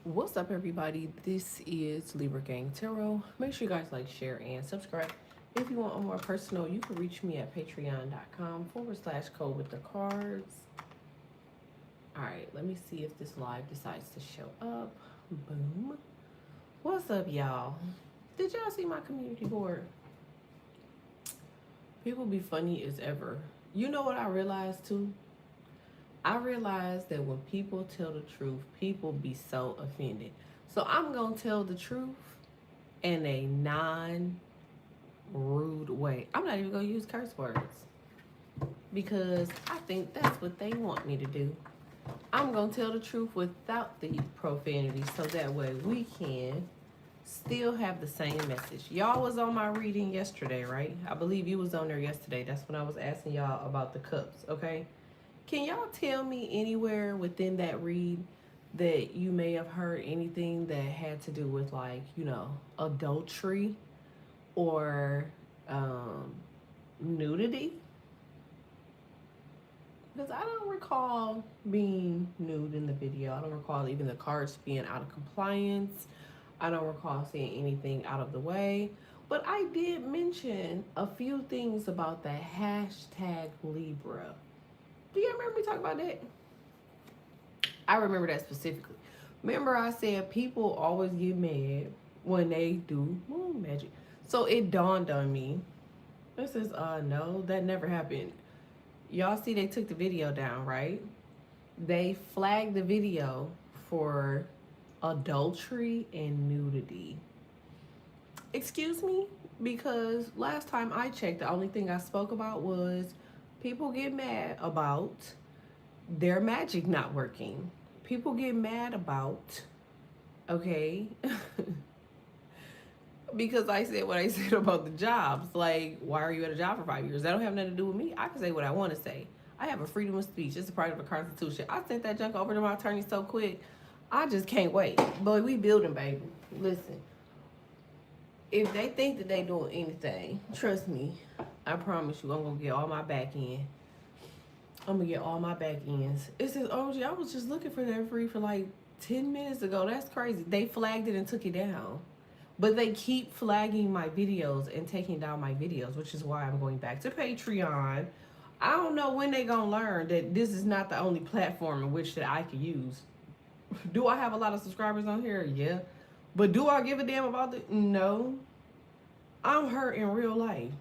What's up, everybody? This is Libra Gang Tarot. Make sure you guys like, share, and subscribe. If you want a more personal, you can reach me at patreon.com/code with the cards. All right, let me see if this live decides to show up. Boom. What's up, y'all? Did y'all see my community board? People be funny as ever. You know what I realized too? I realize that when people tell the truth, people be so offended. So I'm going to tell the truth in a non-rude way. I'm not even going to use curse words because I think that's what they want me to do. I'm going to tell the truth without the profanity so that way we can still have the same message. Y'all was on my reading yesterday, right? I believe you was on there yesterday. That's when I was asking y'all about the cups, okay? Can y'all tell me anywhere within that read that you may have heard anything that had to do with, like, you know, adultery or nudity? Because I don't recall being nude in the video. I don't recall even the cards being out of compliance. I don't recall seeing anything out of the way. But I did mention a few things about the hashtag Libra. Do you remember me talking about that? I remember that specifically. Remember I said people always get mad when they do moon magic. So it dawned on me. This is, no, that never happened. Y'all see they took the video down, right? They flagged the video for adultery and nudity. Excuse me? Because last time I checked, the only thing I spoke about was people get mad about their magic not working. People get mad about, okay, because I said what I said about the jobs. Like, why are you at a job for 5 years? That don't have nothing to do with me. I can say what I want to say. I have a freedom of speech. It's a part of the Constitution. I sent that junk over to my attorney so quick. I just can't wait. But we building, baby. Listen. If they think that they doing anything, trust me, I promise you, I'm going to get all my back end. I'm going to get all my back ends. It says, OG, I was just looking for that free for like 10 minutes ago. That's crazy. They flagged it and took it down. But they keep flagging my videos and taking down my videos, which is why I'm going back to Patreon. I don't know when they going to learn that this is not the only platform in which that I can use. Do I have a lot of subscribers on here? Yeah. But do I give a damn about it? No. I'm her in real life.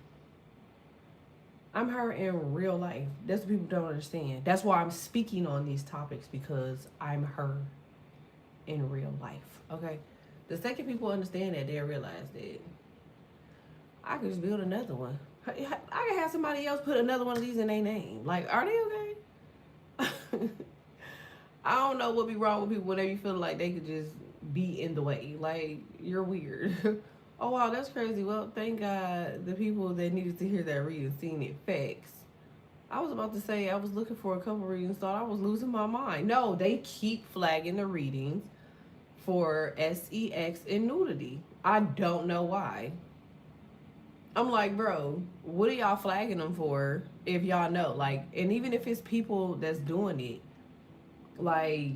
I'm her in real life. That's what people don't understand. That's why I'm speaking on these topics, because I'm her in real life. Okay? The second people understand that, they'll realize that I could just build another one. I can have somebody else put another one of these in their name. Like, are they okay? I don't know what be wrong with people whenever you feel like they could just be in the way. Like, you're weird. Oh, wow, that's crazy. Well, thank God the people that needed to hear that reading seen it. Facts. I was about to say I was looking for a couple readings, thought I was losing my mind. No, they keep flagging the readings for sex and nudity. I don't know why. I'm like, bro, what are y'all flagging them for if y'all know? Like, and even if it's people that's doing it, like,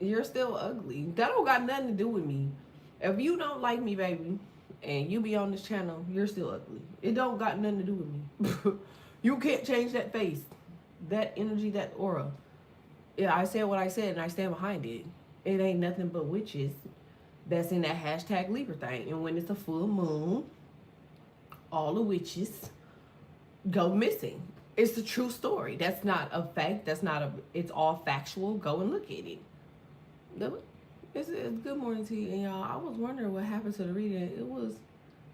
you're still ugly. That don't got nothing to do with me. If you don't like me, baby, and you be on this channel, you're still ugly. It don't got nothing to do with me. You can't change that face, that energy, that aura. Yeah, I said what I said, and I stand behind it. It ain't nothing but witches that's in that hashtag Libra thing. And when it's a full moon, all the witches go missing. It's the true story. That's not a fact. That's not a, it's all factual. Go and look at it. It's good morning to you, and y'all. I was wondering what happened to the reading. It was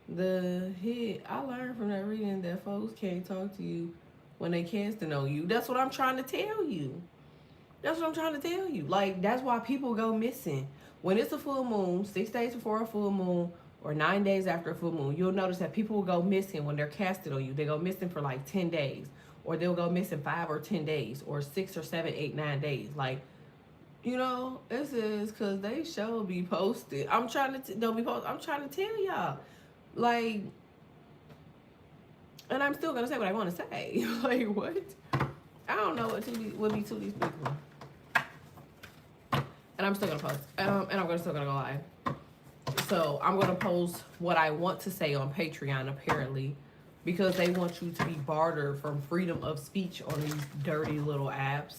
the hit. I learned from that reading that folks can't talk to you when they casting on you. That's what I'm trying to tell you. That's what I'm trying to tell you. Like, that's why people go missing. When it's a full moon, 6 days before a full moon, or 9 days after a full moon, you'll notice that people will go missing when they're casted on you. They go missing for like 10 days. Or they'll go missing 5 or 10 days. Or 6 or 7, 8, 9 days. Like, you know, this is because they show be posted. I'm trying to, don't be posted. I'm trying to tell y'all. Like, and I'm still going to say what I want to say. Like, what? I don't know what be to these people. And I'm still gonna post. And I'm still gonna go live. So I'm gonna post what I want to say on Patreon, apparently, because they want you to be bartered from freedom of speech on these dirty little apps.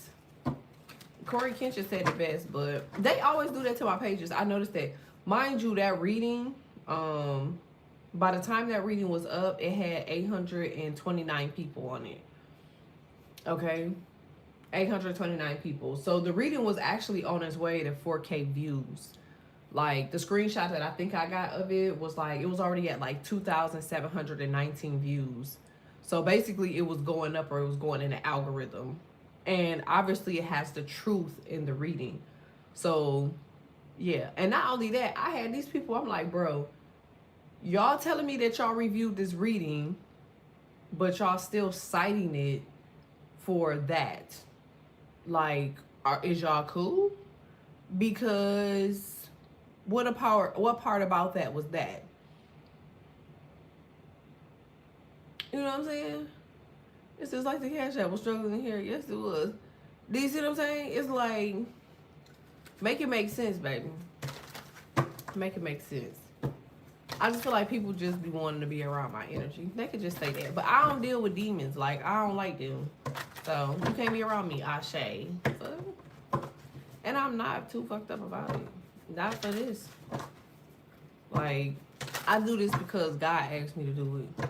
Corey Kenshin said it best, but they always do that to my pages. I noticed that. Mind you, that reading, by the time that reading was up, it had 829 people on it. Okay? 829 people. So the reading was actually on its way to 4K views. Like, the screenshot that I think I got of it was like, it was already at like 2,719 views. So basically it was going up, or it was going in the algorithm. And obviously it has the truth in the reading. So yeah. And not only that, I had these people, I'm like, bro, y'all telling me that y'all reviewed this reading, but y'all still citing it for that. Like, is y'all cool? Because what part about that was that? You know what I'm saying? It's just like the Cash App was struggling here. Yes, it was. Do you see what I'm saying? It's like, make it make sense, baby. Make it make sense. I just feel like people just be wanting to be around my energy. They could just say that. But I don't deal with demons. Like, I don't like them. So, you can't be around me, Ashe. And I'm not too fucked up about it. Not for this. Like, I do this because God asked me to do it.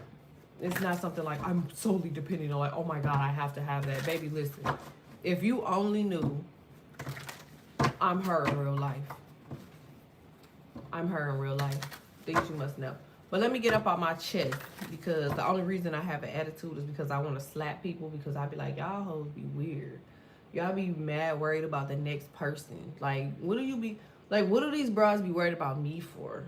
It's not something like I'm solely depending on, like, oh my God, I have to have that. Baby, listen. If you only knew, I'm her in real life. I'm her in real life. Things you must know. But let me get up on my chest, because the only reason I have an attitude is because I want to slap people, because I be like, y'all hoes be weird. Y'all be mad worried about the next person. Like, what do these bras be worried about me for?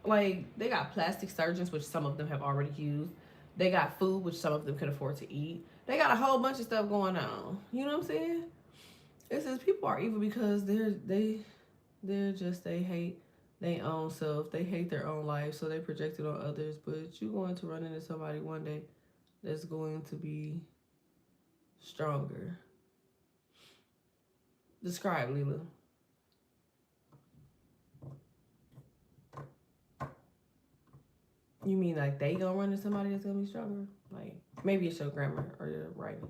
Like, they got plastic surgeons, which some of them have already used. They got food, which some of them can afford to eat. They got a whole bunch of stuff going on. You know what I'm saying? It says people are evil because they hate their own self. They hate their own life, so they project it on others. But you're going to run into somebody one day that's going to be stronger. Describe, Leela. You mean like they gonna run into somebody that's gonna be stronger? Like, maybe it's your grammar or your writing.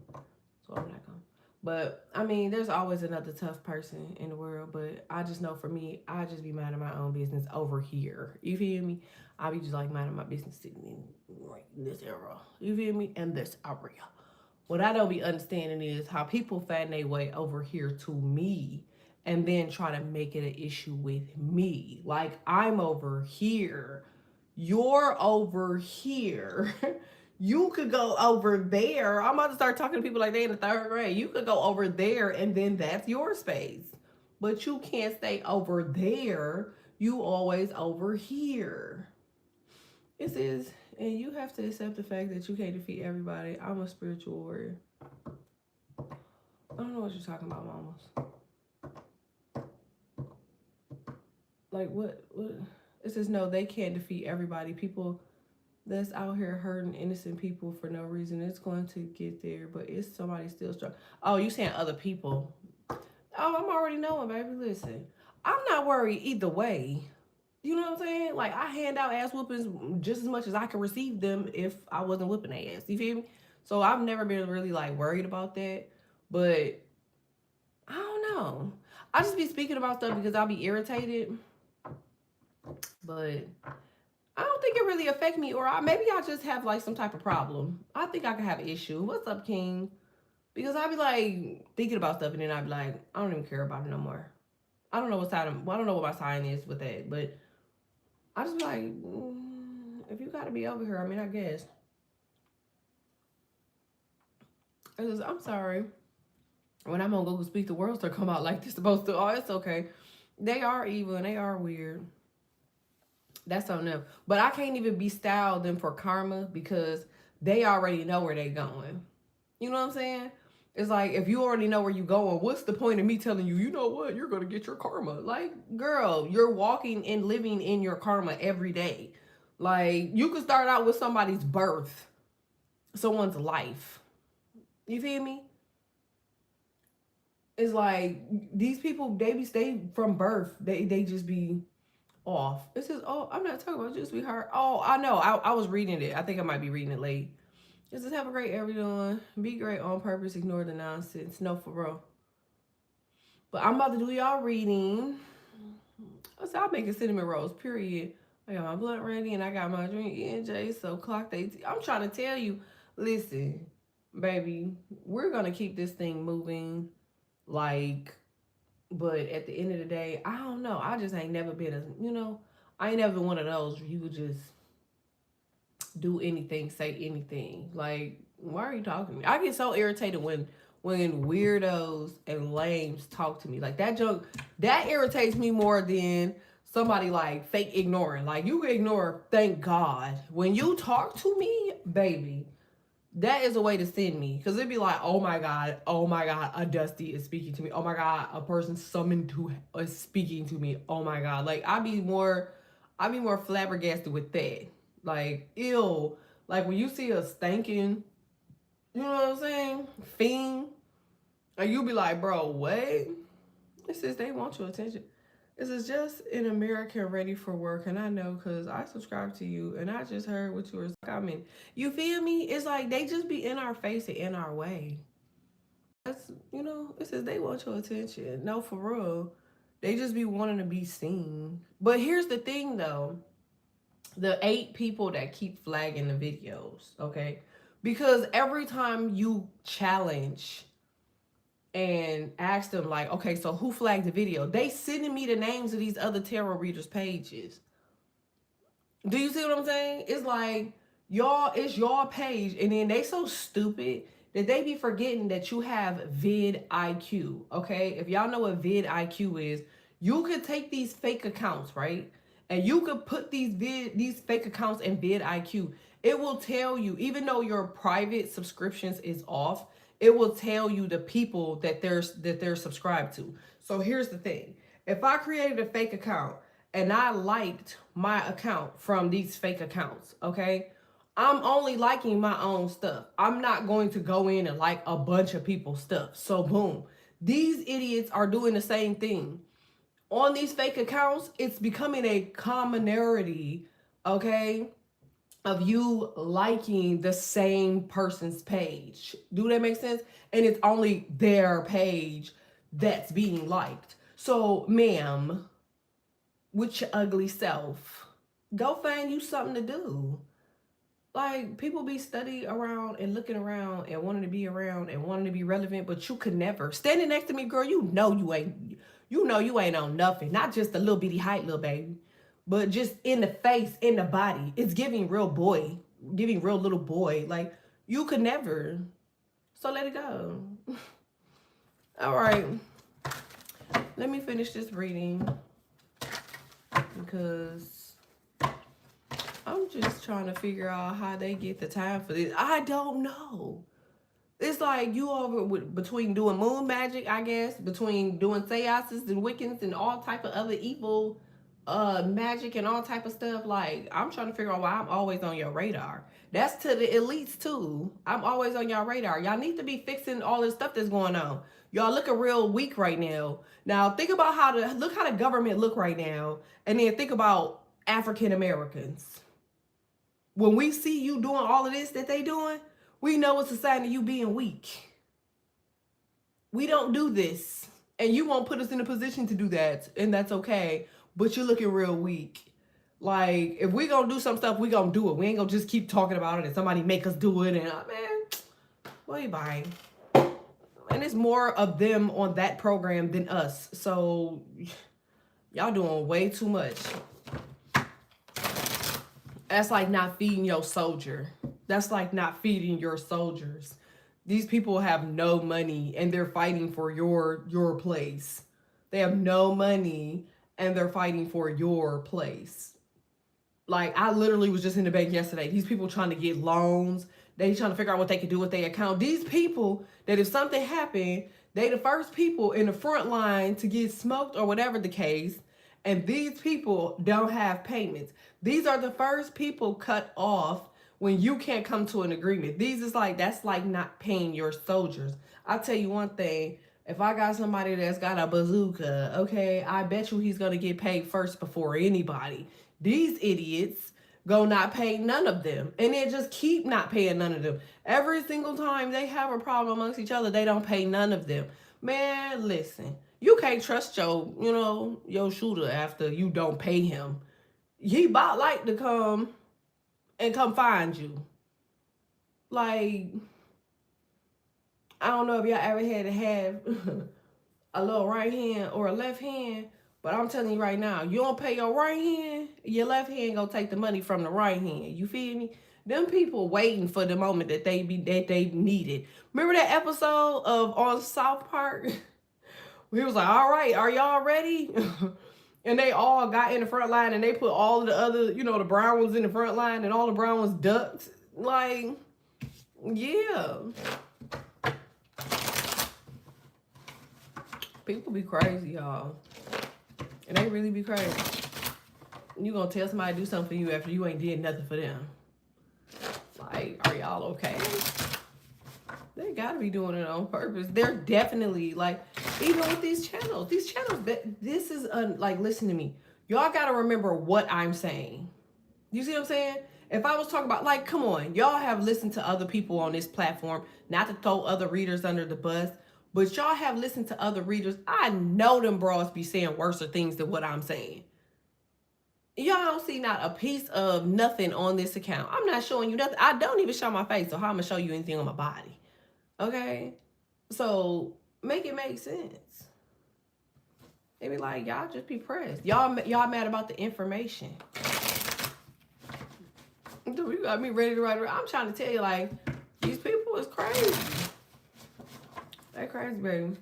So I'm not gonna. But, I mean, there's always another tough person in the world. But I just know for me, I just be minding my own business over here. You feel me? I be just like minding my business sitting in right this area. You feel me? And this area. What I don't be understanding is how people find their way over here to me and then try to make it an issue with me. Like, I'm over here. You're over here. You could go over there. I'm about to start talking to people like they in the 3rd grade. You could go over there, and then that's your space. But you can't stay over there. You always over here. It says, and you have to accept the fact that you can't defeat everybody. I'm a spiritual warrior. I don't know what you're talking about, mamas. Like, what? It says, no, they can't defeat everybody. People that's out here hurting innocent people for no reason, it's going to get there, but it's somebody still strong. Oh, you saying other people? Oh, I'm already knowing, baby. Listen, I'm not worried either way. You know what I'm saying? Like, I hand out ass whoopings just as much as I can receive them if I wasn't whipping their ass. You feel me? So I've never been really like worried about that. But I don't know. I just be speaking about stuff because I'll be irritated. But I don't think it really affect me, or maybe I just have like some type of problem. I think I could have an issue. What's up, King? Because I be like thinking about stuff, and then I be like, I don't even care about it no more. I don't know I don't know what my sign is with that, but I just be like, if you gotta be over here, I mean, I guess. I'm sorry. When I'm on Google Speak, the words start come out like they're supposed to. Oh, it's okay. They are evil and they are weird. That's on them. But I can't even be styled them for karma because they already know where they going. You know what I'm saying? It's like, if you already know where you going, what's the point of me telling you, you know what, you're going to get your karma? Like, girl, you're walking and living in your karma every day. Like, you could start out with somebody's birth, someone's life. You feel me? It's like these people, they be stay from birth. They just be off. It says, oh, I'm not talking about just sweetheart. Oh, I know. I was reading it. I think I might be reading it late. It says, have a great everyone. Be great on purpose. Ignore the nonsense. No, for real. But I'm about to do y'all reading. So I'm making cinnamon rolls, period. I got my blunt ready and I got my drink ENJ. So clock the I'm trying to tell you, listen, baby, we're going to keep this thing moving. Like, but at the end of the day, I don't know. I just ain't never been I ain't never been one of those where you would just do anything, say anything. Like, why are you talking to me? I get so irritated when weirdos and lames talk to me. Like that junk, that irritates me more than somebody like fake ignoring. Like you can ignore, thank God. When you talk to me, baby, that is a way to send me. Cause it'd be like, oh my God, a Dusty is speaking to me. Oh my God, a person summoned to is speaking to me. Oh my God. Like I'd be more flabbergasted with that. Like, ew. Like when you see a stinking, you know what I'm saying? Fiend. And you be like, bro, what? It says they want your attention. This is just an American ready for work. And I know because I subscribe to you and I just heard what you were commenting. You feel me? It's like they just be in our face and in our way. That's, it says they want your attention. No, for real. They just be wanting to be seen. But here's the thing though. The 8 people that keep flagging the videos, okay? Because every time you challenge and ask them like, okay, so who flagged the video? They sending me the names of these other tarot readers' pages. Do you see what I'm saying? It's like it's your page, and then they so stupid that they be forgetting that you have vid IQ. Okay, if y'all know what vid IQ is, you could take these fake accounts, right? And you could put these fake accounts in vid IQ. It will tell you, even though your private subscriptions is off, it will tell you the people that they're subscribed to. So here's the thing. If I created a fake account and I liked my account from these fake accounts, okay? I'm only liking my own stuff. I'm not going to go in and like a bunch of people's stuff. So boom. These idiots are doing the same thing. On these fake accounts, it's becoming a commonality, okay, of you liking the same person's page. Do that make sense? And it's only their page that's being liked. So, ma'am, with your ugly self, go find you something to do. Like, people be studying around and looking around and wanting to be around and wanting to be relevant, but you could never. Standing next to me, girl, you know you ain't on nothing. Not just a little bitty height, little baby, but just in the face, in the body. It's giving real boy, giving real little boy. Like, you could never. So let it go. All right. Let me finish this reading because I'm just trying to figure out how they get the time for this. I don't know. It's like you between doing moon magic, I guess, between doing seances and Wiccans and all type of other evil magic and all type of stuff. Like, I'm trying to figure out why I'm always on your radar. That's to the elites too. I'm always on y'all radar. Y'all need to be fixing all this stuff that's going on. Y'all looking real weak right now. Now think about how the government look right now, and then think about African Americans. When we see you doing all of this that they doing, we know it's a sign of you being weak. We don't do this. And you won't put us in a position to do that. And that's okay. But you're looking real weak. Like, if we gonna do some stuff, we gonna do it. We ain't gonna just keep talking about it and somebody make us do it. And man, boy, bye. And it's more of them on that program than us. So y'all doing way too much. That's like not feeding your soldier. That's like not feeding your soldiers. These people have no money and they're fighting for your place. They have no money and they're fighting for your place. Like, I literally was just in the bank yesterday. These people trying to get loans. They trying to figure out what they can do with their account. These people that if something happened, they the first people in the front line to get smoked or whatever the case. And these people don't have payments. These are the first people cut off when you can't come to an agreement. That's like not paying your soldiers. I'll tell you one thing, If I got somebody that's got a bazooka, okay, I bet you he's gonna get paid first before anybody. These idiots go not pay none of them, and they just keep not paying none of them. Every single time they have a problem amongst each other, they don't pay none of them. Man, listen, you can't trust your shooter after you don't pay him. He about like to come find you. Like, I don't know if y'all ever had to have a little right hand or a left hand, but I'm telling you right now, you don't pay your right hand, your left hand gonna take the money from the right hand. You feel me? Them people waiting for the moment that they needed. Remember that episode of on South Park? He was like, "All right, are y'all ready?" And they all got in the front line, and they put all of the other, the brown ones in the front line, and all the brown ones ducked. Like, yeah. People be crazy, y'all. And they really be crazy. You gonna tell somebody to do something for you after you ain't did nothing for them. Like, are y'all okay? They gotta be doing it on purpose. They're definitely, like, even with these channels, this is, like, listen to me. Y'all gotta remember what I'm saying. You see what I'm saying? If I was talking about, like, come on, y'all have listened to other people on this platform, not to throw other readers under the bus, but y'all have listened to other readers. I know them bras be saying worse things than what I'm saying. Y'all don't see not a piece of nothing on this account. I'm not showing you nothing. I don't even show my face, so how am I gonna show you anything on my body? Okay? So make it make sense. They be like, y'all just be pressed. Y'all mad about the information. You got me ready to write it. I'm trying to tell you, like, these people is crazy. They crazy, baby.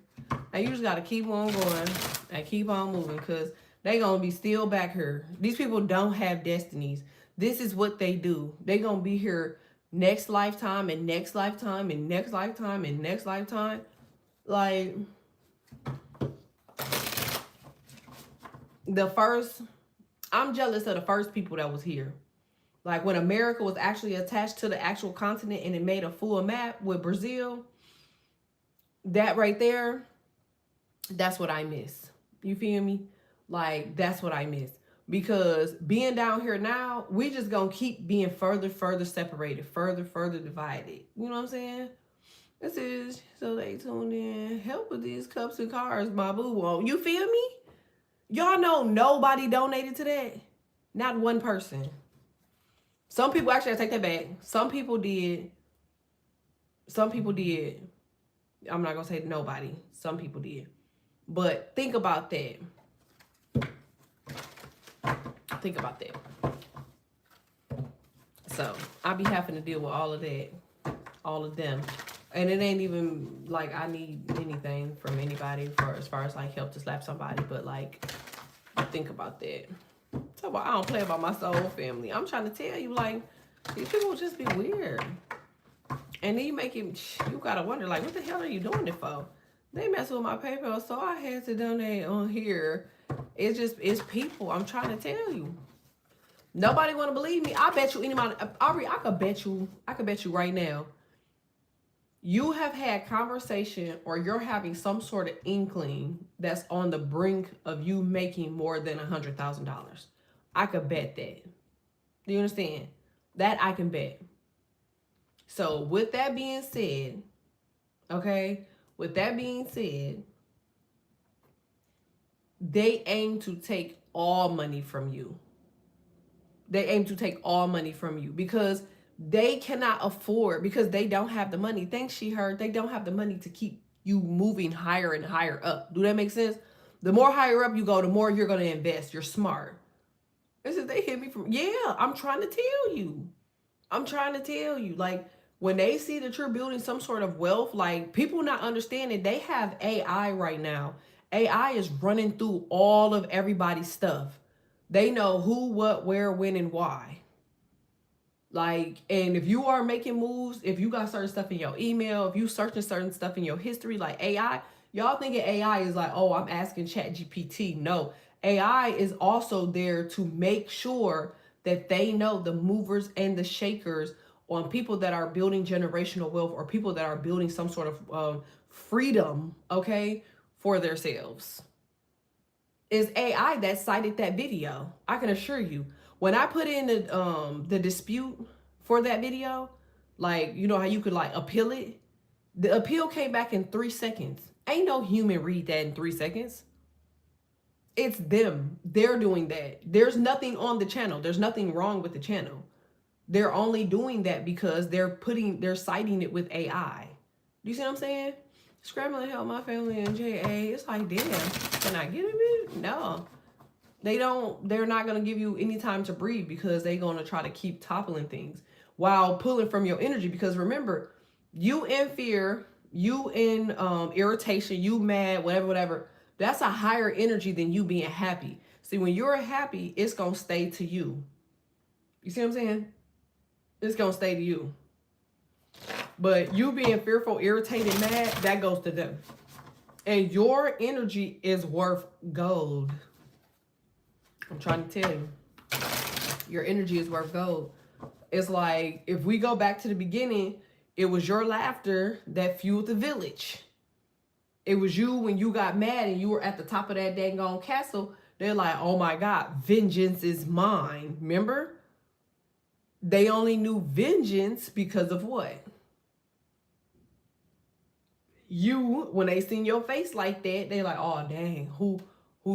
And you just got to keep on going and keep on moving, because they going to be still back here. These people don't have destinies. This is what they do. They going to be here next lifetime and next lifetime and next lifetime and next lifetime. Like, I'm jealous of the first people that was here. Like, when America was actually attached to the actual continent and it made a full map with Brazil, that right there, that's what I miss. You feel me? Like, that's what I miss. Because being down here now, we just gonna keep being further separated, further divided. You know what I'm saying? This is, so they tuned in. Help with these cups and cars, my boo. You feel me? Y'all know nobody donated to that. Not one person. Some people, actually, I take that back. Some people did. I'm not going to say nobody. Some people did. But think about that. Think about that. So, I be having to deal with all of that. All of them. And it ain't even like I need anything from anybody as far as like help to slap somebody. But like, think about that. So I don't play about my soul family. I'm trying to tell you, like, these people just be weird. And then you gotta wonder, like, what the hell are you doing it for? They mess with my PayPal, so I had to donate on here. It's people. I'm trying to tell you. Nobody wanna believe me. I bet you anybody, Aubrey, I could bet you right now. You have had conversation, or you're having some sort of inkling that's on the brink of you making more than $100,000. I could bet that. Do you understand? That I can bet. So with that being said, okay, they aim to take all money from you. Because they cannot afford, because they don't have the money. Thanks, she heard. They don't have the money to keep you moving higher and higher up. Do that make sense? The more higher up you go, the more you're going to invest. You're smart. This is, they hit me from, I'm trying to tell you. Like, when they see that you're building some sort of wealth, like, people not understanding, they have AI right now. AI is running through all of everybody's stuff. They know who, what, where, when, and why. Like, and if you are making moves, if you got certain stuff in your email, if you searching certain stuff in your history, like AI, y'all thinking AI is like, oh, I'm asking ChatGPT. No, AI is also there to make sure that they know the movers and the shakers on people that are building generational wealth or people that are building some sort of freedom, okay, for themselves. It's AI that cited that video. I can assure you. When I put in the dispute for that video, like, you know how you could like appeal it? The appeal came back in 3 seconds. Ain't no human read that in 3 seconds. It's them. They're doing that. There's nothing on the channel. There's nothing wrong with the channel. They're only doing that because they're citing it with AI. Do you see what I'm saying? Scrambling to help my family and JA. It's like, damn, can I get it? No. They're not going to give you any time to breathe because they're going to try to keep toppling things while pulling from your energy. Because remember, you in fear, you in irritation, you mad, whatever. That's a higher energy than you being happy. See, when you're happy, it's going to stay to you. You see what I'm saying? It's going to stay to you. But you being fearful, irritated, mad, that goes to them. And your energy is worth gold. I'm trying to tell you. Your energy is worth gold. It's like, if we go back to the beginning, it was your laughter that fueled the village. It was you when you got mad and you were at the top of that dang on castle. They're like, oh my God, vengeance is mine. Remember? They only knew vengeance because of what? You, when they seen your face like that, they like, oh dang, who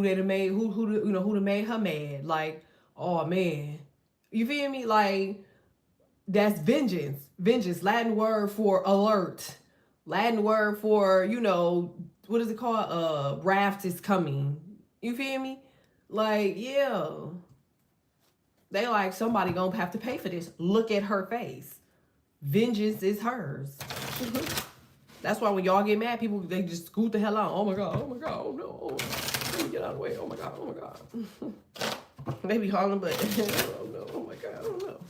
they done made, who done made her mad? Like, oh man, you feel me? Like, that's vengeance. Vengeance, Latin word for alert, Latin word for, you know, what is it called? Wrath is coming. You feel me? Like, yeah, they like, somebody gonna have to pay for this. Look at her face. Vengeance is hers. That's why when y'all get mad, people, they just scoot the hell out. Oh my God, oh my God, oh no. Let me get out of the way. Oh my God, oh my God. They be hollering, but oh no, oh my God, oh no.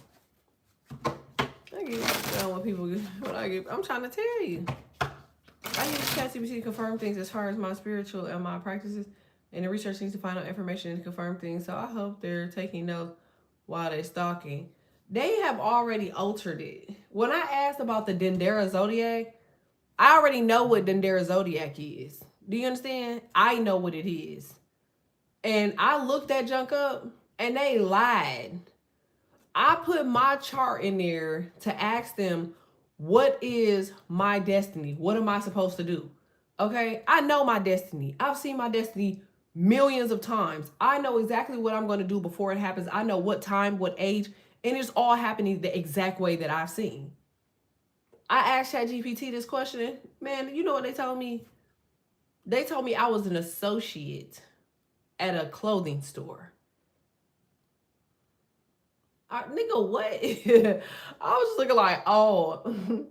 I get down with people when I'm trying to tell you. I use ChatGPT to confirm things as far as my spiritual and my practices. And the research needs to find out information and confirm things. So I hope they're taking notes while they're stalking. They have already altered it. When I asked about the Dendera Zodiac, I already know what Dendera Zodiac is. Do you understand? I know what it is. And I looked that junk up and they lied. I put my chart in there to ask them, what is my destiny? What am I supposed to do? Okay, I know my destiny. I've seen my destiny millions of times. I know exactly what I'm going to do before it happens. I know what time, what age, and it's all happening the exact way that I've seen. I asked ChatGPT this question. Man, you know what they told me? They told me I was an associate at a clothing store. Nigga, what? I was just looking like, oh,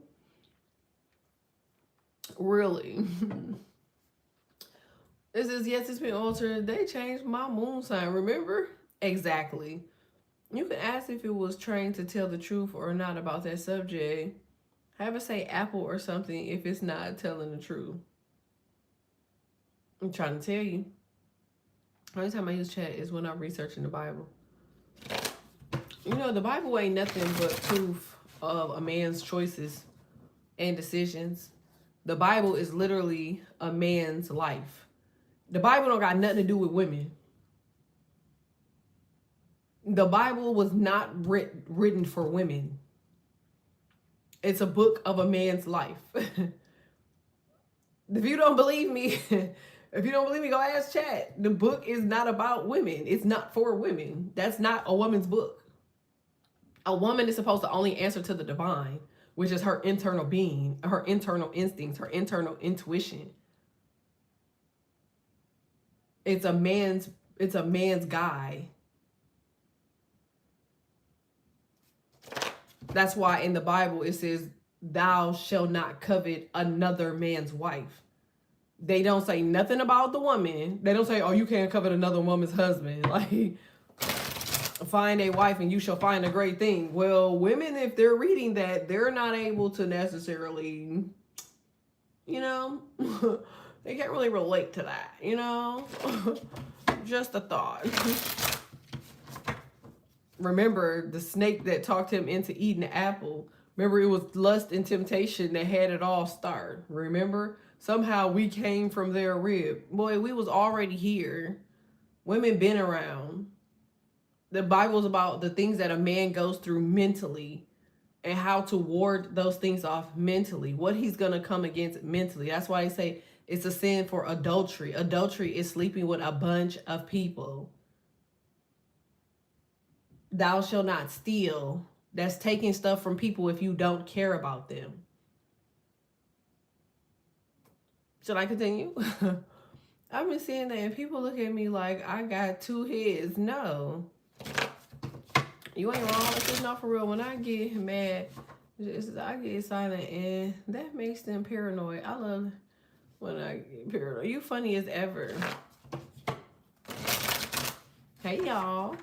really? It says, yes, it's been altered. They changed my moon sign, remember? Exactly. You can ask if it was trained to tell the truth or not about that subject. Have it say Apple or something if it's not telling the truth. I'm trying to tell you. The only time I use chat is when I'm researching the Bible. You know, the Bible ain't nothing but proof of a man's choices and decisions. The Bible is literally a man's life. The Bible don't got nothing to do with women. The Bible was not written for women. It's a book of a man's life. If you don't believe me, go ask chat. The book is not about women. It's not for women. That's not a woman's book. A woman is supposed to only answer to the divine, which is her internal being, her internal instincts, her internal intuition. It's a man's guy. That's why in the Bible it says, thou shalt not covet another man's wife. They don't say nothing about the woman. They don't say, oh, you can't covet another woman's husband. Like, find a wife and you shall find a great thing. Well, women, if they're reading that, they're not able to necessarily, you know, they can't really relate to that, you know. Just a thought. Remember, the snake that talked him into eating the apple Remember, it was lust and temptation that had it all start. Remember? Somehow we came from their rib. Boy, we was already here. Women been around. The Bible's about the things that a man goes through mentally and how to ward those things off mentally. What he's going to come against mentally. That's why I say it's a sin for adultery. Adultery is sleeping with a bunch of people. Thou shalt not steal. That's taking stuff from people if you don't care about them. Should I continue? I've been seeing that and people look at me like I got two heads. No. You ain't wrong. It's not for real. When I get mad, I get silent and that makes them paranoid. I love when I get paranoid. You funny as ever. Hey, y'all.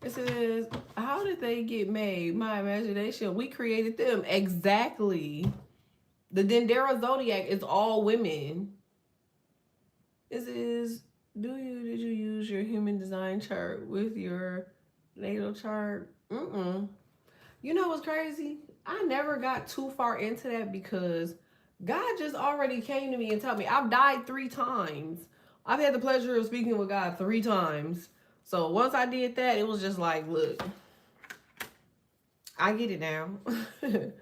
It says, how did they get made? My imagination. We created them. Exactly. The Dendera Zodiac is all women. It says, did you use your human design chart with your natal chart? You know what's crazy? I never got too far into that because God just already came to me and told me I've died 3 times. I've had the pleasure of speaking with God 3 times. So once I did that, it was just like, look, I get it now. It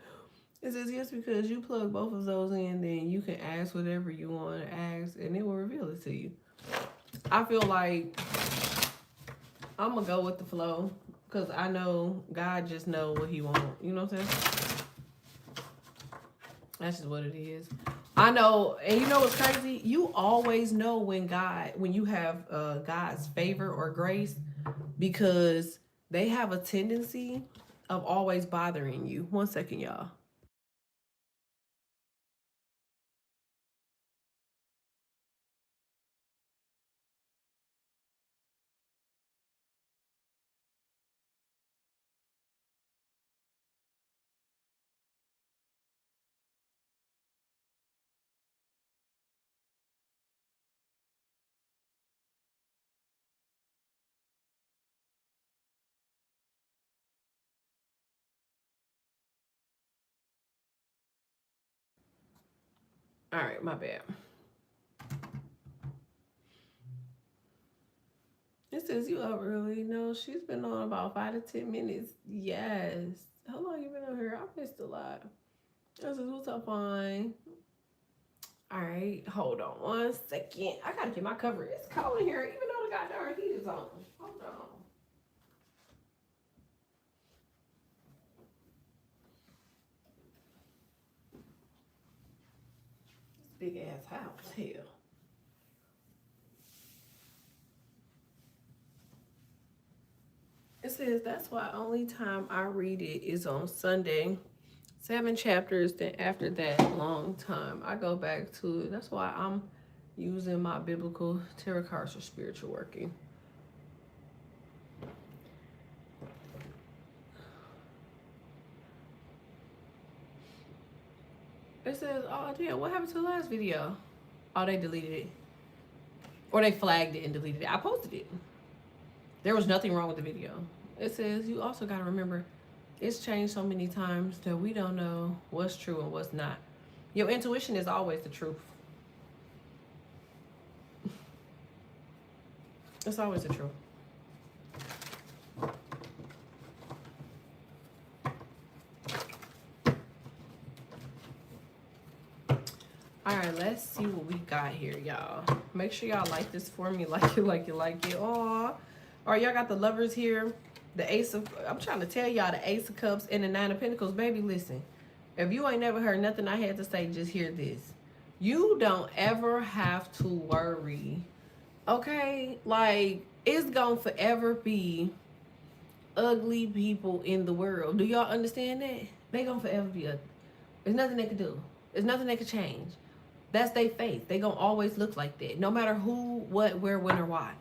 says, yes, because you plug both of those in, then you can ask whatever you want to ask, and it will reveal it to you. I feel like I'm going to go with the flow, because I know God just know what he wants. You know what I'm saying? That's just what it is. I know, and you know what's crazy? You always know when you have God's favor or grace, because they have a tendency of always bothering you. 1 second, y'all. All right, my bad. It says you up early. No, she's been on about 5 to 10 minutes. Yes. How long you been on here? I missed a lot. This is what's up, fine. All right, hold on 1 second. I gotta get my cover. It's cold in here, even though the goddamn heat is on. Hold on. This big ass house here. It says that's why only time I read it is on Sunday. 7 chapters, then after that long time I go back to it. That's why I'm using my biblical tarot cards for spiritual working. It says, oh damn, what happened to the last video? Oh, they deleted it. Or they flagged it and deleted it. I posted it. There was nothing wrong with the video. It says, you also got to remember, it's changed so many times that we don't know what's true and what's not. Your intuition is always the truth. It's always the truth. All right, let's see what we got here, y'all. Make sure y'all like this for me. Like it. Aw. All right, y'all got the lovers here. The ace of, I'm trying to tell y'all, the ace of cups and the 9 of pentacles. Baby, listen. If you ain't never heard nothing I had to say, just hear this. You don't ever have to worry. Okay? Like, it's gonna forever be ugly people in the world. Do y'all understand that? They gonna forever be ugly. There's nothing they can do. There's nothing they can change. That's their fate. They gonna always look like that. No matter who, what, where, when, or why.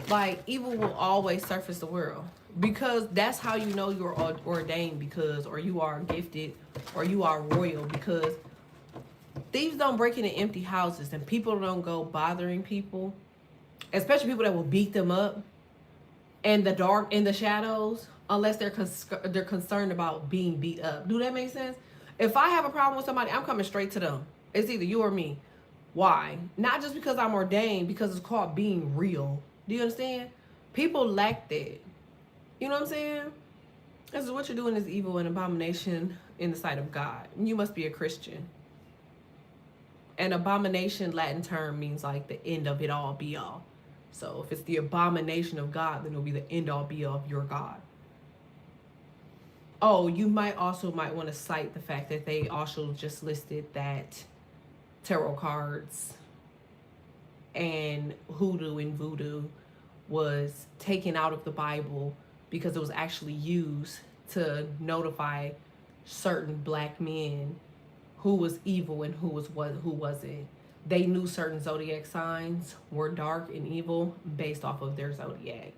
Like, evil will always surface the world. Because that's how you know you're ordained, because, or you are gifted, or you are royal, because thieves don't break into empty houses, and people don't go bothering people, especially people that will beat them up in the dark, in the shadows. unless they're concerned about being beat up. Do that make sense? If I have a problem with somebody, I'm coming straight to them. It's either you or me. Why? Not just because I'm ordained, because it's called being real. Do you understand? People lack that. You know what I'm saying? This is what you're doing is evil and abomination in the sight of God. You must be a Christian. An abomination, Latin term, means like the end of it all, be all. So if it's the abomination of God, then it'll be the end all, be all of your God. Oh, you might want to cite the fact that they also just listed that tarot cards and hoodoo and voodoo was taken out of the Bible because it was actually used to notify certain black men who was evil and who wasn't. They knew certain zodiac signs were dark and evil based off of their zodiac.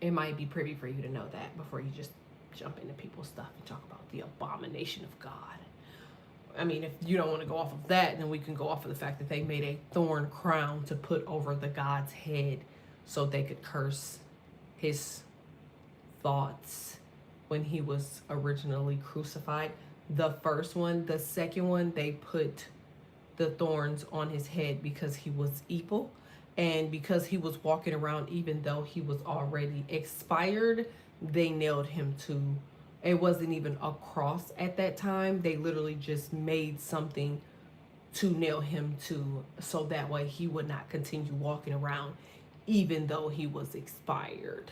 It might be privy for you to know that before you just jump into people's stuff and talk about the abomination of God. I mean, if you don't want to go off of that, then we can go off of the fact that they made a thorn crown to put over the God's head so they could curse his thoughts when he was originally crucified. The first one. The second one, they put the thorns on his head because he was evil and because he was walking around even though he was already expired. They nailed him to, it wasn't even a cross at that time. They literally just made something to nail him to so that way he would not continue walking around even though he was expired.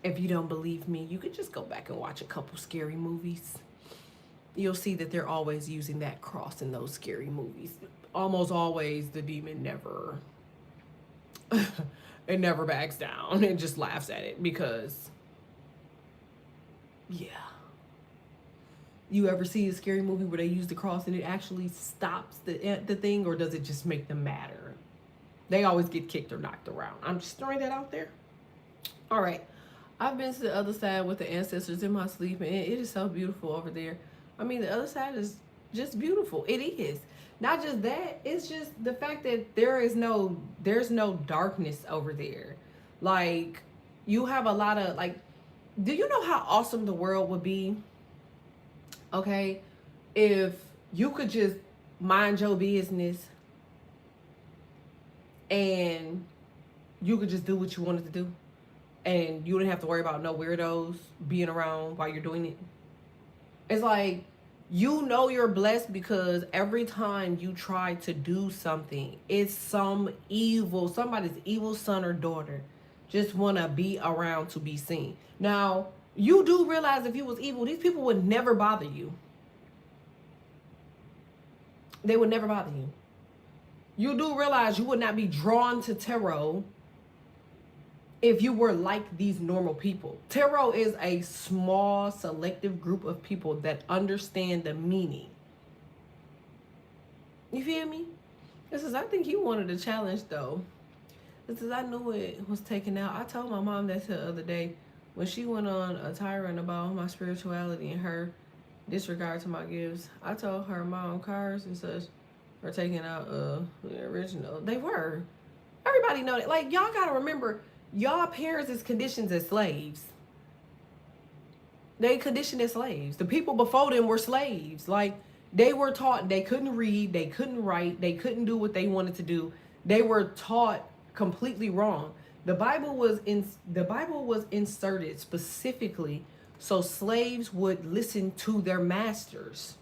If you don't believe me, you could just go back and watch a couple scary movies. You'll see that they're always using that cross in those scary movies. Almost always the demon never it never backs down and just laughs at it because yeah. You ever see a scary movie where they use the cross and it actually stops the thing, or does it just make them madder? They always get kicked or knocked around. I'm just throwing that out there. All right. I've been to the other side with the ancestors in my sleep, and it is so beautiful over there. I mean, the other side is just beautiful. It is. Not just that, it's just the fact that there's no darkness over there. Like, you have a lot of, like, do you know how awesome the world would be, okay, if you could just mind your business and you could just do what you wanted to do? And you didn't have to worry about no weirdos being around while you're doing it. It's like, you know you're blessed because every time you try to do something, it's somebody's evil son or daughter just want to be around to be seen. Now, you do realize if you was evil, these people would never bother you. They would never bother you. You do realize you would not be drawn to tarot if you were like these normal people. Tarot is a small, selective group of people that understand the meaning. You feel me? This is, I think he wanted a challenge though. This is, I knew it was taken out. I told my mom that the other day when she went on a tirade about my spirituality and her disregard to my gifts. I told her, Mom, cars and such are taking out the original. They were. Everybody know that. Like, y'all gotta remember, y'all parents is conditioned as slaves. They conditioned as slaves. The people before them were slaves. Like, they were taught they couldn't read, they couldn't write, they couldn't do what they wanted to do. They were taught completely wrong. The Bible was inserted specifically so slaves would listen to their masters.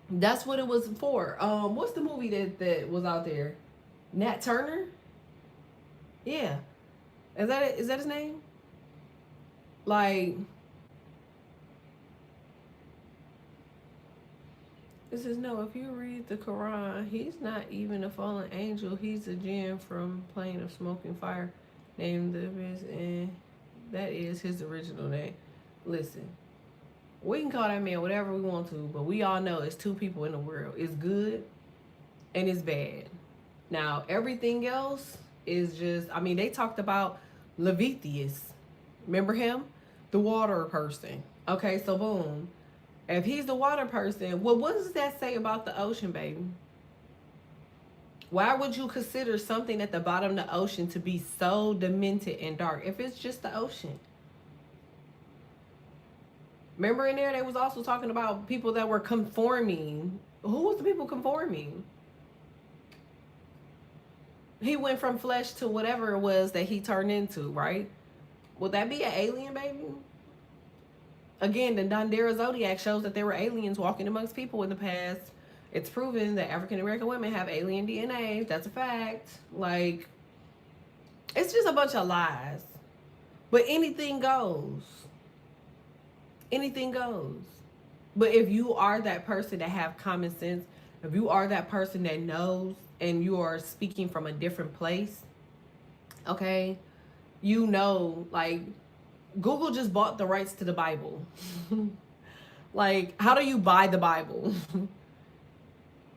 That's what it was for. What's the movie that was out there? Nat Turner? Yeah. Is that his name? Like, it says, no, if you read the Quran, he's not even a fallen angel. He's a jinn from plane of smoking fire named the Abyss, and that is his original name. Listen, we can call that man whatever we want to, but we all know it's two people in the world. It's good and it's bad. Now, everything else is just, I mean, they talked about Leviathan. Remember him? The water person. Okay, so boom. If he's the water person, well, what does that say about the ocean, baby? Why would you consider something at the bottom of the ocean to be so demented and dark if it's just the ocean? Remember in there they was also talking about people that were conforming. Who was the people conforming? He went from flesh to whatever it was that he turned into, right? Would that be an alien, baby? Again, the Dondera Zodiac shows that there were aliens walking amongst people in the past. It's proven that African American women have alien DNA. That's a fact. Like, it's just a bunch of lies. But anything goes. Anything goes. But if you are that person that have common sense, if you are that person that knows and you are speaking from a different place, okay, you know, like, Google just bought the rights to the Bible. Like, how do you buy the Bible?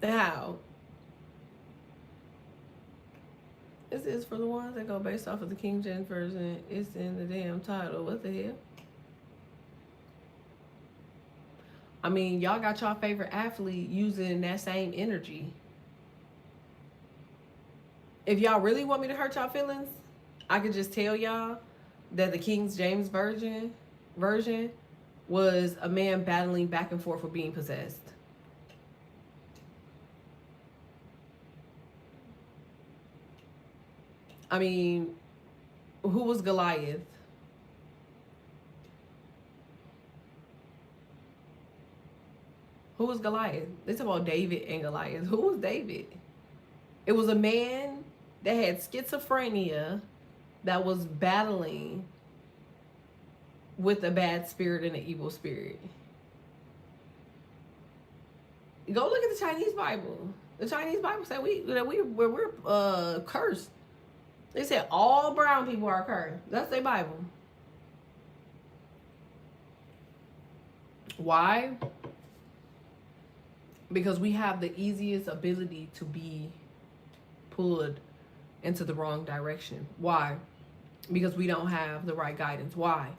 How? This is for the ones that go based off of the King James Version. It's in the damn title. What the hell? I mean, y'all got y'all favorite athlete using that same energy. If y'all really want me to hurt y'all feelings, I could just tell y'all that the King James version was a man battling back and forth for being possessed. I mean, who was Goliath? Who was Goliath? They talk about David and Goliath. Who was David? It was a man that had schizophrenia that was battling with a bad spirit and an evil spirit. Go look at the Chinese Bible. The Chinese Bible said we're cursed. They said all brown people are cursed. That's their Bible. Why? Because we have the easiest ability to be pulled into the wrong direction. Why? Because we don't have the right guidance. Why?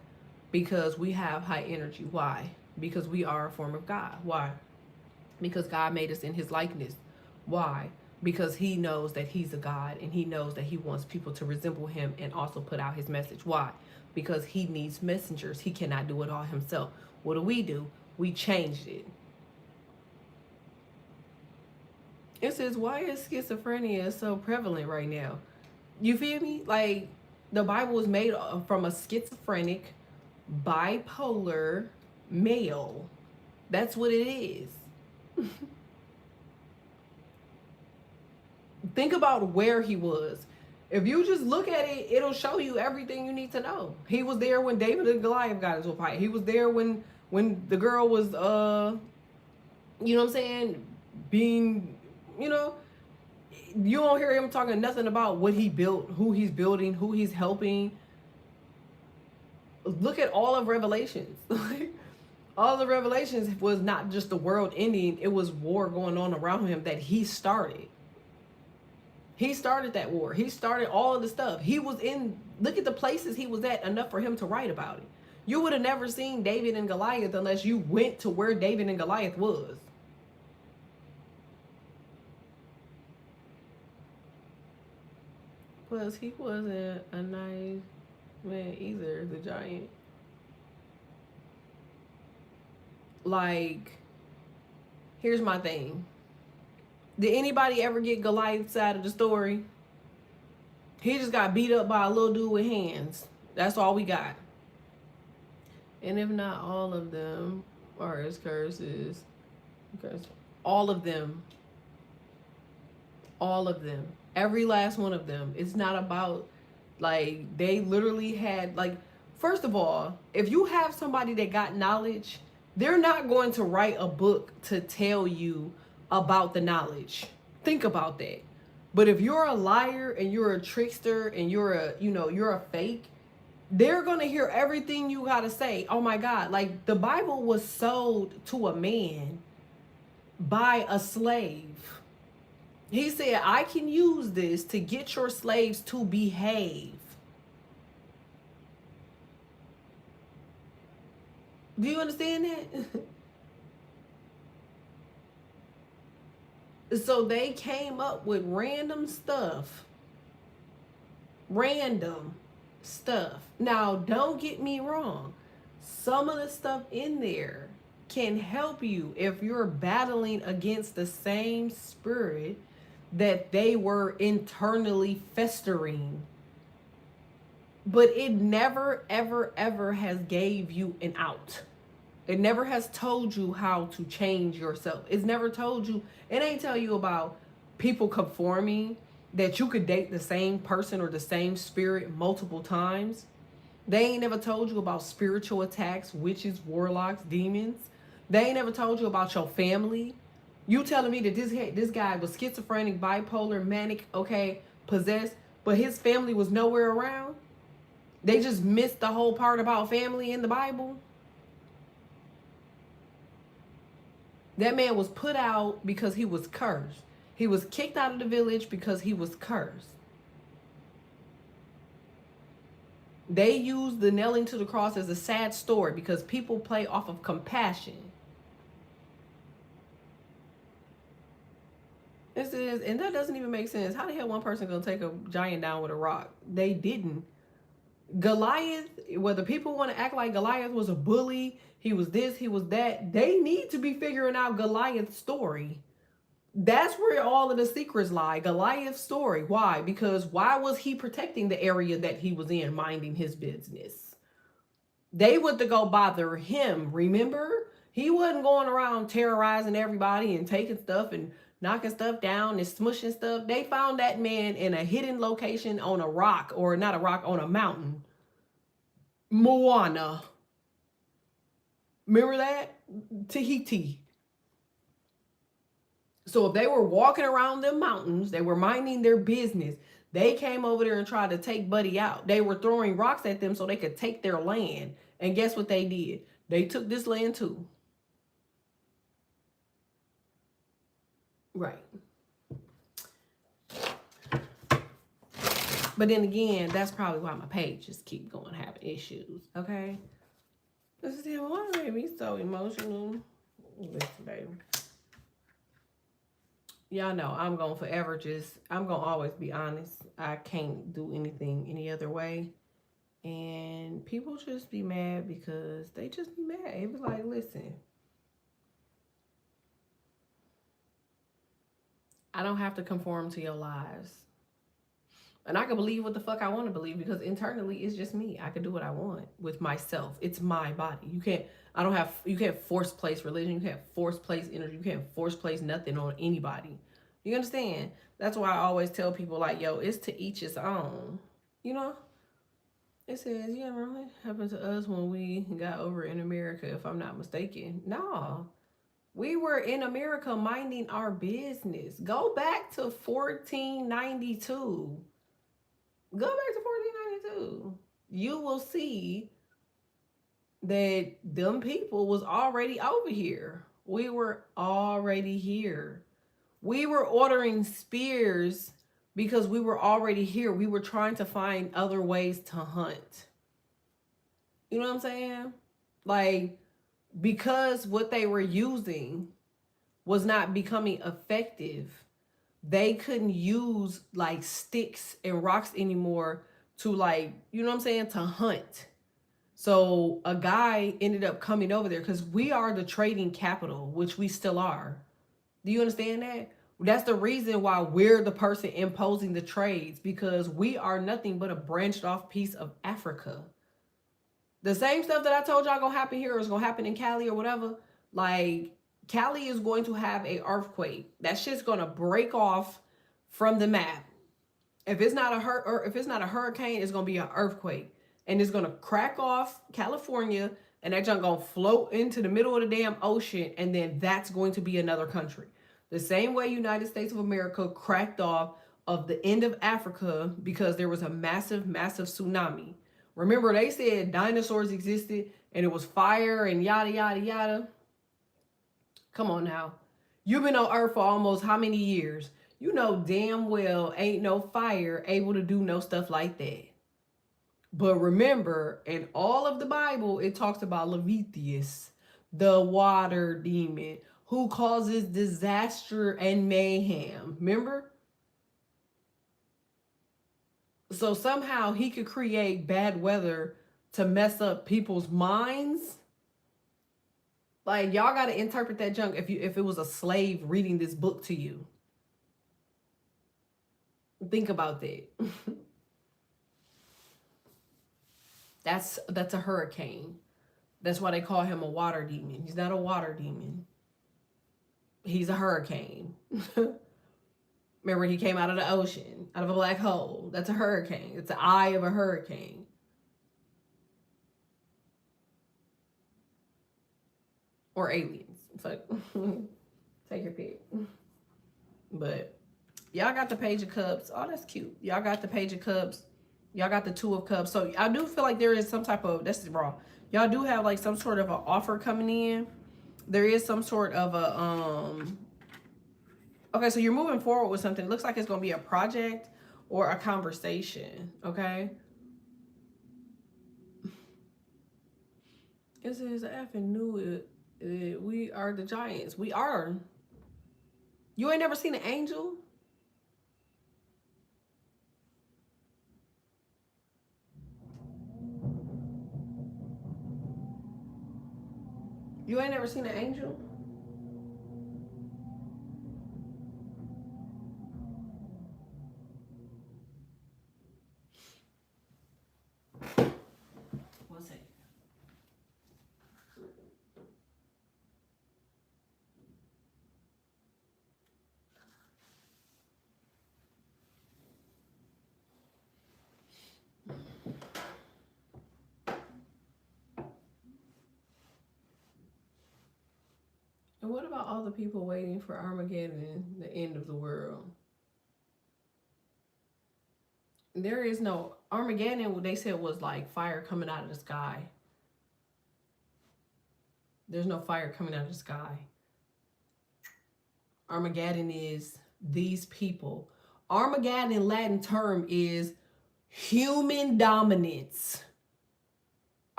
Because we have high energy. Why? Because we are a form of God. Why? Because God made us in his likeness. Why? Because he knows that he's a God and he knows that he wants people to resemble him and also put out his message. Why? Because he needs messengers. He cannot do it all himself. What do? We changed it. It says, why is schizophrenia so prevalent right now? You feel me? Like, the Bible was made from a schizophrenic, bipolar male. That's what it is. Think about where he was. If you just look at it, it'll show you everything you need to know. He was there when David and Goliath got into a fight. He was there when the girl was, you know what I'm saying, being, you know, you don't hear him talking nothing about what he built, who he's building, who he's helping. Look at all of Revelations. All the Revelations was not just the world ending. It was war going on around him that he started. He started that war. He started all of the stuff. He was in, look at the places he was at, enough for him to write about it. You would have never seen David and Goliath unless you went to where David and Goliath was. Plus, he wasn't a nice man either, the giant. Like, here's my thing. Did anybody ever get Goliath's side of the story? He just got beat up by a little dude with hands. That's all we got. And if not all of them are his curses, all of them, every last one of them. It's not about, like, they literally had, like, first of all, if you have somebody that got knowledge, they're not going to write a book to tell you about the knowledge. Think about that. But if you're a liar and you're a trickster and you're a fake, they're going to hear everything you got to say. Oh my God. Like, the Bible was sold to a man by a slave. He said, I can use this to get your slaves to behave. Do you understand that? So they came up with random stuff. Random stuff. Now, don't get me wrong. Some of the stuff in there can help you if you're battling against the same spirit that they were internally festering. But it never, ever, ever has gave you an out. It never has told you how to change yourself. It's never told you, it ain't tell you about people conforming, that you could date the same person or the same spirit multiple times. They ain't never told you about spiritual attacks, witches, warlocks, demons. They ain't never told you about your family. You telling me that this guy was schizophrenic, bipolar, manic, okay, possessed, but his family was nowhere around? They just missed the whole part about family in the Bible? That man was put out because he was cursed. He was kicked out of the village because he was cursed. They used the nailing to the cross as a sad story because people play off of compassion. This is, and that doesn't even make sense. How the hell one person gonna take a giant down with a rock? They didn't. Goliath, whether people want to act like Goliath was a bully, he was this, he was that, they need to be figuring out Goliath's story. That's where all of the secrets lie. Goliath's story. Why? Because why was he protecting the area that he was in, minding his business? They went to go bother him, remember? He wasn't going around terrorizing everybody and taking stuff and knocking stuff down and smushing stuff. They found that man in a hidden location on a rock, or not a rock, on a mountain. Moana. Remember that? Tahiti. So if they were walking around them mountains, they were minding their business. They came over there and tried to take Buddy out. They were throwing rocks at them so they could take their land. And guess what they did? They took this land too. Right. But then again, that's probably why my pages keep going having issues. Okay? This is why it made me so emotional. Listen, baby. Y'all know I'm going to forever I'm going to always be honest. I can't do anything any other way. And people just be mad because they just be mad. It was like, listen, I don't have to conform to your lies. And I can believe what the fuck I want to believe because internally it's just me. I can do what I want with myself. It's my body. You can't force place religion. You can't force place energy. You can't force place nothing on anybody. You understand? That's why I always tell people like, yo, it's to each his own. You know? It says, yeah, remember what happened to us when we got over in America, if I'm not mistaken. No. We were in America minding our business. Go back to 1492. Go back to 1492. You will see that them people was already over here. We were already here. We were ordering spears because we were already here. We were trying to find other ways to hunt. You know what I'm saying? Like, because what they were using was not becoming effective, they couldn't use like sticks and rocks anymore to, like, you know what I'm saying, to hunt. So a guy ended up coming over there because we are the trading capital, which we still are. Do you understand that? That's the reason why we're the person imposing the trades, because we are nothing but a branched off piece of Africa. The same stuff that I told y'all gonna happen here is gonna happen in Cali or whatever. Like, Cali is going to have an earthquake. That shit's gonna break off from the map. If it's not a hurricane, it's gonna be an earthquake, and it's gonna crack off California, and that junk gonna float into the middle of the damn ocean, and then that's going to be another country. The same way United States of America cracked off of the end of Africa because there was a massive, massive tsunami. Remember, they said dinosaurs existed and it was fire and yada, yada, yada. Come on now. You've been on Earth for almost how many years? You know damn well ain't no fire able to do no stuff like that. But remember, in all of the Bible, it talks about Leviathan, the water demon, who causes disaster and mayhem. Remember? So somehow he could create bad weather to mess up people's minds. Like, y'all got to interpret that junk if it was a slave reading this book to you. Think about that. That's a hurricane. That's why they call him a water demon. He's not a water demon. He's a hurricane. Remember, he came out of the ocean, out of a black hole. That's a hurricane. It's the eye of a hurricane. Or aliens. Fuck. Take your pick. But y'all got the Page of Cups. Oh, that's cute. Y'all got the Page of Cups. Y'all got the Two of Cups. So I do feel like there is some type of, that's raw. Y'all do have like some sort of an offer coming in. There is some sort of a, okay, so you're moving forward with something. It looks like it's going to be a project or a conversation, okay? It says, I effing knew it. We are the giants. We are. You ain't never seen an angel? You ain't never seen an angel? One second. And what about all the people waiting for Armageddon, the end of the world? There is no Armageddon. What they said was like fire coming out of the sky. There's no fire coming out of the sky. Armageddon is these people. Armageddon in Latin term is human dominance.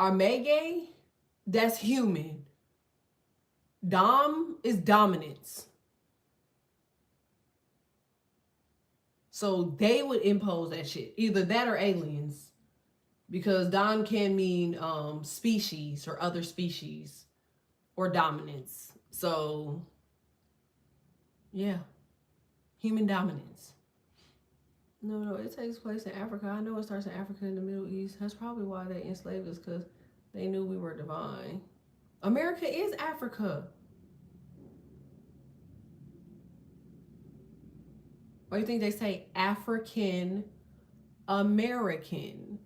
Armege, that's human. Dom is dominance. So they would impose that shit. Either that or aliens. Because Dom can mean species or other species or dominance. So, yeah. Human dominance. No, it takes place in Africa. I know it starts in Africa and the Middle East. That's probably why they enslaved us, because they knew we were divine. America is Africa. Why do you think they say African American?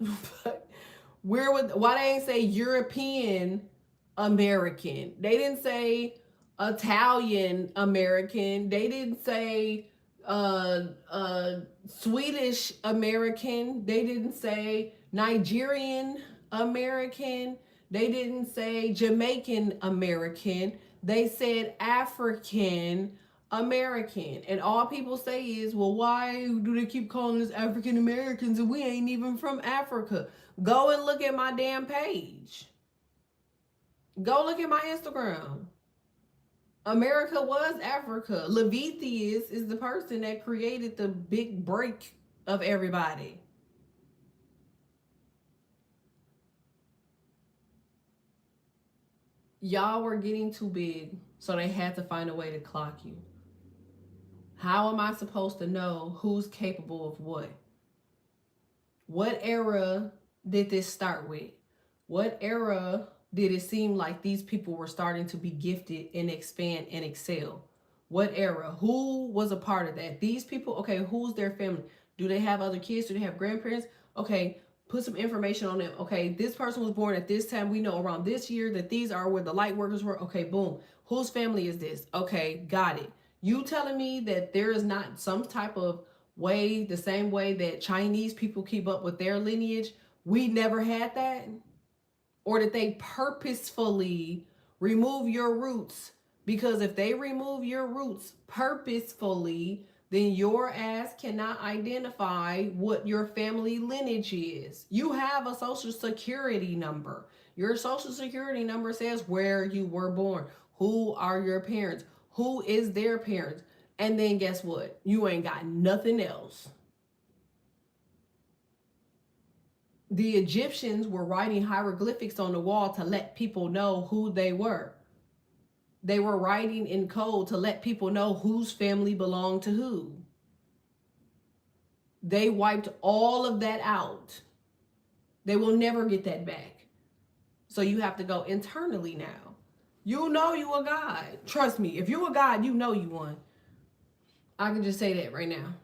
Why they ain't say European American? They didn't say Italian American. They didn't say Swedish American. They didn't say Nigerian American. They didn't say Jamaican American. They said African American. And all people say is, well, why do they keep calling us African Americans and we ain't even from Africa? Go and look at my damn page. Go look at my Instagram. America was Africa. Leviathan is the person that created the big break of everybody. Y'all were getting too big, so they had to find a way to clock you. How am I supposed to know who's capable of what? What era did this start with? What era did it seem like these people were starting to be gifted and expand and excel? What era? Who was a part of that? These people, okay, who's their family? Do they have other kids? Do they have grandparents? Okay, put some information on them. Okay, this person was born at this time. We know around this year that these are where the light workers were. Okay, boom. Whose family is this? Okay, got it. You telling me that there is not some type of way, the same way that Chinese people keep up with their lineage? We never had that? Or did they purposefully remove your roots? Because if they remove your roots purposefully, then your ass cannot identify what your family lineage is. You have a social security number. Your social security number says where you were born. Who are your parents? who is their parents. And then guess what? You ain't got nothing else. The Egyptians were writing hieroglyphics on the wall to let people know who they were. They were writing in code to let people know whose family belonged to who. They wiped all of that out. They will never get that back. So you have to go internally now. You know you a God. Trust me, if you a God, you know you won. I can just say that right now.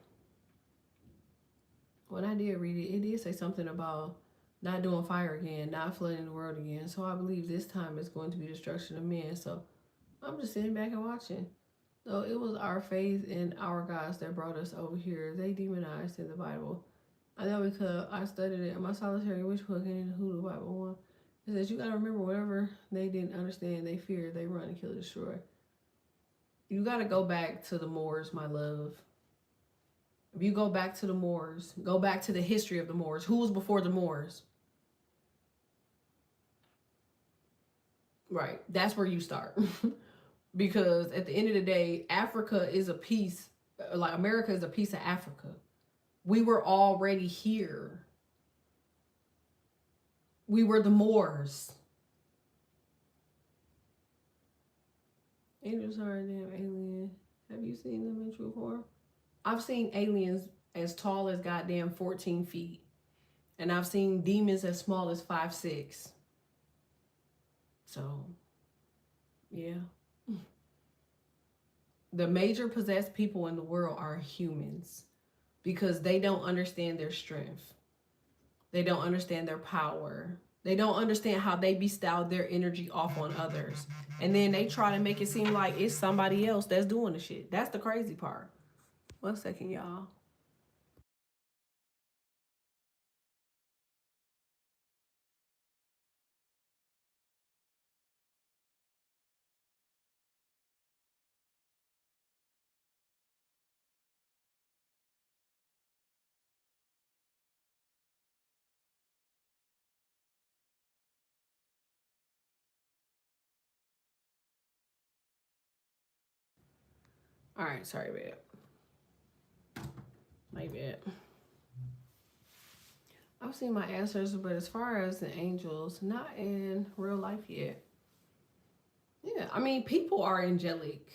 When I did read it, it did say something about not doing fire again, not flooding the world again. So I believe this time it's going to be destruction of men. So I'm just sitting back and watching. So it was our faith in our gods that brought us over here. They demonized in the Bible. I know because I studied it in my solitary witch book and who the Bible one. It says you gotta remember whatever they didn't understand, they feared, they run and kill, destroy. You gotta go back to the Moors, my love. If you go back to the Moors, go back to the history of the Moors. Who was before the Moors? Right. That's where you start. Because at the end of the day, Africa is a piece, like America is a piece of Africa. We were already here. We were the Moors. Angels are a damn alien. Have you seen them in true form? I've seen aliens as tall as goddamn 14 feet. And I've seen demons as small as 5'6". So, yeah. The major possessed people in the world are humans because they don't understand their strength. They don't understand their power. They don't understand how they bestow their energy off on others. And then they try to make it seem like it's somebody else that's doing the shit. That's the crazy part. 1 second, y'all. All right, sorry, babe. My bad. I've seen my answers, but as far as the angels, not in real life yet. Yeah, I mean, people are angelic.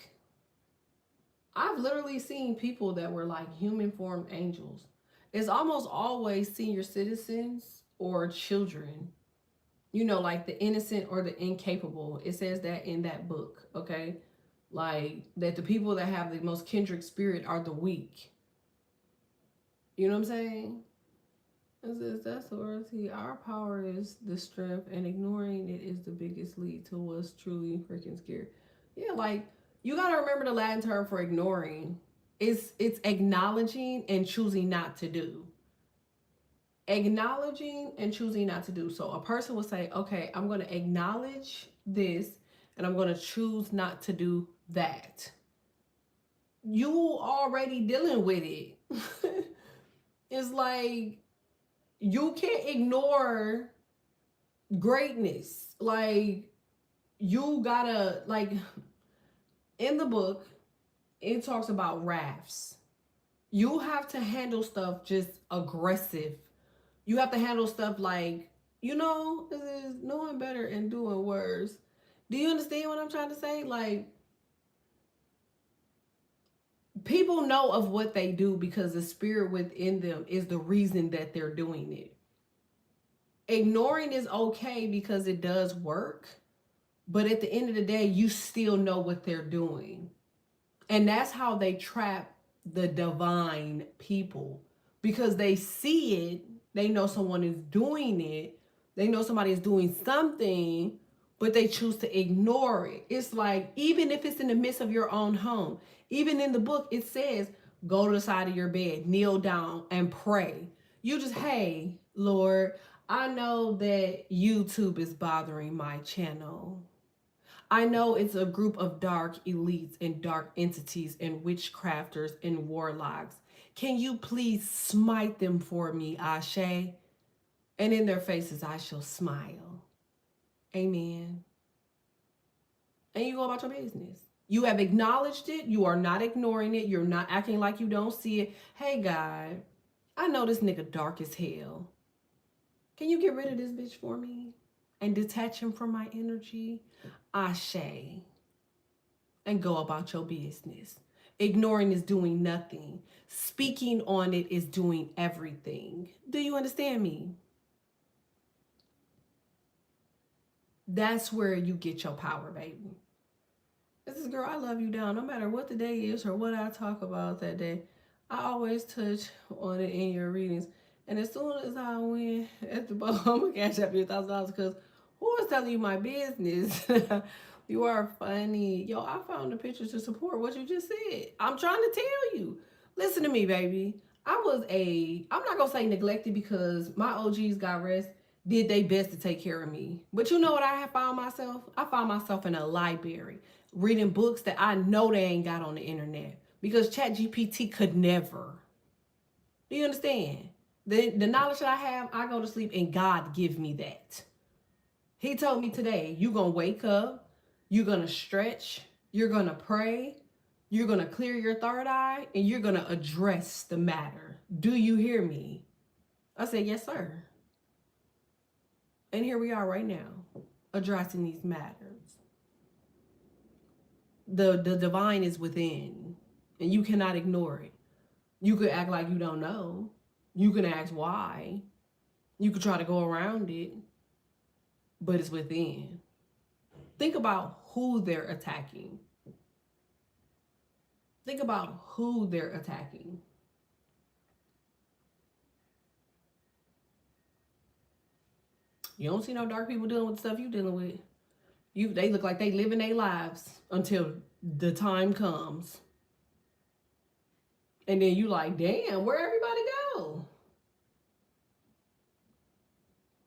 I've literally seen people that were like human formed angels. It's almost always senior citizens or children, you know, like the innocent or the incapable. It says that in that book, okay? Like that the people that have the most kindred spirit are the weak. You know what I'm saying? It says that's authority. Our power is the strength, and ignoring it is the biggest lead to what's truly freaking scary. Yeah, like you gotta remember the Latin term for ignoring. It's acknowledging and choosing not to do. Acknowledging and choosing not to do. So a person will say, okay, I'm gonna acknowledge this and I'm gonna choose not to do that. You already dealing with it. It's like you can't ignore greatness. Like you gotta, like, in the book it talks about rafts. You have to handle stuff just aggressive. You have to handle stuff like, you know, this is knowing better and doing worse. Do you understand what I'm trying to say? Like, people know of what they do because the spirit within them is the reason that they're doing it. Ignoring is okay because it does work, but at the end of the day, you still know what they're doing. And that's how they trap the divine people, because they see it, they know someone is doing it, they know somebody is doing something, but they choose to ignore it. It's like, even if it's in the midst of your own home, even in the book, it says, go to the side of your bed, kneel down and pray. You just, hey, Lord, I know that YouTube is bothering my channel. I know it's a group of dark elites and dark entities and witchcrafters and warlocks. Can you please smite them for me, Ashe? And in their faces I shall smile. Amen. And you go about your business. You have acknowledged it. You are not ignoring it. You're not acting like you don't see it. Hey, God, I know this nigga dark as hell. Can you get rid of this bitch for me and detach him from my energy? Ashe. And go about your business. Ignoring is doing nothing. Speaking on it is doing everything. Do you understand me? That's where you get your power, baby. This is, girl, I love you down. No matter what the day is or what I talk about that day, I always touch on it in your readings. And as soon as I win at the bottom, I'm going to cash up your $1,000 because who is telling you my business? You are funny. Yo, I found the pictures to support what you just said. I'm trying to tell you. Listen to me, baby. I'm not going to say neglected because my OGs got rest, did they best to take care of me. But you know what I have found myself? I found myself in a library reading books that I know they ain't got on the internet because ChatGPT could never. Do you understand? The knowledge that I have, I go to sleep and God give me that. He told me today, you're going to wake up, you're going to stretch, you're going to pray, you're going to clear your third eye, and you're going to address the matter. Do you hear me? I said, yes, sir. And here we are right now, addressing these matters. The divine is within, and you cannot ignore it. You could act like you don't know. You can ask why. You could try to go around it, but it's within. Think about who they're attacking. Think about who they're attacking. You don't see no dark people dealing with the stuff you're dealing with. They look like they living their lives until the time comes. And then you like, damn, where everybody go?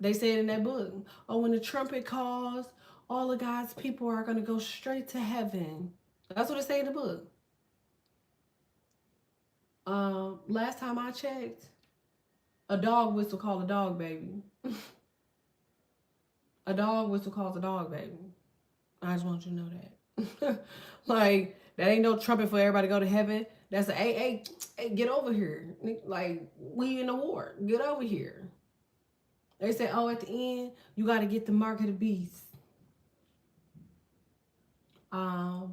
They said in that book, oh, when the trumpet calls, all of God's people are going to go straight to heaven. That's what it say in the book. Last time I checked, a dog whistle called a dog baby. A dog whistle calls a dog baby. I just want you to know that. Like, that ain't no trumpet for everybody to go to heaven. That's a, hey, get over here. Like, we in a war. Get over here. They say, oh, at the end, you got to get the mark of the beast. I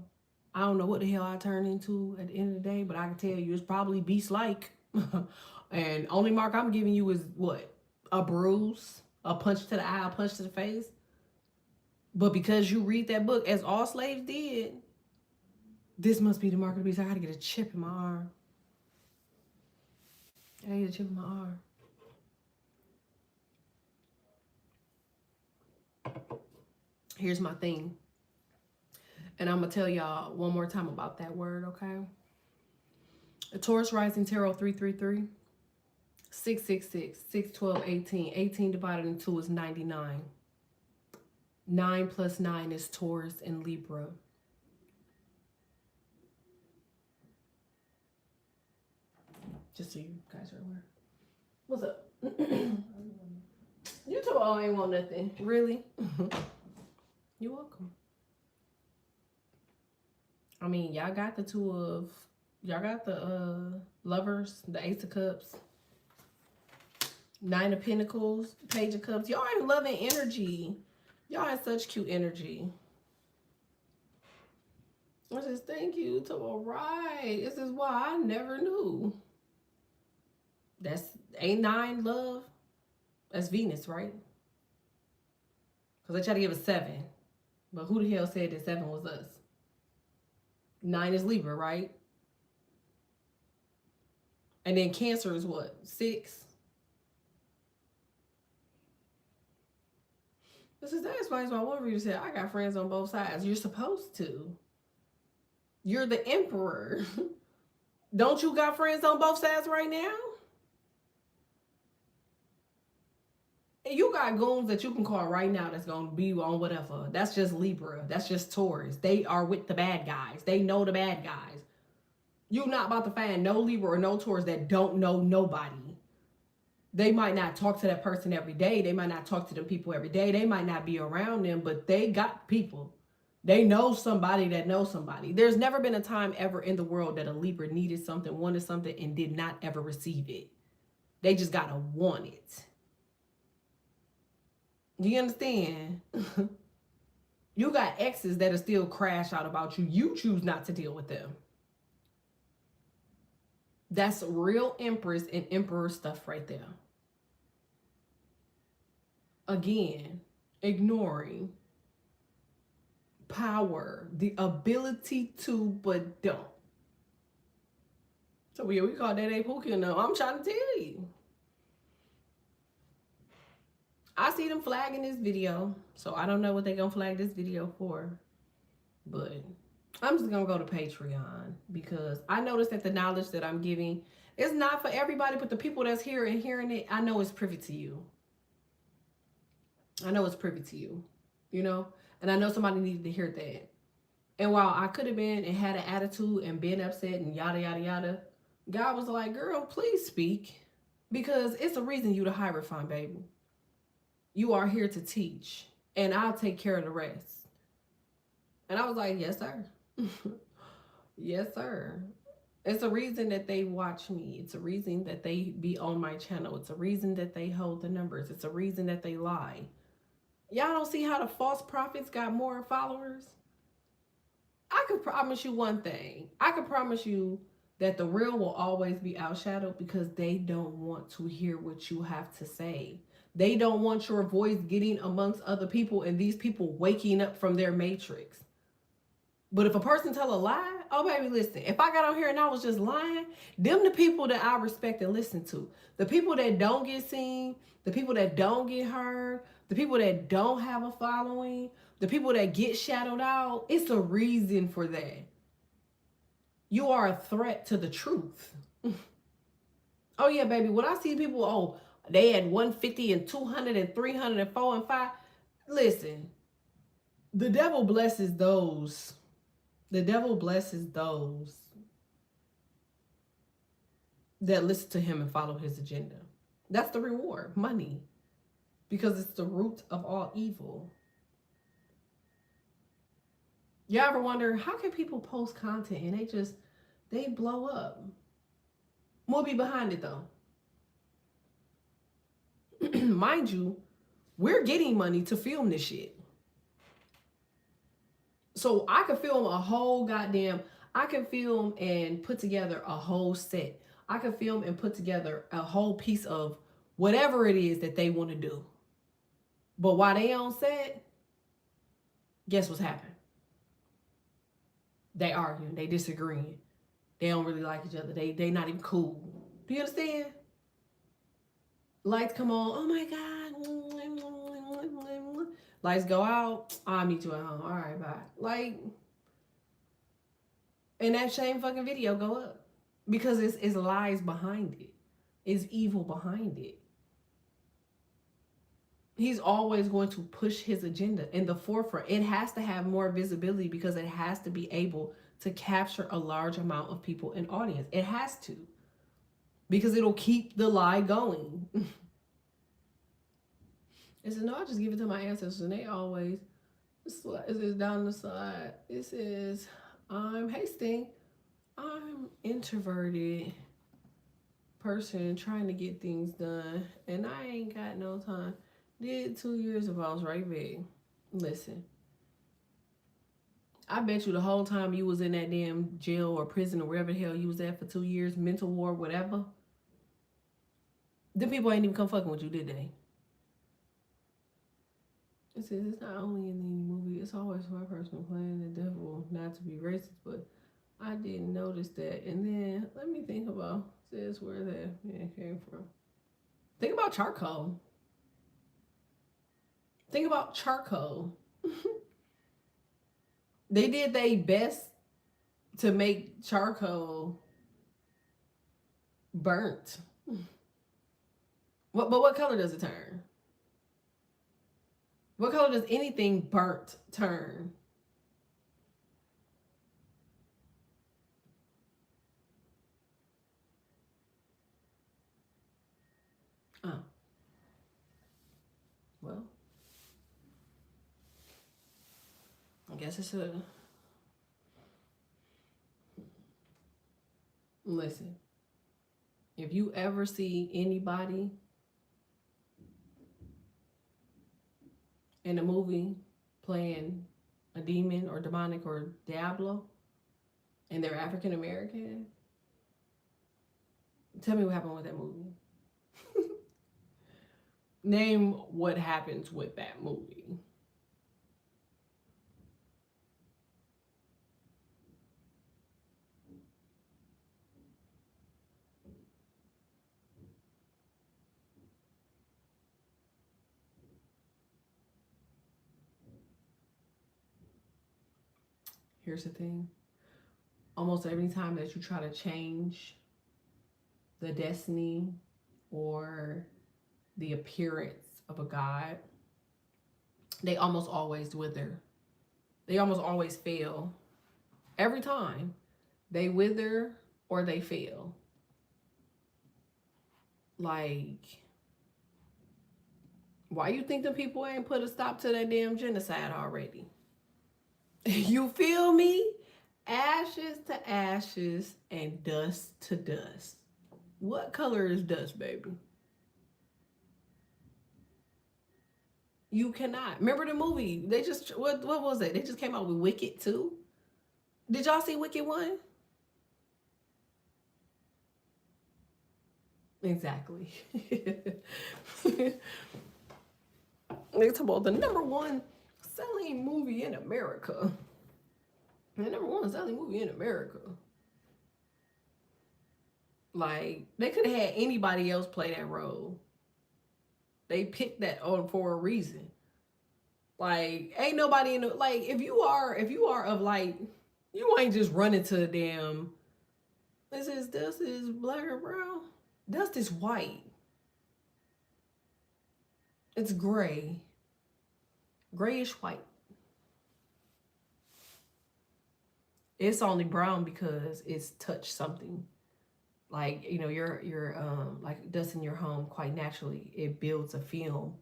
don't know what the hell I turned into at the end of the day, but I can tell you it's probably beast-like. And only mark I'm giving you is what? A bruise, a punch to the eye, a punch to the face. But because you read that book, as all slaves did, this must be the mark of the beast. I got to get a chip in my arm. I get a chip in my arm. Here's my thing. And I'm going to tell y'all one more time about that word, okay? The Taurus rising tarot 333, 666, 612, 18. 18 divided into 2 is 99. 9 plus 9 is Taurus and Libra. Just so you guys are aware. What's up? You told I ain't want nothing. Really? You're welcome. I mean, y'all got the y'all got the lovers, the Ace of Cups, 9 of Pentacles, Page of Cups. Y'all are loving energy. Y'all have such cute energy. I just thank you. To all right. This is why I never knew. That's A9 love. That's Venus, right? Because I try to give a 7. But who the hell said that 7 was us? 9 is Libra, right? And then Cancer is what? 6? This is that explains why one reader said, I got friends on both sides. You're supposed to. You're the emperor. Don't you got friends on both sides right now? And you got goons that you can call right now that's going to be on whatever. That's just Libra. That's just Taurus. They are with the bad guys. They know the bad guys. You're not about to find no Libra or no Taurus that don't know nobody. They might not talk to that person every day. They might not talk to them people every day. They might not be around them, but they got people. They know somebody that knows somebody. There's never been a time ever in the world that a Libra needed something, wanted something, and did not ever receive it. They just gotta want it. Do you understand? You got exes that'll still crash out about you. You choose not to deal with them. That's real Empress and Emperor stuff right there. Again, ignoring power, the ability to, but don't. So yeah, we call that a pookie. No, I'm trying to tell you. I see them flagging this video, so I don't know what they're gonna flag this video for. But I'm just gonna go to Patreon because I noticed that the knowledge that I'm giving is not for everybody, but the people that's here and hearing it, I know it's privy to you. I know it's privy to you, you know? And I know somebody needed to hear that. And while I could have been and had an attitude and been upset and yada, yada, yada, God was like, girl, please speak. Because it's a reason you the Hierophant, baby. You are here to teach. And I'll take care of the rest. And I was like, yes, sir. Yes, sir. It's a reason that they watch me. It's a reason that they be on my channel. It's a reason that they hold the numbers. It's a reason that they lie. Y'all don't see how the false prophets got more followers? I could promise you one thing. I could promise you that the real will always be outshadowed because they don't want to hear what you have to say. They don't want your voice getting amongst other people and these people waking up from their matrix. But if a person tell a lie, oh baby, listen, if I got on here and I was just lying, them the people that I respect and listen to. The people that don't get seen, the people that don't get heard, the people that don't have a following, the people that get shadowed out, it's a reason for that. You are a threat to the truth. Oh yeah, baby, when I see people, oh, they had 150 and 200 and 300 and 4 and 5, listen, the devil blesses those. The devil blesses those that listen to him and follow his agenda. That's the reward, money, because it's the root of all evil. You ever wonder, how can people post content and they blow up? What be behind it though? Mind you, we're getting money to film this shit. So I could film a whole I can film and put together a whole set. I can film and put together a whole piece of whatever it is that they want to do. But while they on set, guess what's happening? They arguing, they disagreeing. They don't really like each other. They not even cool. Do you understand? Lights come on. Oh my God. Lights go out. I'll meet you at home. All right, bye. Like, and that same fucking video go up. Because it's lies behind it. It's evil behind it. He's always going to push his agenda in the forefront. It has to have more visibility because it has to be able to capture a large amount of people in audience. It has to. Because it'll keep the lie going. It says, no, I just give it to my ancestors. And they always, it says down the side, it says, I'm hasting. I'm introverted person trying to get things done. And I ain't got no time. Did 2 years of I was right back. Listen. I bet you the whole time you was in that damn jail or prison or wherever the hell you was at for 2 years, mental ward, whatever, them people ain't even come fucking with you, did they? It says it's not only in the movie, it's always my person playing the devil, not to be racist, but I didn't notice that. And then let me think about this where that man came from. Think about charcoal. Think about charcoal. They did their best to make charcoal burnt. But what color does it turn? What color does anything burnt turn? Oh. Well, I guess it's a listen. If you ever see anybody in a movie playing a demon or demonic or Diablo and they're African American, tell me what happened with that movie. Name what happens with that movie. Here's the thing. Almost every time that you try to change the destiny or the appearance of a god, they almost always wither. They almost always fail. Every time. They wither or they fail. Like, why you think the people ain't put a stop to that damn genocide already? You feel me? Ashes to ashes and dust to dust. What color is dust, baby? You cannot. Remember the movie? They just, what was it? They just came out with Wicked 2. Did y'all see Wicked 1? Exactly. They talk about the #1 selling movie in America. The #1 selling movie in America. Like, they could have had anybody else play that role. They picked that on for a reason. Like, ain't nobody in the, like, if you are of like, you ain't just running to the damn, dust is black or brown. Dust is white. It's gray. Grayish white. It's only brown because it's touched something. Like, you know, your like dust in your home, quite naturally, it builds a film.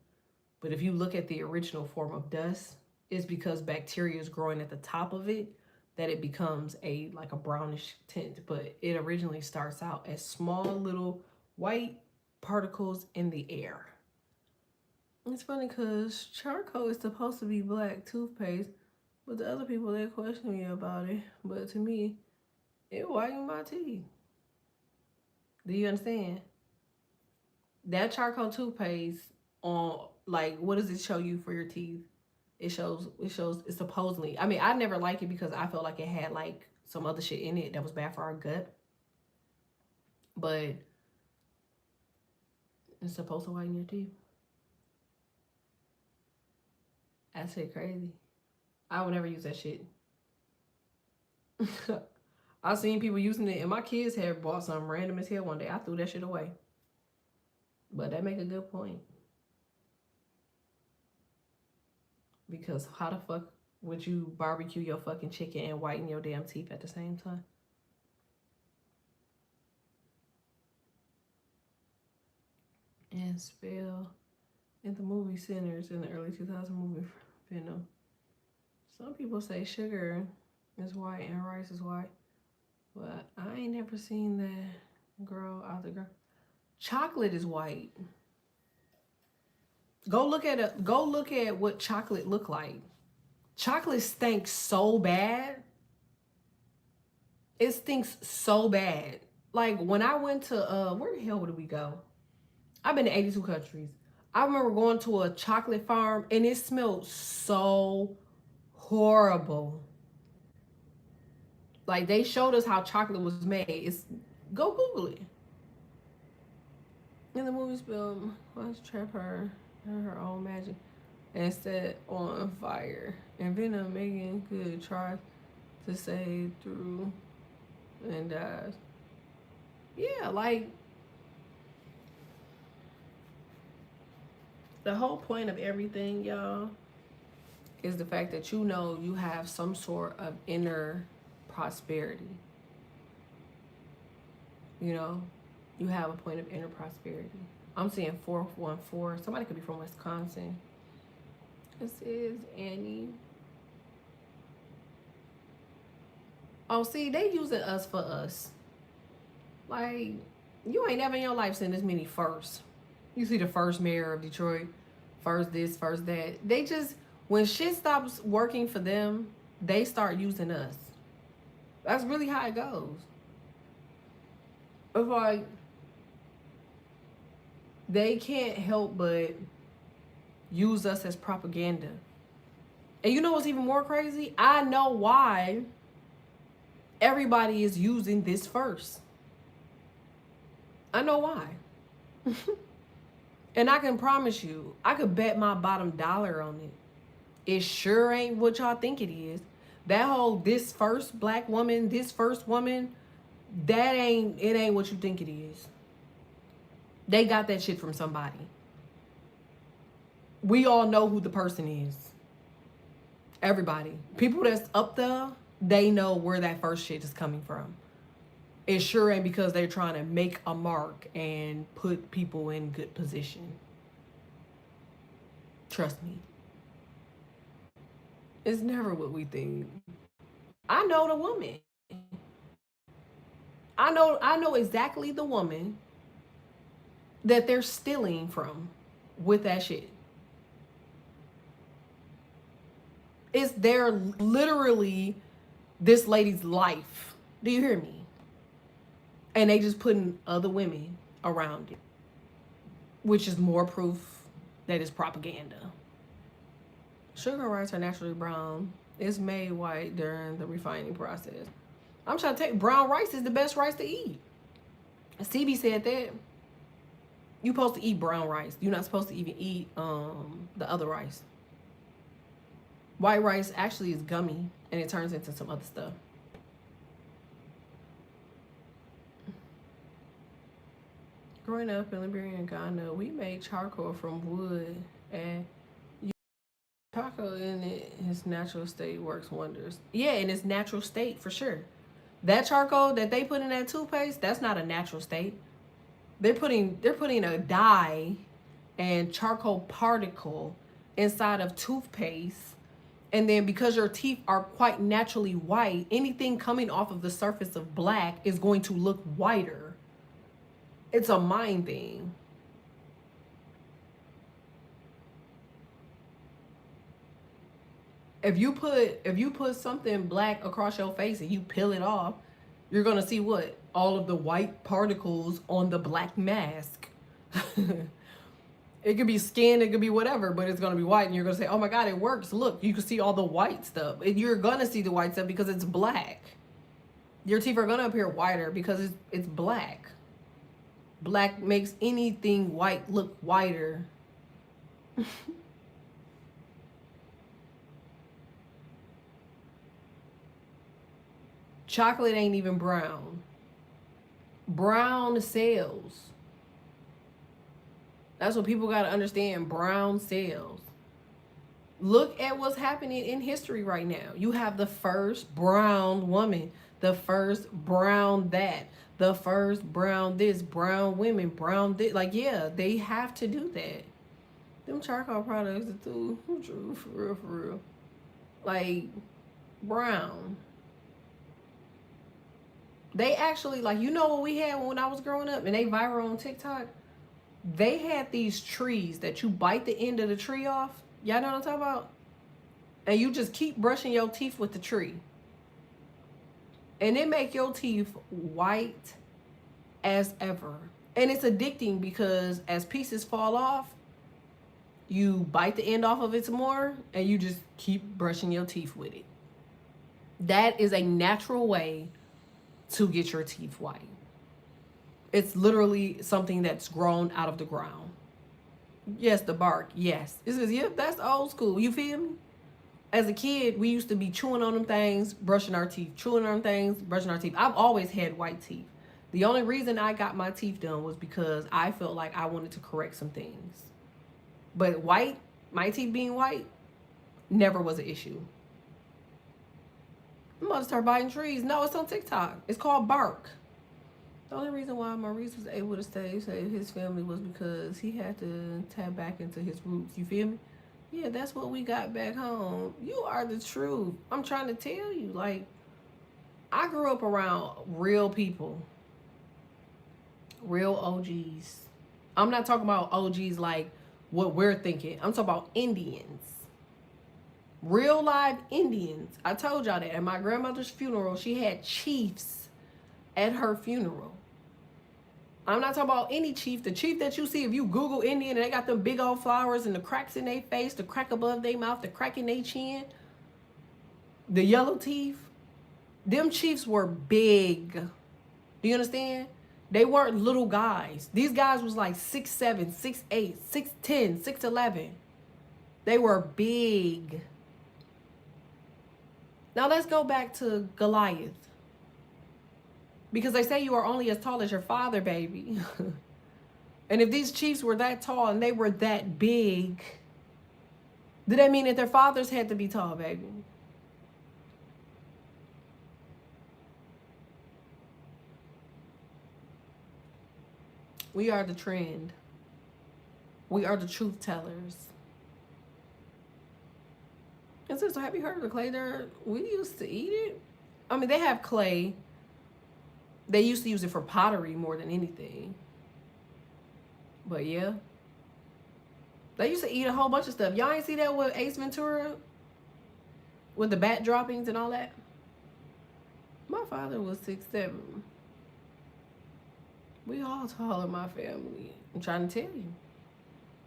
But if you look at the original form of dust, it's because bacteria is growing at the top of it that it becomes like a brownish tint. But it originally starts out as small little white particles in the air. It's funny because charcoal is supposed to be black toothpaste, but the other people, they question me about it. But to me, it whitened my teeth. Do you understand? That charcoal toothpaste on, like, what does it show you for your teeth? It shows it's supposedly, I mean, I never liked it because I felt like it had like some other shit in it that was bad for our gut. But it's supposed to whiten your teeth. That shit crazy. I would never use that shit. I seen people using it, and my kids had bought some random as hell one day. I threw that shit away. But that make a good point. Because how the fuck would you barbecue your fucking chicken and whiten your damn teeth at the same time? And spell in the movie Sinners in the early 2000 movie Venom. Some people say sugar is white and rice is white. But I ain't never seen that girl out the girl. Chocolate is white. Go look at what chocolate look like. Chocolate stinks so bad. It stinks so bad. Like, when I went to where the hell did we go? I've been to 82 countries. I remember going to a chocolate farm and it smelled so horrible. Like, they showed us how chocolate was made. Go Google it. In the movie spelled, let's trap her in her own magic and set on fire. And Venom Megan could try to save through and dies. Yeah, like, the whole point of everything, y'all, is the fact that you know you have some sort of inner prosperity. You know, you have a point of inner prosperity. I'm seeing 414. Somebody could be from Wisconsin. This is Annie. Oh, see, they using us for us. Like, you ain't never in your life seen this many firsts. You see the first mayor of Detroit, first this, first that. They just, when shit stops working for them, they start using us. That's really how it goes. It's like, they can't help but use us as propaganda. And you know what's even more crazy? I know why everybody is using this first. I know why. And I can promise you, I could bet my bottom dollar on it. It sure ain't what y'all think it is. That whole this first black woman, this first woman, it ain't what you think it is. They got that shit from somebody. We all know who the person is. Everybody. People that's up there, they know where that first shit is coming from. It sure ain't because they're trying to make a mark and put people in good position. Trust me. It's never what we think. I know the woman. I know exactly the woman that they're stealing from with that shit. It's their literally this lady's life. Do you hear me? And they just putting other women around it, which is more proof that it's propaganda. Sugar rice are naturally brown. It's made white during the refining process. I'm trying to tell you, brown rice is the best rice to eat. CB said that. You're supposed to eat brown rice. You're not supposed to even eat the other rice. White rice actually is gummy and it turns into some other stuff. Growing up in Liberia and Ghana, we made charcoal from wood, and charcoal in its natural state works wonders. Yeah, in its natural state for sure. That charcoal that they put in that toothpaste, that's not a natural state. They're putting a dye and charcoal particle inside of toothpaste, and then because your teeth are quite naturally white, anything coming off of the surface of black is going to look whiter. It's a mind thing. If you put something black across your face and you peel it off, you're gonna see what? All of the white particles on the black mask. It could be skin, it could be whatever, but it's gonna be white, and you're gonna say, "Oh my God, it works! Look, you can see all the white stuff." And you're gonna see the white stuff because it's black. Your teeth are gonna appear whiter because it's black. Black makes anything white look whiter. Chocolate ain't even brown. Brown cells. That's what people got to understand. Brown cells. Look at what's happening in history right now. You have the first brown woman, the first brown that, the first brown this, brown women, brown this. Like, yeah, they have to do that. Them charcoal products are too true, for real, for real. Like, brown. They actually, like, you know what we had when I was growing up and they viral on TikTok? They had these trees that you bite the end of the tree off. Y'all know what I'm talking about? And you just keep brushing your teeth with the tree. And it make your teeth white as ever. And it's addicting because as pieces fall off, you bite the end off of it some more and you just keep brushing your teeth with it. That is a natural way to get your teeth white. It's literally something that's grown out of the ground. Yes, the bark. Yes. It says, yep, that's old school. You feel me? As a kid, we used to be chewing on them things, brushing our teeth. Chewing on them things, brushing our teeth. I've always had white teeth. The only reason I got my teeth done was because I felt like I wanted to correct some things. But white, my teeth being white, never was an issue. I'm about to start biting trees. No, it's on TikTok. It's called bark. The only reason why Maurice was able to save his family was because he had to tap back into his roots. You feel me? Yeah, that's what we got back home. You are the truth. I'm trying to tell you. Like, I grew up around real people, real OGs. I'm not talking about OGs like what we're thinking. I'm talking about Indians. Real live Indians. I told y'all that at my grandmother's funeral, she had chiefs at her funeral. I'm not talking about any chief. The chief that you see, if you Google Indian and they got them big old flowers and the cracks in their face, the crack above their mouth, the crack in their chin, the yellow teeth, them chiefs were big. Do you understand? They weren't little guys. These guys was like 6'7", 6'8", 6'10", 6'11". They were big. Now let's go back to Goliath. Because they say you are only as tall as your father, baby. And if these chiefs were that tall and they were that big, did that mean that their fathers had to be tall, baby? We are the trend. We are the truth tellers. And so have you heard of the clay dirt? We used to eat it. I mean, they have clay. They used to use it for pottery more than anything. But yeah. They used to eat a whole bunch of stuff. Y'all ain't see that with Ace Ventura? With the bat droppings and all that? My father was 6'7". We all tall in my family. I'm trying to tell you.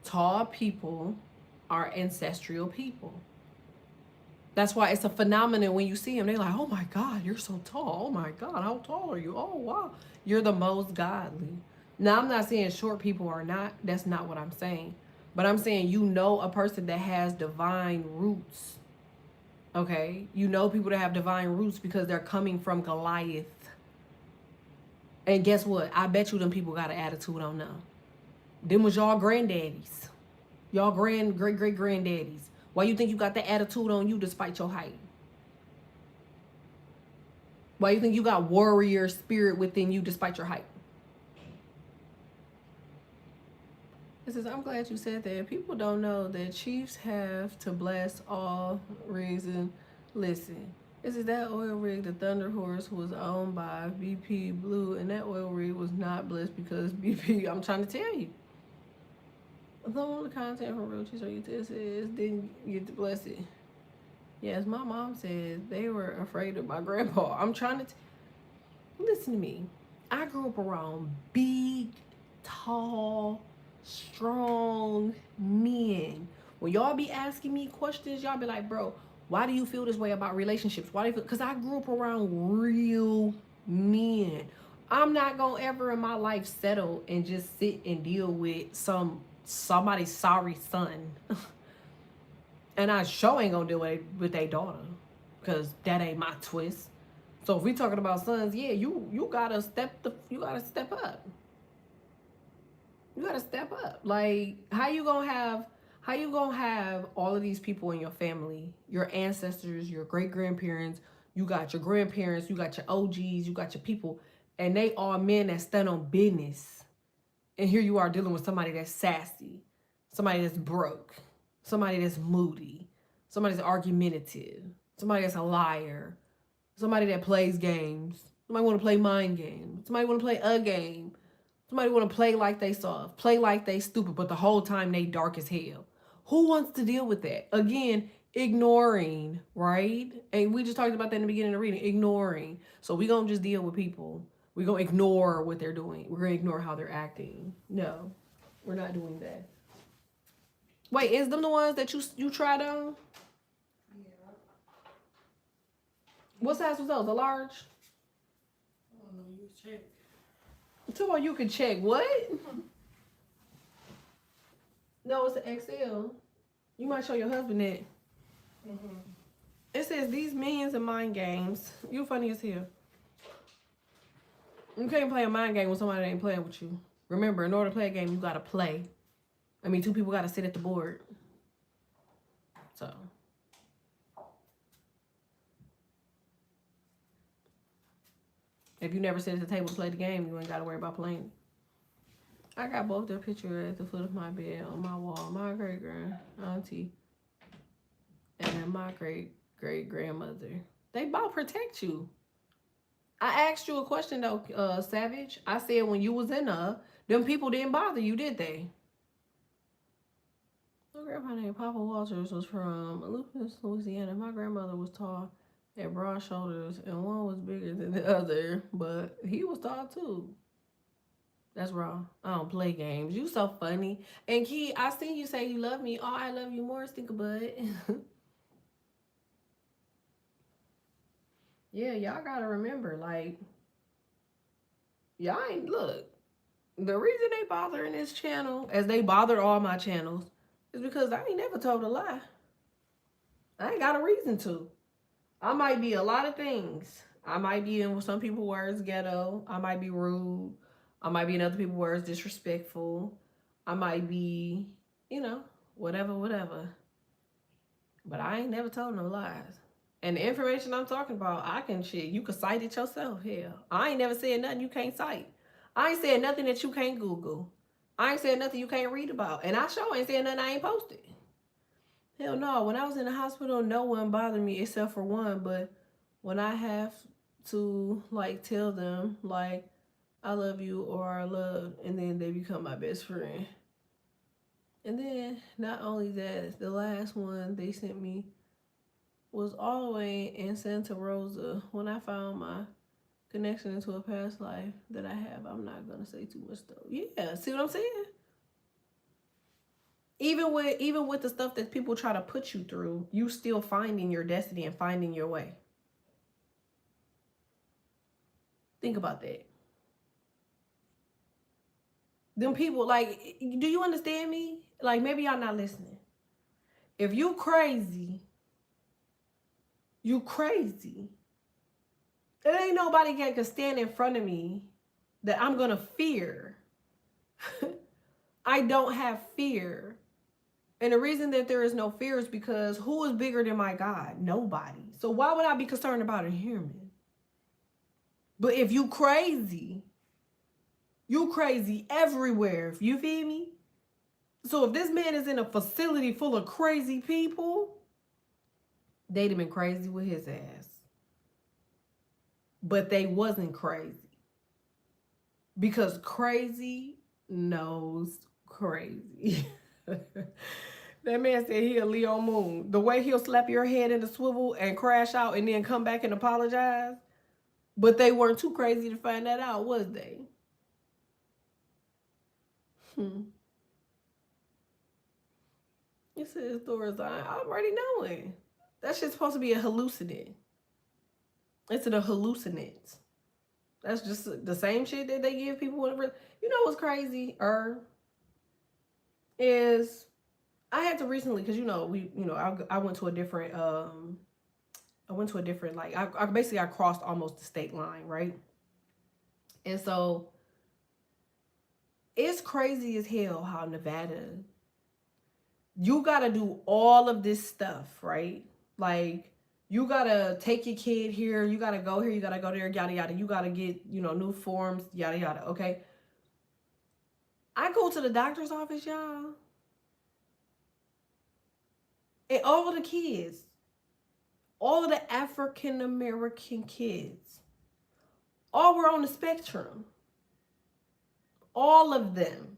Tall people are ancestral people. That's why it's a phenomenon when you see them. They're like, oh my God, you're so tall. Oh my God, how tall are you? Oh wow, you're the most godly. Now, I'm not saying short people are not. That's not what I'm saying. But I'm saying you know a person that has divine roots. Okay? You know people that have divine roots because they're coming from Goliath. And guess what? I bet you them people got an attitude on them. Them was y'all granddaddies. Y'all great-great-granddaddies. Why you think you got the attitude on you despite your height? Why you think you got warrior spirit within you despite your height? It says, I'm glad you said that. People don't know that chiefs have to bless all reason. Listen, it says that oil rig, the Thunder Horse, was owned by BP Blue, and that oil rig was not blessed because BP, I'm trying to tell you. Some of the content from Real Cheese or YouTube says didn't get to bless it. Yes, my mom said they were afraid of my grandpa. I'm trying to listen to me. I grew up around big, tall, strong men. When y'all be asking me questions, y'all be like, bro, why do you feel this way about relationships? Why do you feel? Because I grew up around real men. I'm not gonna ever in my life settle and just sit and deal with somebody's sorry son. And I sure ain't gonna deal with their daughter, because that ain't my twist. So if we talking about sons, yeah, you gotta step up. You gotta step up. Like, how you gonna have all of these people in your family, your ancestors, your great grandparents, you got your grandparents, you got your OGs, you got your people, and they all men that stand on business. And here you are dealing with somebody that's sassy, somebody that's broke, somebody that's moody, somebody that's argumentative, somebody that's a liar, somebody that plays games, somebody want to play mind games, somebody want to play a game, somebody want to play like they soft, play like they stupid, but the whole time they dark as hell. Who wants to deal with that? Again, ignoring, right? And we just talked about that in the beginning of the reading, ignoring. So we gonna just deal with people. We're going to ignore what they're doing. We're going to ignore how they're acting. No, we're not doing that. Wait, is them the ones that you tried on? Yeah. What size was those? A large? I don't know. You check. Tomorrow you can check. What? No, it's an XL. You might show your husband that. It says, these millions of mind games. You funny as hell. You can't play a mind game when somebody ain't playing with you. Remember, in order to play a game, you gotta play. I mean, two people gotta sit at the board. So. If you never sit at the table to play the game, you ain't gotta worry about playing. I got both their picture at the foot of my bed on my wall. My great-grand auntie and my great-great-grandmother. They both protect you. I asked you a question though, Savage. I said when you was in them people didn't bother you, did they? My grandpa named Papa Walters was from Lupus, Louisiana. My grandmother was tall, had broad shoulders, and one was bigger than the other, but he was tall too. That's wrong. I don't play games. You so funny. And Key, I seen you say you love me. Oh, I love you more, stink bud. Yeah, y'all gotta remember, like, y'all ain't look. The reason they bothering this channel, as they bothered all my channels, is because I ain't never told a lie. I ain't got a reason to. I might be a lot of things. I might be in some people's words ghetto. I might be rude. I might be in other people's words disrespectful. I might be, you know, whatever, whatever. But I ain't never told no lies. And the information I'm talking about, I can shit. You can cite it yourself. Hell, I ain't never said nothing you can't cite. I ain't said nothing that you can't Google. I ain't said nothing you can't read about. And I sure ain't said nothing I ain't posted. Hell no. When I was in the hospital, no one bothered me except for one. But when I have to like tell them like I love you or I love, and then they become my best friend. And then not only that, the last one they sent me was all the way in Santa Rosa when I found my connection into a past life that I have. I'm not gonna say too much though. Yeah, see what I'm saying? Even with the stuff that people try to put you through, you still finding your destiny and finding your way. Think about that. Them people, like, do you understand me? Like, maybe y'all not listening. If you crazy, you crazy. There ain't nobody that can stand in front of me that I'm gonna fear. I don't have fear. And the reason that there is no fear is because who is bigger than my God? Nobody. So why would I be concerned about a human? But if you crazy everywhere. You feel me? So if this man is in a facility full of crazy people, they'd have been crazy with his ass. But they wasn't crazy. Because crazy knows crazy. That man said he a Leo moon. The way he'll slap your head in the swivel and crash out and then come back and apologize. But they weren't too crazy to find that out, was they? It says Thor's eye. I'm already knowing. That shit's supposed to be a hallucinant. It's a hallucinant. That's just the same shit that they give people. You know what's crazy? Is I had to recently, because I went to a different like I basically I crossed almost the state line, right? And so it's crazy as hell how Nevada, you gotta do all of this stuff, right? Like you gotta take your kid here, you gotta go here, you gotta go there, yada yada. You gotta get, new forms, yada yada. Okay. I go to the doctor's office, y'all, and all of the kids, all of the African American kids, all were on the spectrum. All of them.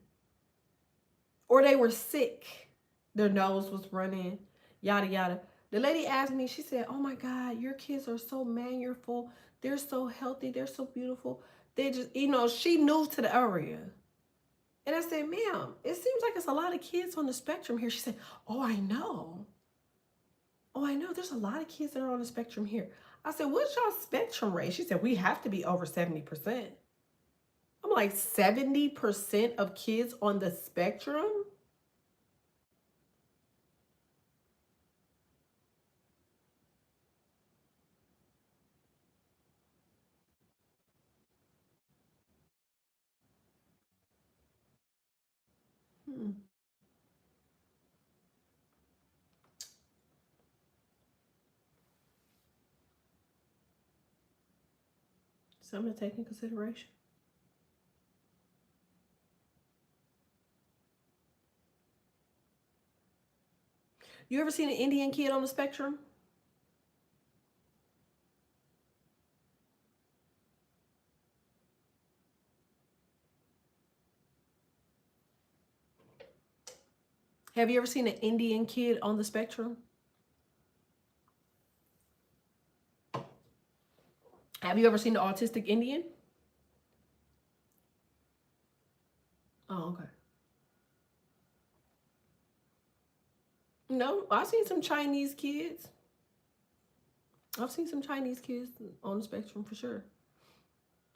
Or they were sick. Their nose was running, yada yada. The lady asked me, she said, "Oh my God, your kids are so mannerful. They're so healthy. They're so beautiful." They just, she new to the area. And I said, "Ma'am, it seems like it's a lot of kids on the spectrum here." She said, "Oh, I know. Oh, I know. There's a lot of kids that are on the spectrum here." I said, "What's y'all spectrum rate?" She said, "We have to be over 70%. I'm like, 70% of kids on the spectrum? Hmm. Something to take in consideration. You ever seen an Indian kid on the spectrum? Have you ever seen an Indian kid on the spectrum? Have you ever seen the autistic Indian? Oh, okay. No, I've seen some Chinese kids. I've seen some Chinese kids on the spectrum for sure.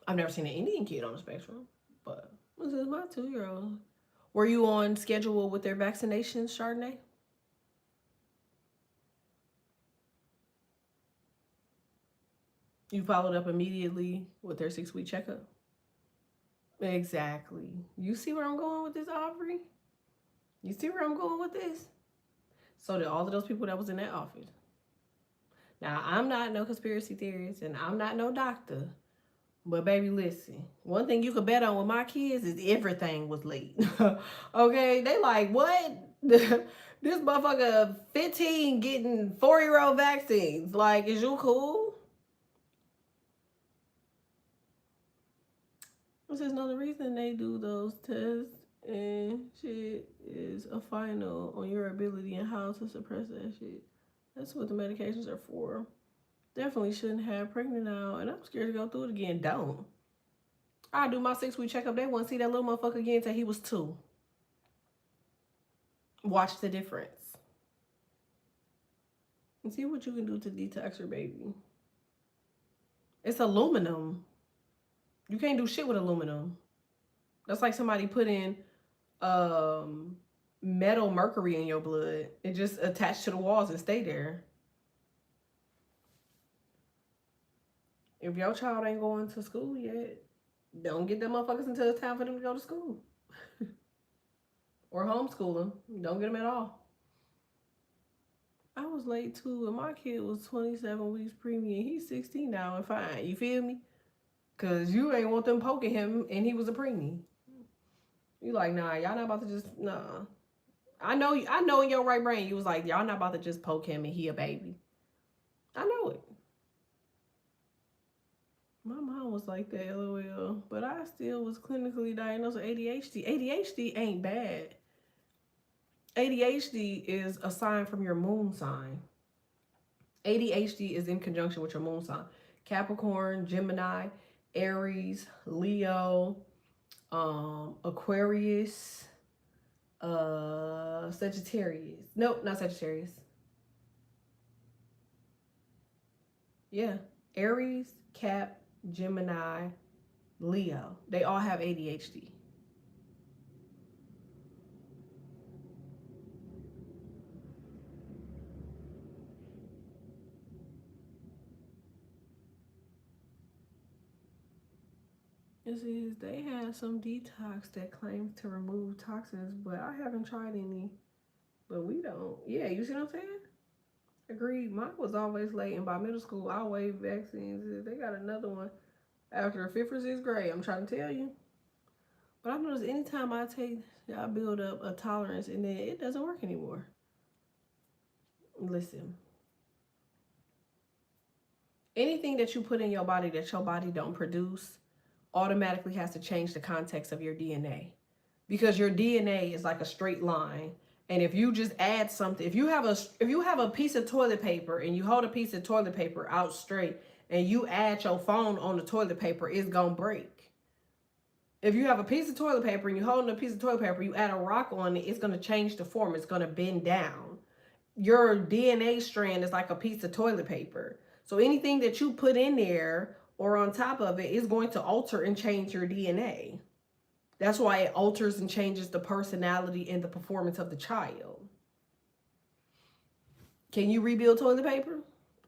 I've never seen an Indian kid on the spectrum, but this is my 2-year-old. Were you on schedule with their vaccinations, Chardonnay? You followed up immediately with their 6-week checkup? Exactly. You see where I'm going with this, Aubrey? You see where I'm going with this? So did all of those people that was in that office. Now, I'm not no conspiracy theorist and I'm not no doctor. But baby, listen. One thing you could bet on with my kids is everything was late. Okay? They like, what? This motherfucker 15 getting 4-year-old vaccines. Like, is you cool? This is another reason they do those tests and shit is a final on your ability and how to suppress that shit. That's what the medications are for. Definitely shouldn't have pregnant now, and I'm scared to go through it again. Don't. I do my 6-week checkup. They want to see that little motherfucker again until he was 2. Watch the difference. And see what you can do to detox your baby. It's aluminum. You can't do shit with aluminum. That's like somebody put in metal mercury in your blood. It just attached to the walls and stay there. If your child ain't going to school yet, don't get them motherfuckers until it's time for them to go to school. Or homeschool them. Don't get them at all. I was late too, and my kid was 27 weeks preemie, and he's 16 now and fine. You feel me? Cause you ain't want them poking him, and he was a preemie. You like, nah, y'all not about to just nah. I know in your right brain you was like, y'all not about to just poke him and he a baby. I know it. My mom was like that, LOL. But I still was clinically diagnosed with ADHD. ADHD ain't bad. ADHD is a sign from your moon sign. ADHD is in conjunction with your moon sign. Capricorn, Gemini, Aries, Leo, Aquarius, Sagittarius. Nope, not Sagittarius. Yeah. Aries, Cap, Gemini, Leo. They all have ADHD. It says they have some detox that claims to remove toxins, but I haven't tried any. But we don't. Yeah, you see what I'm saying? Agreed. Mine was always late, and by middle school, I waived vaccines. They got another one after 5th or 6th grade. I'm trying to tell you. But I've noticed anytime I take, I build up a tolerance, and then it doesn't work anymore. Listen. Anything that you put in your body that your body don't produce automatically has to change the context of your DNA. Because your DNA is like a straight line. And if you just add something, if you have a piece of toilet paper and you hold a piece of toilet paper out straight and you add your phone on the toilet paper, it's gonna break. If you have a piece of toilet paper and you hold a piece of toilet paper, you add a rock on it, it's gonna change the form. It's gonna bend down. Your DNA strand is like a piece of toilet paper. So anything that you put in there or on top of it is going to alter and change your DNA. That's why it alters and changes the personality and the performance of the child. Can you rebuild toilet paper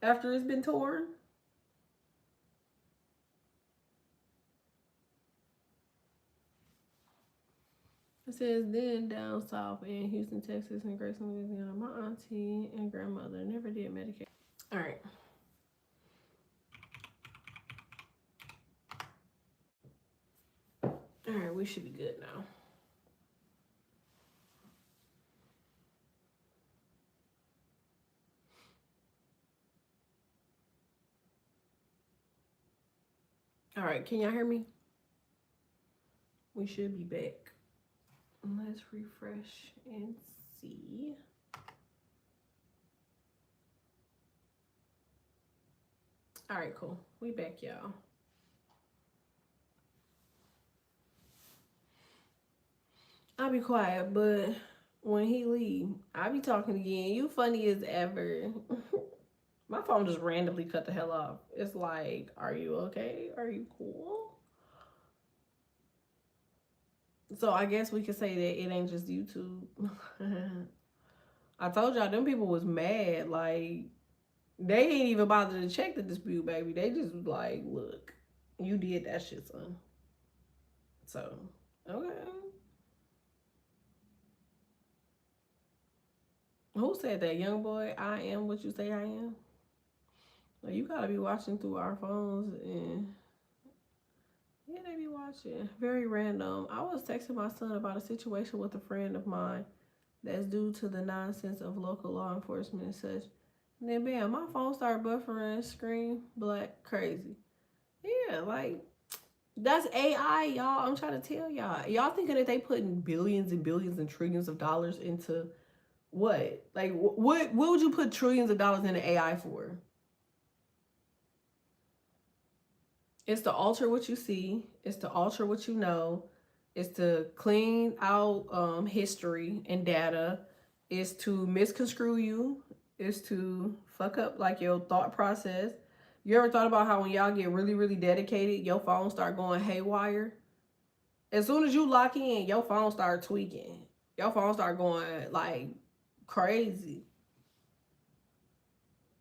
after it's been torn? It says then down south in Houston, Texas, and Grayson, Louisiana, my auntie and grandmother never did Medicaid. All right. All right, we should be good now. All right, can y'all hear me? We should be back. Let's refresh and see. All right, cool. We back, y'all. I'll be quiet, but when he leave, I'll be talking again. You funny as ever. My phone just randomly cut the hell off. It's like, are you okay? Are you cool? So I guess we could say that it ain't just YouTube. I told y'all them people was mad. Like, they ain't even bothered to check the dispute, baby. They just was like, look, you did that shit, son. So, okay. Who said that? Young boy, I am what you say I am? Well, you gotta be watching through our phones and yeah, they be watching. Very random. I was texting my son about a situation with a friend of mine that's due to the nonsense of local law enforcement and such. And then bam, my phone started buffering, screen black, crazy. Yeah, like that's AI, y'all. I'm trying to tell y'all. Y'all thinking that they putting billions and billions and trillions of dollars into what? Like what would you put trillions of dollars into AI for? It's to alter what you see. It's to alter what you know. It's to clean out history and data. It's to misconstrue you. It's to fuck up like your thought process. You ever thought about how when y'all get really, really dedicated, your phone start going haywire? As soon as you lock in, your phone start tweaking. Your phone start going like crazy.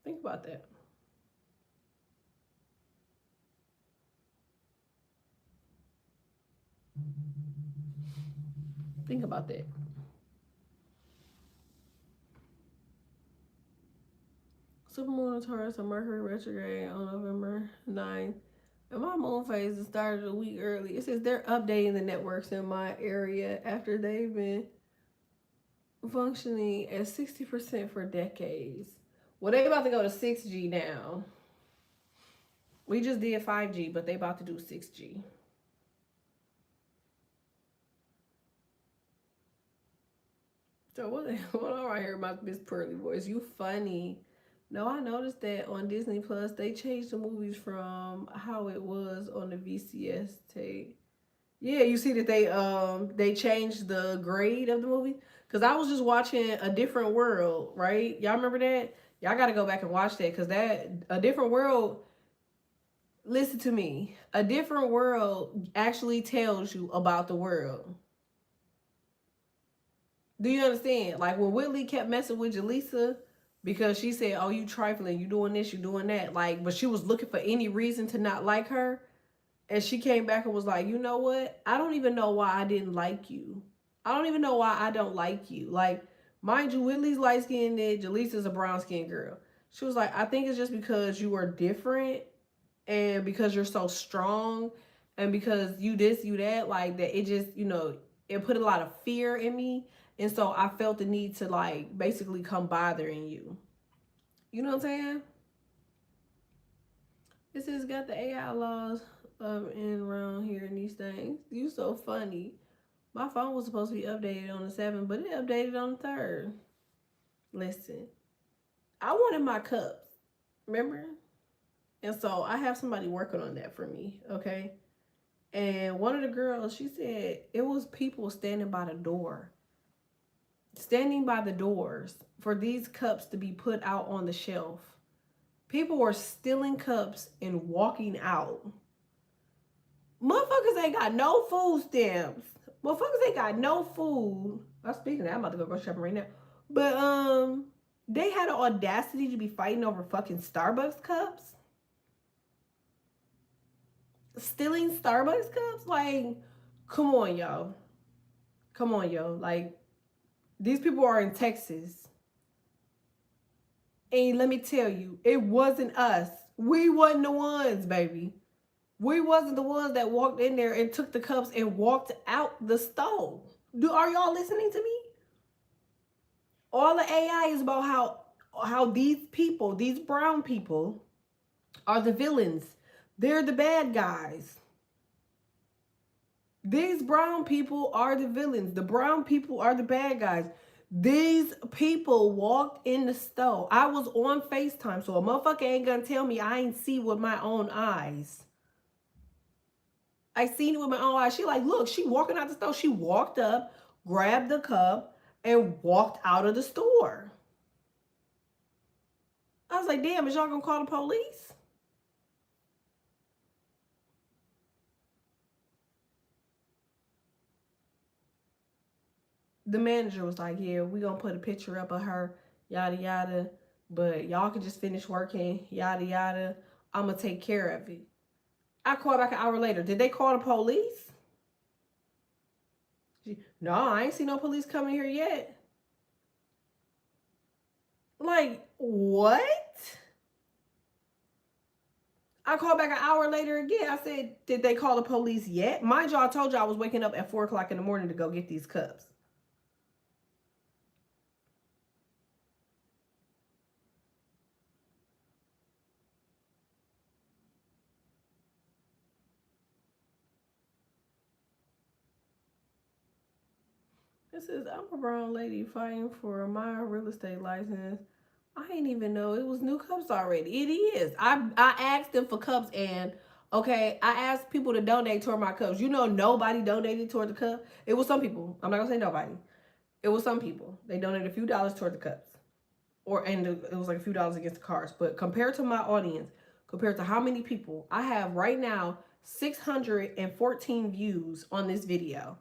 Think about that. Think about that. Supermoon in Taurus and Mercury retrograde on November 9th. And my moon phase has started a week early. It says they're updating the networks in my area after they've been functioning at 60% for decades. Well, they about to go to 6G now. We just did 5G, but they about to do 6G. So what on right here about Miss Pearly voice? You funny. No, I noticed that on Disney Plus they changed the movies from how it was on the VCS tape. Yeah, you see that they changed the grade of the movie because I was just watching A Different World, right? Y'all remember that? Y'all got to go back and watch that because that A Different World. Listen to me. A Different World actually tells you about the world. Do you understand? Like when Whitley kept messing with Jaleesa because she said, "Oh, you trifling, you doing this, you doing that." Like, but she was looking for any reason to not like her. And she came back and was like, you know what? I don't even know why I didn't like you. I don't even know why I don't like you. Like, mind you, Whitley's light skinned, Jaleesa's a brown skinned girl. She was like, I think it's just because you are different and because you're so strong and because you this, you that, like that it just, it put a lot of fear in me. And so I felt the need to like basically come bothering you. You know what I'm saying? This has got the AI laws in around here and these things. You so funny. My phone was supposed to be updated on the 7th, but it updated on the 3rd. Listen, I wanted my cups, remember? And so I have somebody working on that for me, okay? And one of the girls, she said it was people standing by the door. Standing by the doors for these cups to be put out on the shelf. People were stealing cups and walking out. Motherfuckers ain't got no food stamps. Motherfuckers ain't got no food. I'm speaking of that, I'm about to go shopping right now. But they had the audacity to be fighting over fucking Starbucks cups. Stealing Starbucks cups? Like, come on, y'all. Come on, yo. Like, these people are in Texas. And let me tell you, it wasn't us. We wasn't the ones, baby. We wasn't the ones that walked in there and took the cups and walked out the stove. Are y'all listening to me? All the AI is about how these people, these brown people, are the villains. They're the bad guys. These brown people are the villains. The brown people are the bad guys. These people walked in the store. I was on FaceTime, so a motherfucker ain't gonna tell me I ain't see with my own eyes. I seen it with my own eyes. She like, look, she walking out the store. She walked up, grabbed the cup, and walked out of the store. I was like, damn, is y'all gonna call the police? The manager was like, yeah, we gonna put a picture up of her, yada yada, but y'all can just finish working, yada yada. I'm gonna take care of it. I called back an hour later. Did they call the police? No, I ain't seen no police coming here yet. Like, what? I called back an hour later again. I said, did they call the police yet? Mind you, I told you I was waking up at 4 o'clock in the morning to go get these cups. It says, I'm a brown lady fighting for my real estate license. I didn't even know it was new cups already. It is. I asked them for cups, and okay, I asked people to donate toward my cups. You know, nobody donated toward the cup. It was some people. I'm not gonna say nobody. It was some people. They donated a few dollars toward the cups, it was like a few dollars against the cars. But compared to my audience, compared to how many people I have right now, 614 views on this video.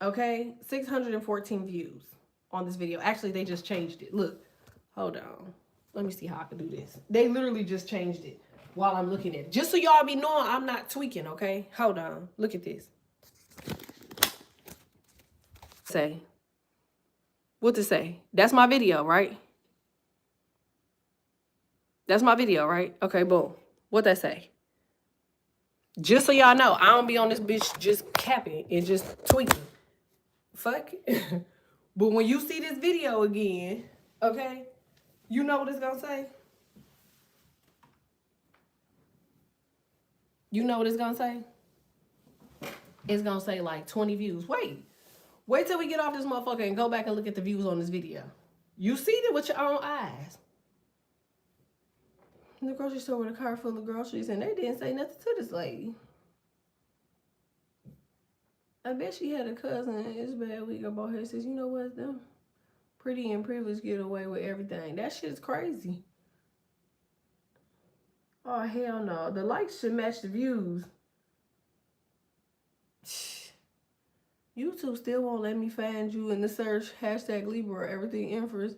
Okay, 614 views on this video. Actually, they just changed it. Look, hold on. Let me see how I can do this. They literally just changed it while I'm looking at it. Just so y'all be knowing I'm not tweaking, okay? Hold on. Look at this. Say. What to say? That's my video, right? That's my video, right? Okay, boom. What that say? Just so y'all know, I don't be on this bitch just capping and just tweaking. Fuck. But when you see this video again, okay, you know what it's gonna say? You know what it's gonna say? It's gonna say like 20 views. Wait till we get off this motherfucker and go back and look at the views on this video. You see it with your own eyes. In the grocery store with a car full of groceries, and they didn't say nothing to this lady. I bet she had a cousin. It's bad week about her. Says, you know what, them pretty and privileged get away with everything. That shit's crazy. Oh, hell no. The likes should match the views. YouTube still won't let me find you in the search hashtag Libra or everything infers.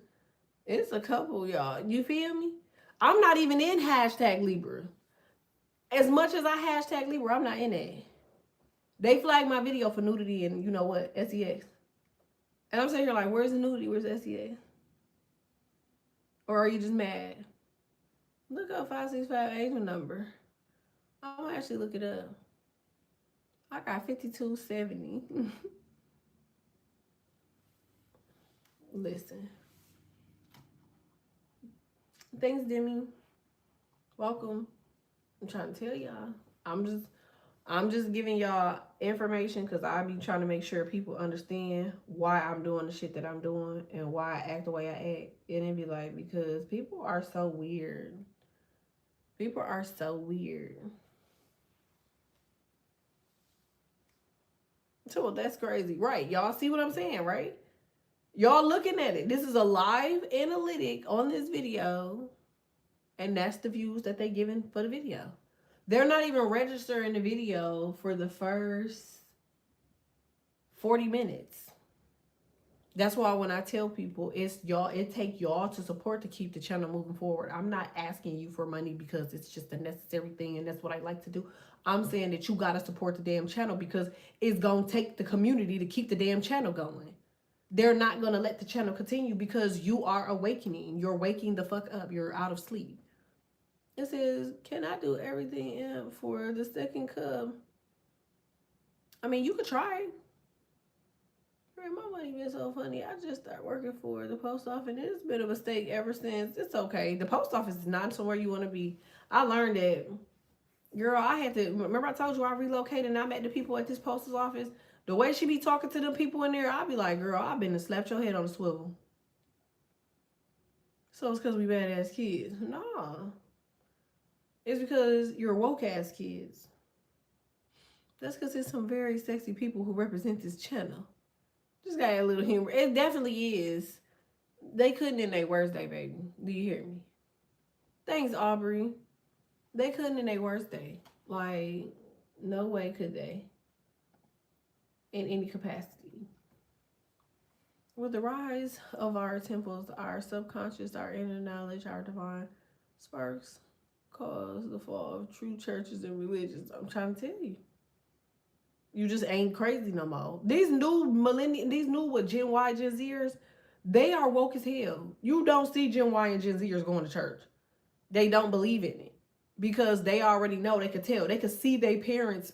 It's a couple, y'all. You feel me? I'm not even in hashtag Libra. As much as I hashtag Libra, I'm not in it. They flagged my video for nudity and you know what? SEX. And I'm sitting here like, where's the nudity? Where's the SEX? Or are you just mad? Look up 565 agent number. I'm gonna actually look it up. I got 5270. Listen. Thanks, Demi. Welcome. I'm trying to tell y'all. I'm just giving y'all information because I be trying to make sure people understand why I'm doing the shit that I'm doing and why I act the way I act. And it be like, because people are so weird. People are so weird. So that's crazy. Right. Y'all see what I'm saying, right? Y'all looking at it. This is a live analytic on this video. And that's the views that they giving for the video. They're not even registering the video for the first 40 minutes. That's why when I tell people, it's y'all, it take y'all to support to keep the channel moving forward. I'm not asking you for money because it's just a necessary thing and that's what I like to do. I'm saying that you got to support the damn channel because it's going to take the community to keep the damn channel going. They're not going to let the channel continue because you are awakening. You're waking the fuck up. You're out of sleep. It says, can I do everything for the second cub? I mean, you could try. My money been so funny. I just started working for the post office and it's been a mistake ever since. It's okay. The post office is not somewhere you want to be. I learned that, girl, I had to, remember I told you I relocated and I met the people at this post office? The way she be talking to them people in there, I be like, girl, I've been to slapped your head on the swivel. So it's because we badass kids. Nah. It's because you're woke ass kids. That's because there's some very sexy people who represent this channel. Just got a little humor. It definitely is. They couldn't in their worst day, baby. Do you hear me? Thanks, Aubrey. They couldn't in their worst day. Like, no way could they. In any capacity. With the rise of our temples, our subconscious, our inner knowledge, our divine sparks cause the fall of true churches and religions. I'm trying to tell you. You just ain't crazy no more. These new millennium, these new what Gen Y, Gen Zers, they are woke as hell. You don't see Gen Y and Gen Zers going to church. They don't believe in it because they already know. They could tell. They could see their parents.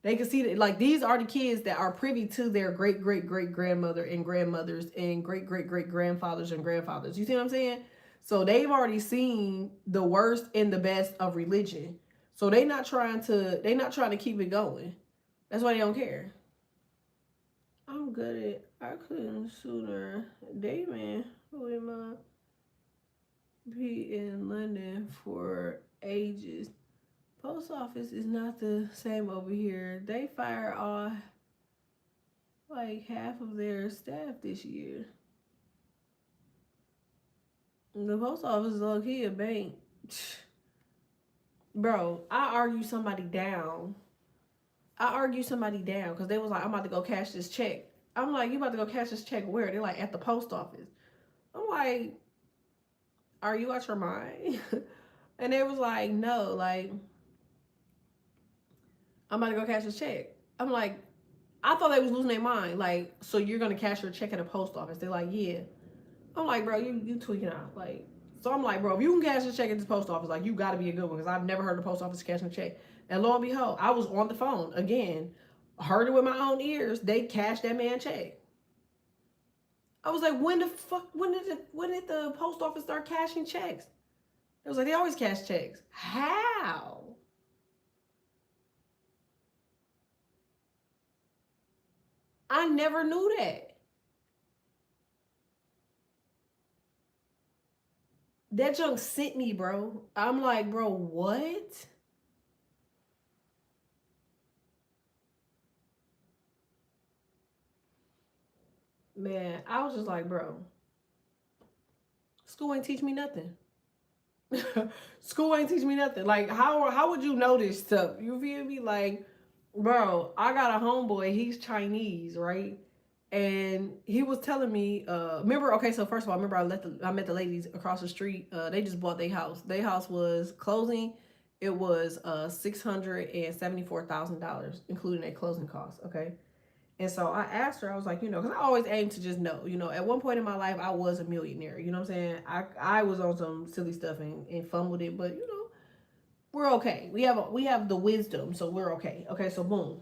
They could see that, like, these are the kids that are privy to their great great great grandmother and grandmothers and great great great grandfathers and grandfathers. You see what I'm saying? So they've already seen the worst and the best of religion. So they're not trying to keep it going. That's why they don't care. I'm good at I couldn't sooner. Damon, who am I? Be in London for ages. Post office is not the same over here. They fire off like half of their staff this year. The post office is low key a bank. Bro, I argue somebody down because they was like, I'm about to go cash this check. I'm like, you about to go cash this check where? They're like, at the post office. I'm like, are you out your mind? And they was like, no, like, I'm about to go cash this check. I'm like, I thought they was losing their mind. Like, so you're gonna cash your check at a post office? They're like, yeah. I'm like, bro, you tweaking out. Like, so I'm like, bro, if you can cash a check at this post office, like, you gotta be a good one, because I've never heard the post office cashing a check. And lo and behold, I was on the phone again, heard it with my own ears. They cashed that man check. I was like, when did the post office start cashing checks? It was like, they always cash checks. How? I never knew that. That junk sent me, bro. I'm like, bro, what? Man, I was just like, bro, school ain't teach me nothing. School ain't teach me nothing. Like, how would you know this stuff? You feel me? Like, bro, I got a homeboy. He's Chinese, right? And he was telling me, remember? Okay, so first of all, remember I met the ladies across the street. They just bought their house. Their house was closing. It was $674,000, including their closing costs. Okay. And so I asked her, I was like, because I always aim to just know, at one point in my life, I was a millionaire. You know what I'm saying? I was on some silly stuff and fumbled it, but we're okay. We have the wisdom, so we're okay. Okay, so boom.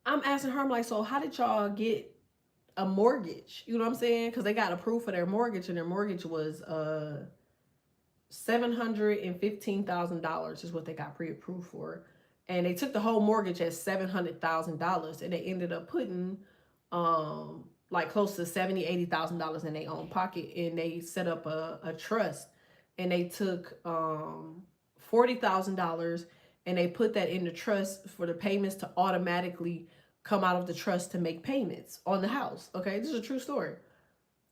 I'm asking her, I'm like, so how did y'all get a mortgage? You know what I'm saying? Because they got approved for their mortgage, and their mortgage was $715,000 is what they got pre-approved for. And they took the whole mortgage at $700,000, and they ended up putting like close to $80,000 in their own pocket, and they set up a trust, and they took $40,000 and they put that in the trust for the payments to automatically come out of the trust to make payments on the house. Okay, this is a true story.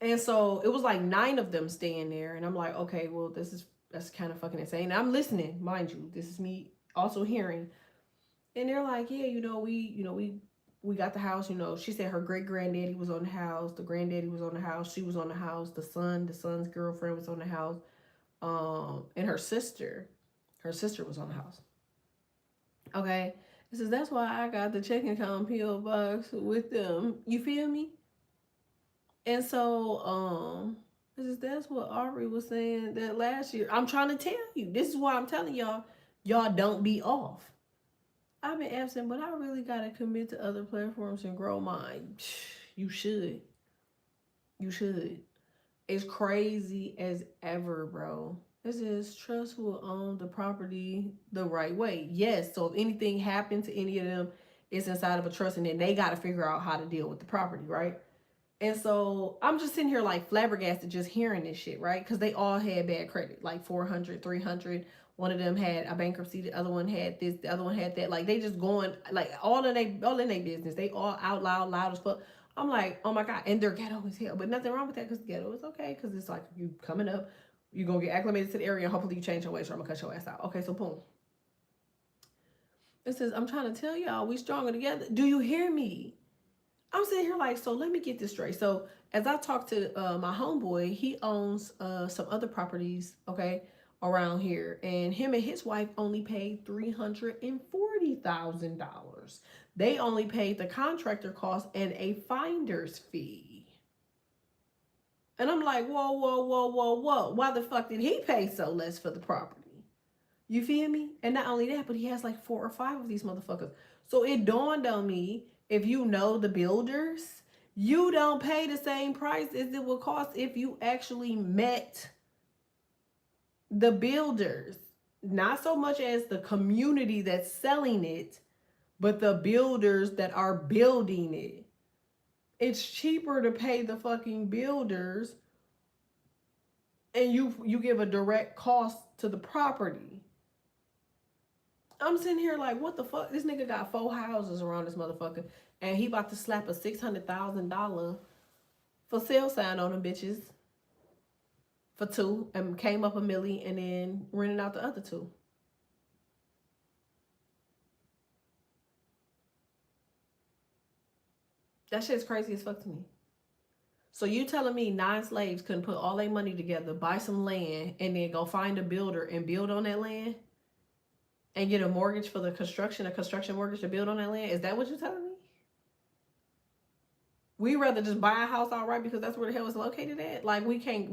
And so it was like 9 of them staying there, and I'm like, okay, well, that's kind of fucking insane. And I'm listening, mind you. This is me also hearing. And they're like, yeah, we got the house. She said her great granddaddy was on the house, the granddaddy was on the house, she was on the house, the son's girlfriend was on the house, and her sister was on the house. Okay, it says that's why I got the checking account PO box with them. You feel me? And so, that's what Ari was saying that last year. I'm trying to tell you. This is why I'm telling y'all don't be off. I've been absent, but I really gotta commit to other platforms and grow mine. You should. You should. It's crazy as ever, bro. It says trust will own the property the right way. Yes. So if anything happened to any of them, it's inside of a trust, and then they got to figure out how to deal with the property, right? And so I'm just sitting here like flabbergasted just hearing this shit, right? Because they all had bad credit, like 400, 300. One of them had a bankruptcy, the other one had this, the other one had that. Like they just going like all in their business. They all out loud as fuck. I'm like, oh my God, and they're ghetto as hell, but nothing wrong with that because ghetto is okay because it's like you coming up, you gonna get acclimated to the area, and hopefully you change your ways, or I'm gonna cut your ass out. Okay, so boom. It says, I'm trying to tell y'all, we stronger together. Do you hear me? I'm sitting here like, so let me get this straight. So as I talked to my homeboy, he owns some other properties, okay, around here, and him and his wife only paid $340,000. They only paid the contractor cost and a finder's fee. And I'm like, whoa, whoa, whoa, whoa, whoa. Why the fuck did he pay so less for the property? You feel me? And not only that, but he has like 4 or 5 of these motherfuckers. So it dawned on me, if you know the builders, you don't pay the same price as it would cost if you actually met the builders. Not so much as the community that's selling it, but the builders that are building it. It's cheaper to pay the fucking builders, and you give a direct cost to the property. I'm sitting here like, what the fuck? This nigga got 4 houses around this motherfucker, and he about to slap a $600,000 for sale sign on them bitches for 2, and came up $1 million, and then rented out the other 2. That shit's crazy as fuck to me. So you telling me 9 slaves couldn't put all their money together, buy some land, and then go find a builder and build on that land? And get a mortgage for the construction, a construction mortgage to build on that land? Is that what you're telling me? We rather just buy a house outright because that's where the hell it's located at? Like we can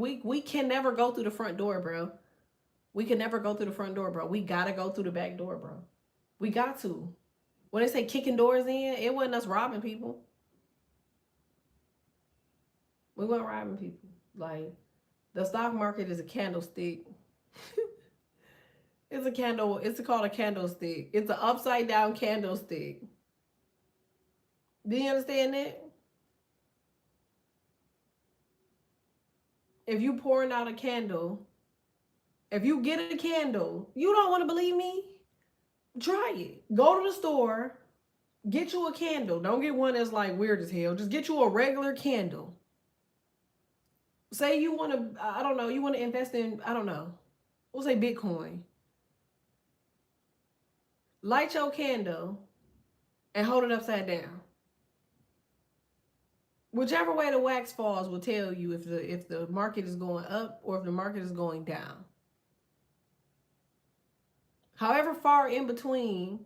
never go through the front door, bro. We can never go through the front door, bro. We gotta go through the back door, bro. We got to. When they say kicking doors in, it wasn't us robbing people. We weren't robbing people. Like, the stock market is a candlestick. It's a candle. It's called a candlestick. It's an upside down candlestick. Do you understand that? If you pouring out a candle, if you get a candle, you don't want to believe me? Try it. Go to the store, get you a candle. Don't get one that's like weird as hell. Just get you a regular candle. Say you want to, I don't know, you want to invest in, I don't know, we'll say Bitcoin. Light your candle and hold it upside down. Whichever way the wax falls will tell you if the market is going up or if the market is going down. However far in between,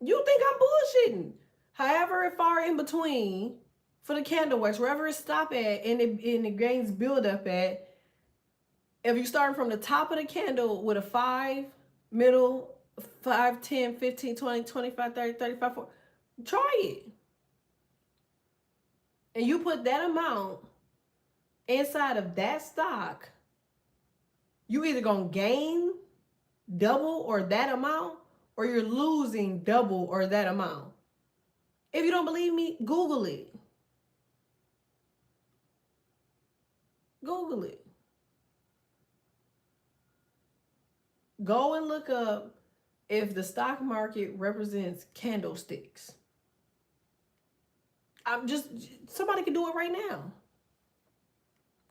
you think I'm bullshitting. However far in between for the candle wax, wherever it stop at and it gains build up at, if you start from the top of the candle with a 5, middle, 5, 10, 15, 20, 25, 30, 35, 40, try it. And you put that amount inside of that stock, you either gonna gain double or that amount, or you're losing double or that amount. If you don't believe me, Google it. Google it. Go and look up if the stock market represents candlesticks. Somebody can do it right now.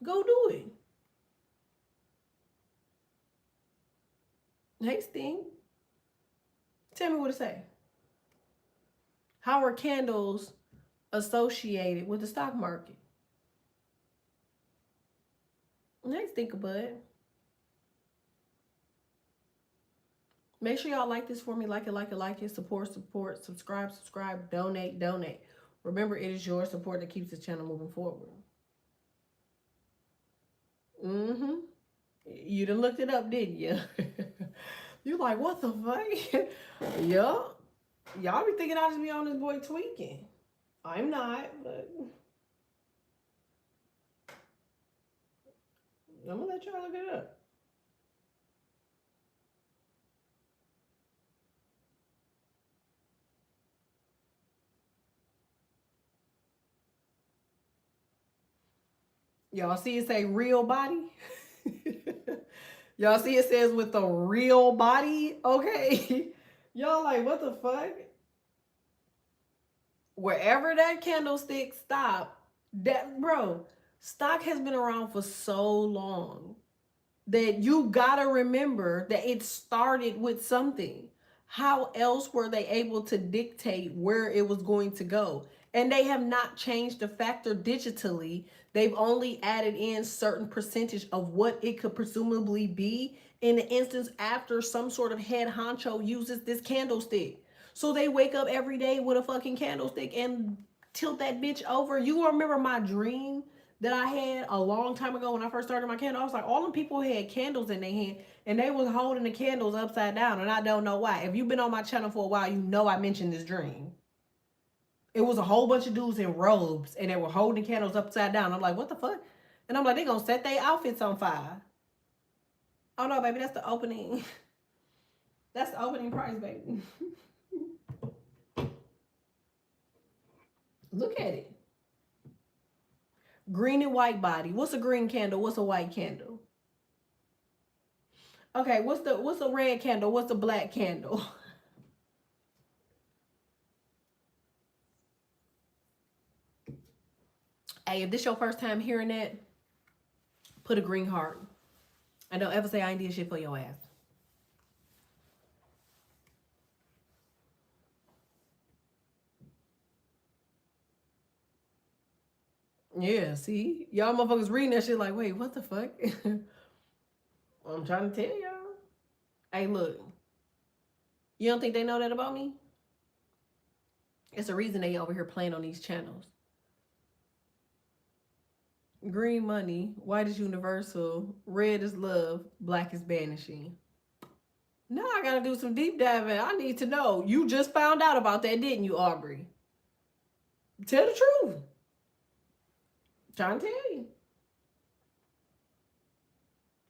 Go do it. Hey, Sting. Tell me what to say. How are candles associated with the stock market? Next, think about it. Make sure y'all like this for me. Like it. Support. Subscribe. Donate. Remember, it is your support that keeps this channel moving forward. You done looked it up, didn't you? You like, what the fuck? Yup. Y'all be thinking I just be on this boy tweaking. I'm not, but I'm gonna let y'all look it up. Y'all see it say real body? Y'all see it says with a real body? Okay. Y'all like, what the fuck? Wherever that candlestick stopped, that bro, stock has been around for so long that you gotta remember that it started with something. How else were they able to dictate where it was going to go? And they have not changed the factor digitally. They've only added in certain percentage of what it could presumably be in the instance after some sort of head honcho uses this candlestick. So they wake up every day with a fucking candlestick and tilt that bitch over. You remember my dream that I had a long time ago when I first started my candle? I was like, all them people had candles in their hand and they was holding the candles upside down, and I don't know why. If you've been on my channel for a while, you know I mentioned this dream. It was a whole bunch of dudes in robes and they were holding candles upside down. I'm like, what the fuck? And I'm like, they gonna set their outfits on fire. Oh no, baby, that's the opening. That's the opening price, baby. Look at it. Green and white body. What's a green candle? What's a white candle? Okay, what's the red candle? What's the black candle? Hey, if this your first time hearing that, put a green heart. And don't ever say I ain't did shit for your ass. Yeah, see? Y'all motherfuckers reading that shit like, wait, what the fuck? I'm trying to tell y'all. Hey, look. You don't think they know that about me? It's a reason they over here playing on these channels. Green money, white is universal, red is love, black is banishing. Now I gotta do some deep diving. I need to know. You just found out about that, didn't you, Aubrey? Tell the truth. I'm trying to tell you.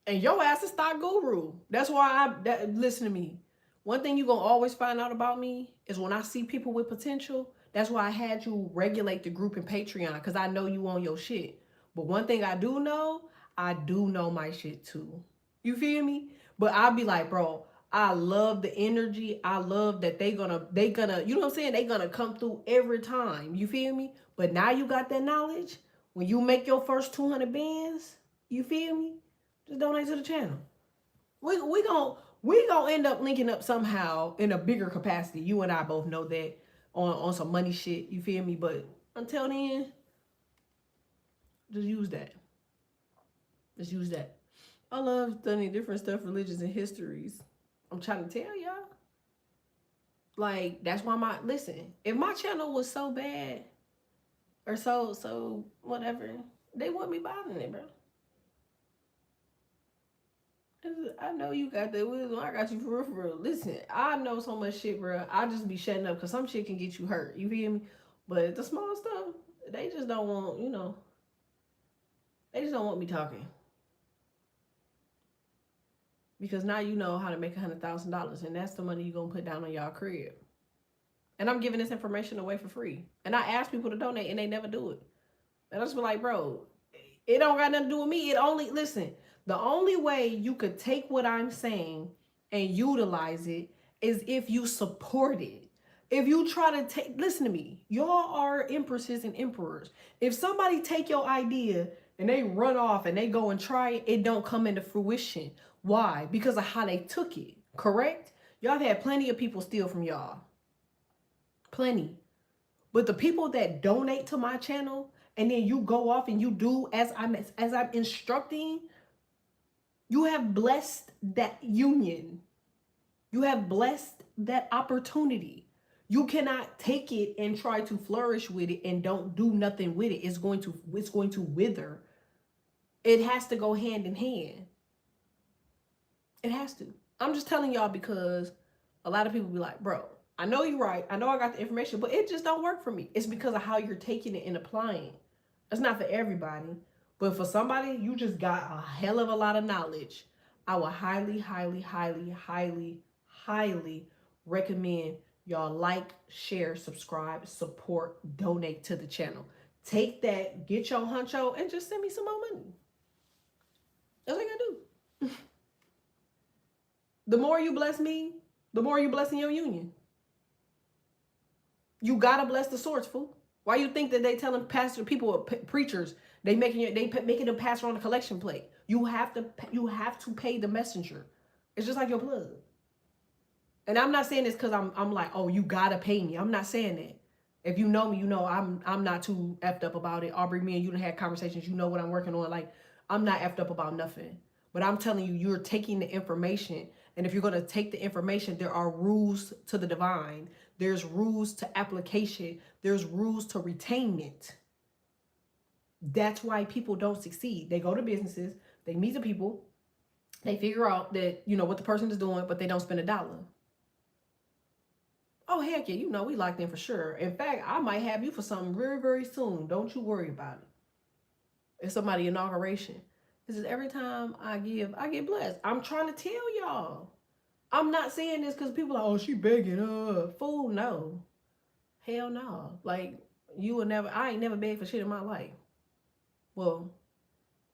And your ass is stock guru. That's why listen to me. One thing you're gonna always find out about me is when I see people with potential. That's why I had you regulate the group in Patreon, because I know you on your shit. But one thing I do know my shit too. You feel me? But I'll be like, bro, I love the energy. I love that they gonna, you know what I'm saying? They gonna come through every time. You feel me? But now you got that knowledge. When you make your first 200 bands, you feel me? Just donate to the channel. We gonna end up linking up somehow in a bigger capacity. You and I both know that on some money shit. You feel me? But until then, just use that. Just use that. I love studying different stuff, religions and histories. I'm trying to tell y'all. Like, that's why listen, if my channel was so bad or so whatever, they wouldn't be bothering it, bro. I know you got that wisdom. I got you for real. Listen, I know so much shit, bro. I just be shutting up because some shit can get you hurt. You feel me? But the small stuff, they just don't want, they just don't want me talking. Because now you know how to make $100,000, and that's the money you're gonna put down on y'all crib. And I'm giving this information away for free. And I ask people to donate, and they never do it. And I just be like, bro, it don't got nothing to do with me. Listen, the only way you could take what I'm saying and utilize it is if you support it. If you try to listen to me, y'all are empresses and emperors. If somebody take your idea and they run off and they go and try it, it don't come into fruition. Why? Because of how they took it, correct? Y'all have had plenty of people steal from y'all. Plenty. But the people that donate to my channel and then you go off and you do as I'm instructing, you have blessed that union. You have blessed that opportunity. You cannot take it and try to flourish with it and don't do nothing with it. It's going to wither. It has to go hand in hand. It has to. I'm just telling y'all because a lot of people be like, bro, I know you're right. I know I got the information, but it just don't work for me. It's because of how you're taking it and applying. It's not for everybody. But for somebody, you just got a hell of a lot of knowledge. I would highly, highly, highly, highly, highly recommend y'all like, share, subscribe, support, donate to the channel. Take that, get your huncho, and just send me some more money. That's what I gotta do. The more you bless me, the more you blessing your union. You gotta bless the source, fool. Why you think that they telling pastor people, preachers, they making them pass around the collection plate? You have to pay the messenger. It's just like your plug. And I'm not saying this because I'm like, oh, you gotta pay me. I'm not saying that. If you know me, you know I'm not too effed up about it. Aubrey, me and you done had conversations. You know what I'm working on. Like, I'm not effed up about nothing. But I'm telling you, you're taking the information. And if you're gonna take the information, there are rules to the divine. There's rules to application. There's rules to retainment. That's why people don't succeed. They go to businesses, they meet the people, they figure out that, you know, what the person is doing, but they don't spend a dollar. Oh, heck yeah, you know, we locked in for sure. In fact, I might have you for something very, very soon. Don't you worry about it. It's somebody's inauguration. This is every time I give, I get blessed. I'm trying to tell y'all. I'm not saying this because people are, oh, she begging. Fool, no. Hell no. Like, I ain't never begged for shit in my life. Well,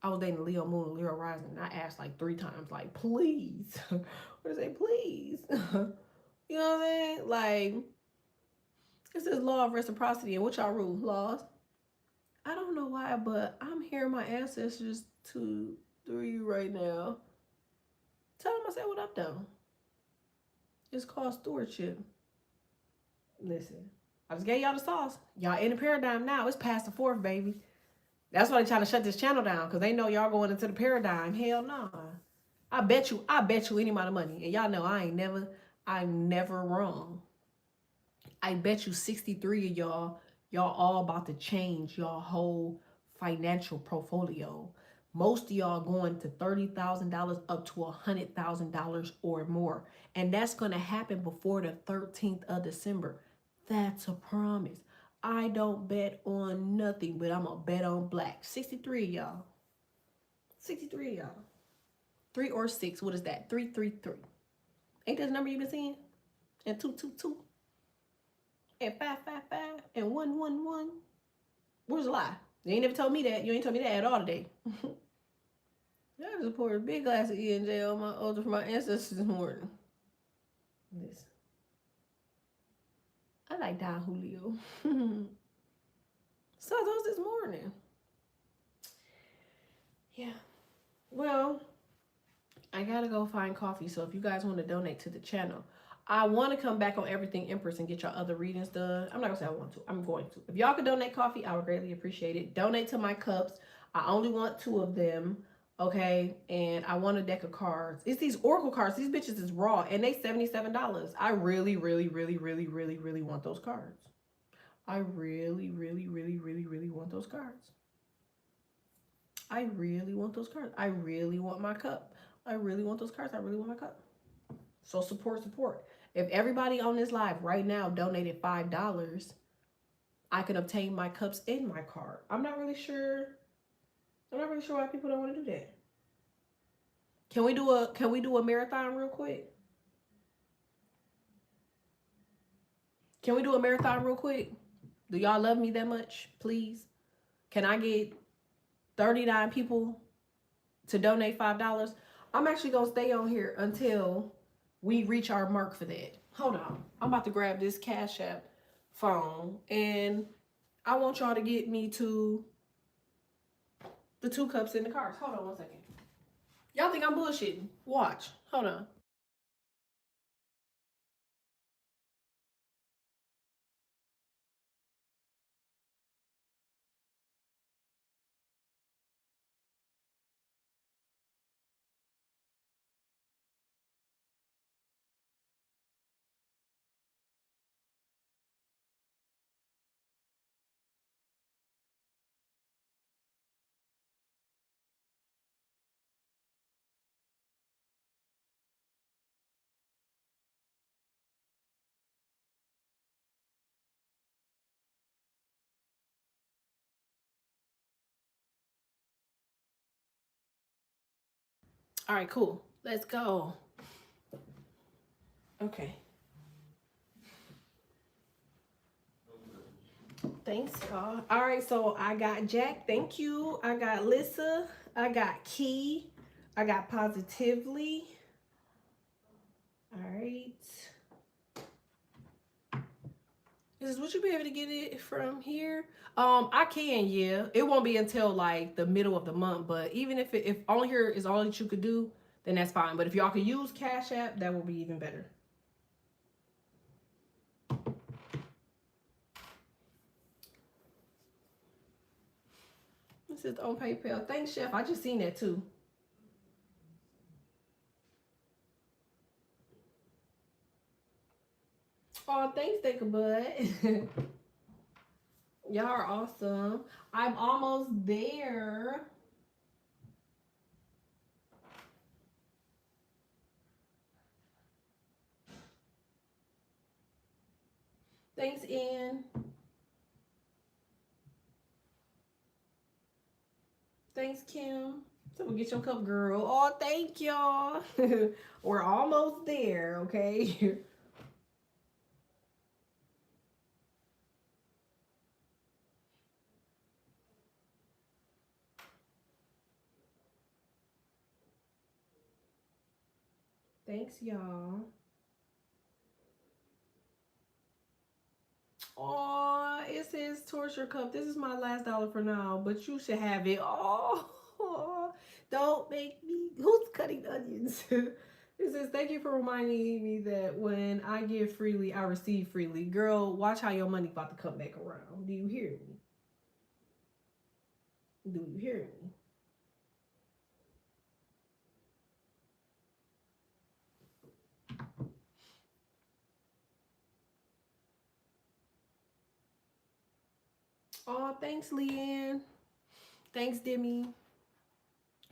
I was dating Leo Moon and Leo Rising, and I asked like 3 times, like, please. What is it, please? You know what I'm saying? Like, it's this law of reciprocity, and what y'all rule? Laws? I don't know why, but I'm hearing my ancestors to through you right now. Tell them I said what up, though. It's called stewardship. Listen, I just gave y'all the sauce. Y'all in the paradigm now. It's past the 4th, baby. That's why they trying to shut this channel down, because they know y'all going into the paradigm. Hell no. Nah. I bet you any amount of money. And y'all know I'm never wrong. I bet you 63 of y'all all about to change your whole financial portfolio. Most of y'all going to $30,000 up to $100,000 or more. And that's going to happen before the 13th of December. That's a promise. I don't bet on nothing, but I'm going to bet on black. 63 of y'all. 63 of y'all. 3 or 6. What is that? 333. Ain't that the number you've been seeing? And 222. And 555. And 111. Where's the lie? You ain't never told me that. You ain't told me that at all today. I just poured a big glass of E&J on my altar for my ancestors this morning. Listen. I like Don Julio. Saw those this morning. Yeah. Well, I gotta go find coffee. So if you guys want to donate to the channel, I want to come back on Everything Empress and get y'all other readings done. I'm not gonna say I want to. I'm going to. If y'all could donate coffee, I would greatly appreciate it. Donate to my cups. I only want 2 of them. Okay, and I want a deck of cards. It's these Oracle cards. These bitches is raw, and they $77. I really, really, really, really, really, really want those cards. I really, really, really, really, really want those cards. I really want those cards. I really want my cup. I really want those cards. I really want my cup. So support. If everybody on this live right now donated $5, I can obtain my cups and my card. I'm not really sure why people don't want to do that. Can we do a marathon real quick? Can we do a marathon real quick? Do y'all love me that much? Please. Can I get 39 people to donate $5? I'm actually gonna stay on here until we reach our mark for that. Hold on. I'm about to grab this Cash App phone, and I want y'all to get me to the 2 cups in the cards. Hold on one second. Y'all think I'm bullshitting? Watch. Hold on. All right, cool. Let's go. Okay. Thanks, y'all. All right, so I got Jack. Thank you. I got Lissa. I got Key. I got Positively. All right. Would you be able to get it from here? I can, yeah. It won't be until like the middle of the month, but even if on here is all that you could do, then that's fine. But if y'all could use Cash App, that will be even better. This is on PayPal. Thanks, Chef. I just seen that too. Oh, thanks, Think Bud. Y'all are awesome. I'm almost there. Thanks, Ian. Thanks, Kim. So we'll get your cup, girl. Oh, thank y'all. We're almost there, okay? Thanks, y'all. Oh, it says torture cup. This is my last dollar for now, but you should have it. Oh, don't make me. Who's cutting onions? It says, thank you for reminding me that when I give freely, I receive freely. Girl, watch how your money about to come back around. Do you hear me? Do you hear me? Oh, thanks, Leanne. Thanks, Demi.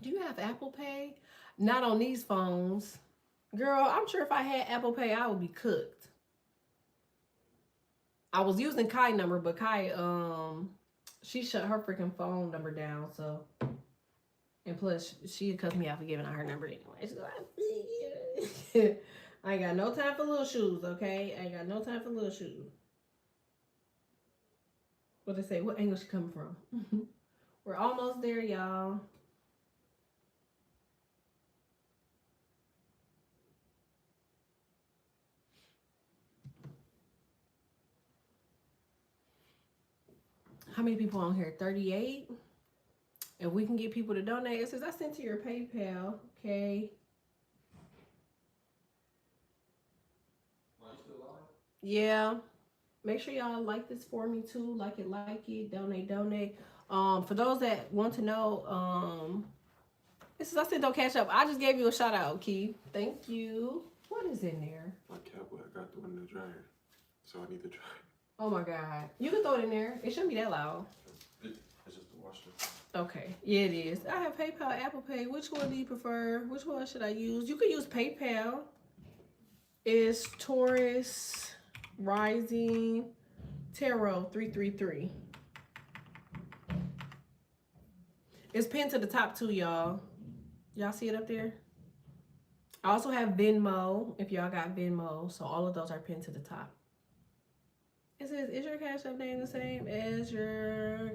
Do you have Apple Pay? Not on these phones. Girl, I'm sure if I had Apple Pay, I would be cooked. I was using Kai number, but Kai, she shut her freaking phone number down, so. And plus, she cussed me out for giving out her number anyway. She's like, I ain't got no time for little shoes, okay? I ain't got no time for little shoes. What they say? What angle she coming from? We're almost there, y'all. How many people on here? 38? If we can get people to donate, it says I sent to your PayPal, okay? Are you still live? Yeah. Make sure y'all like this for me too. Like it, donate. For those that want to know, this is I said don't catch up. I just gave you a shout out, Key. Thank you. What is in there? My cowboy, I got the one in the dryer, so I need the dryer. Oh my god. You can throw it in there. It shouldn't be that loud. It's just the washer. Okay. Yeah, it is. I have PayPal, Apple Pay. Which one do you prefer? Which one should I use? You could use PayPal. It's Taurus Rising Tarot 333. It's pinned to the top too, y'all. Y'all see it up there? I also have Venmo if y'all got Venmo. So all of those are pinned to the top. It says, is your Cash App name the same as your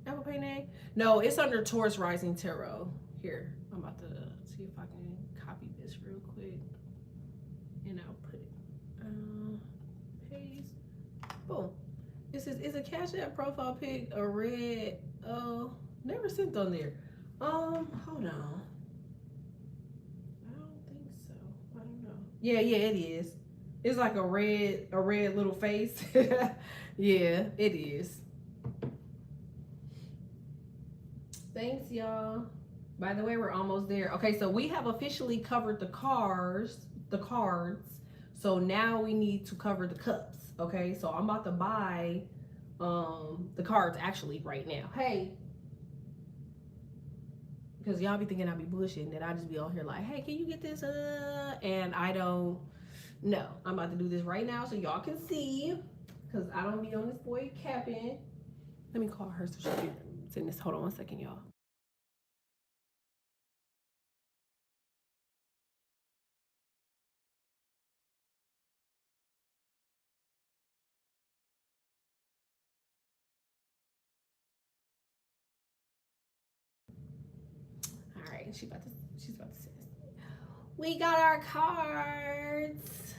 Apple Pay name? No, it's under Taurus Rising Tarot. Here, I'm about to see if I can copy this real quick. And I'll put it. Paste. Boom. It says, is a Cash App profile pic a red? Oh, never sent on there. Hold on. I don't think so. I don't know. Yeah, it is. It's like a red little face. Yeah, it is. Thanks, y'all. By the way, we're almost there. Okay, so we have officially covered the cards. So now we need to cover the cups. Okay, so I'm about to buy the cards actually right now. Hey. Because y'all be thinking I be bullshitting, that I just be on here like, hey, can you get this? And I don't. No, I'm about to do this right now so y'all can see. Because I don't be on this boy capping. Let me call her so she can send this. Hold on one second, y'all. She's about to say this. We got our cards.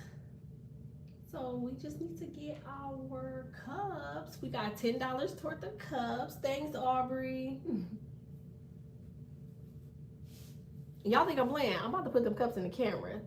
So we just need to get our cups. We got $10 toward the cups. Thanks, Aubrey. Y'all think I'm playing? I'm about to put them cups in the camera.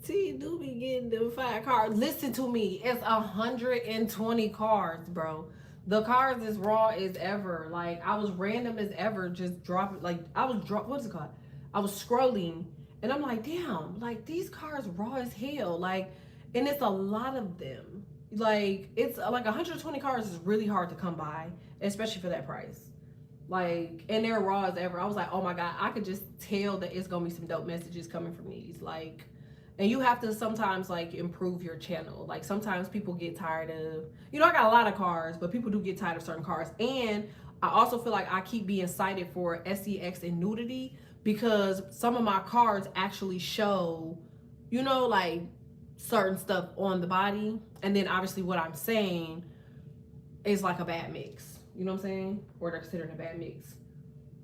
See, do be getting them 5 cards. Listen to me. It's 120 cards, bro. The cards is raw as ever. Like, I was random as ever, just dropping. Like, what's it called? I was scrolling, and I'm like, damn, like, these cards raw as hell. Like, and it's a lot of them. Like, it's like 120 cards is really hard to come by, especially for that price. Like, and they're raw as ever. I was like, oh my God, I could just tell that it's gonna be some dope messages coming from these. Like, and you have to sometimes like improve your channel. Like, sometimes people get tired of, you know, I got a lot of cards, but people do get tired of certain cards. And I also feel like I keep being cited for SEX and nudity because some of my cards actually show, you know, like certain stuff on the body. And then obviously what I'm saying is like a bad mix. You know what I'm saying? Or they're considered a bad mix.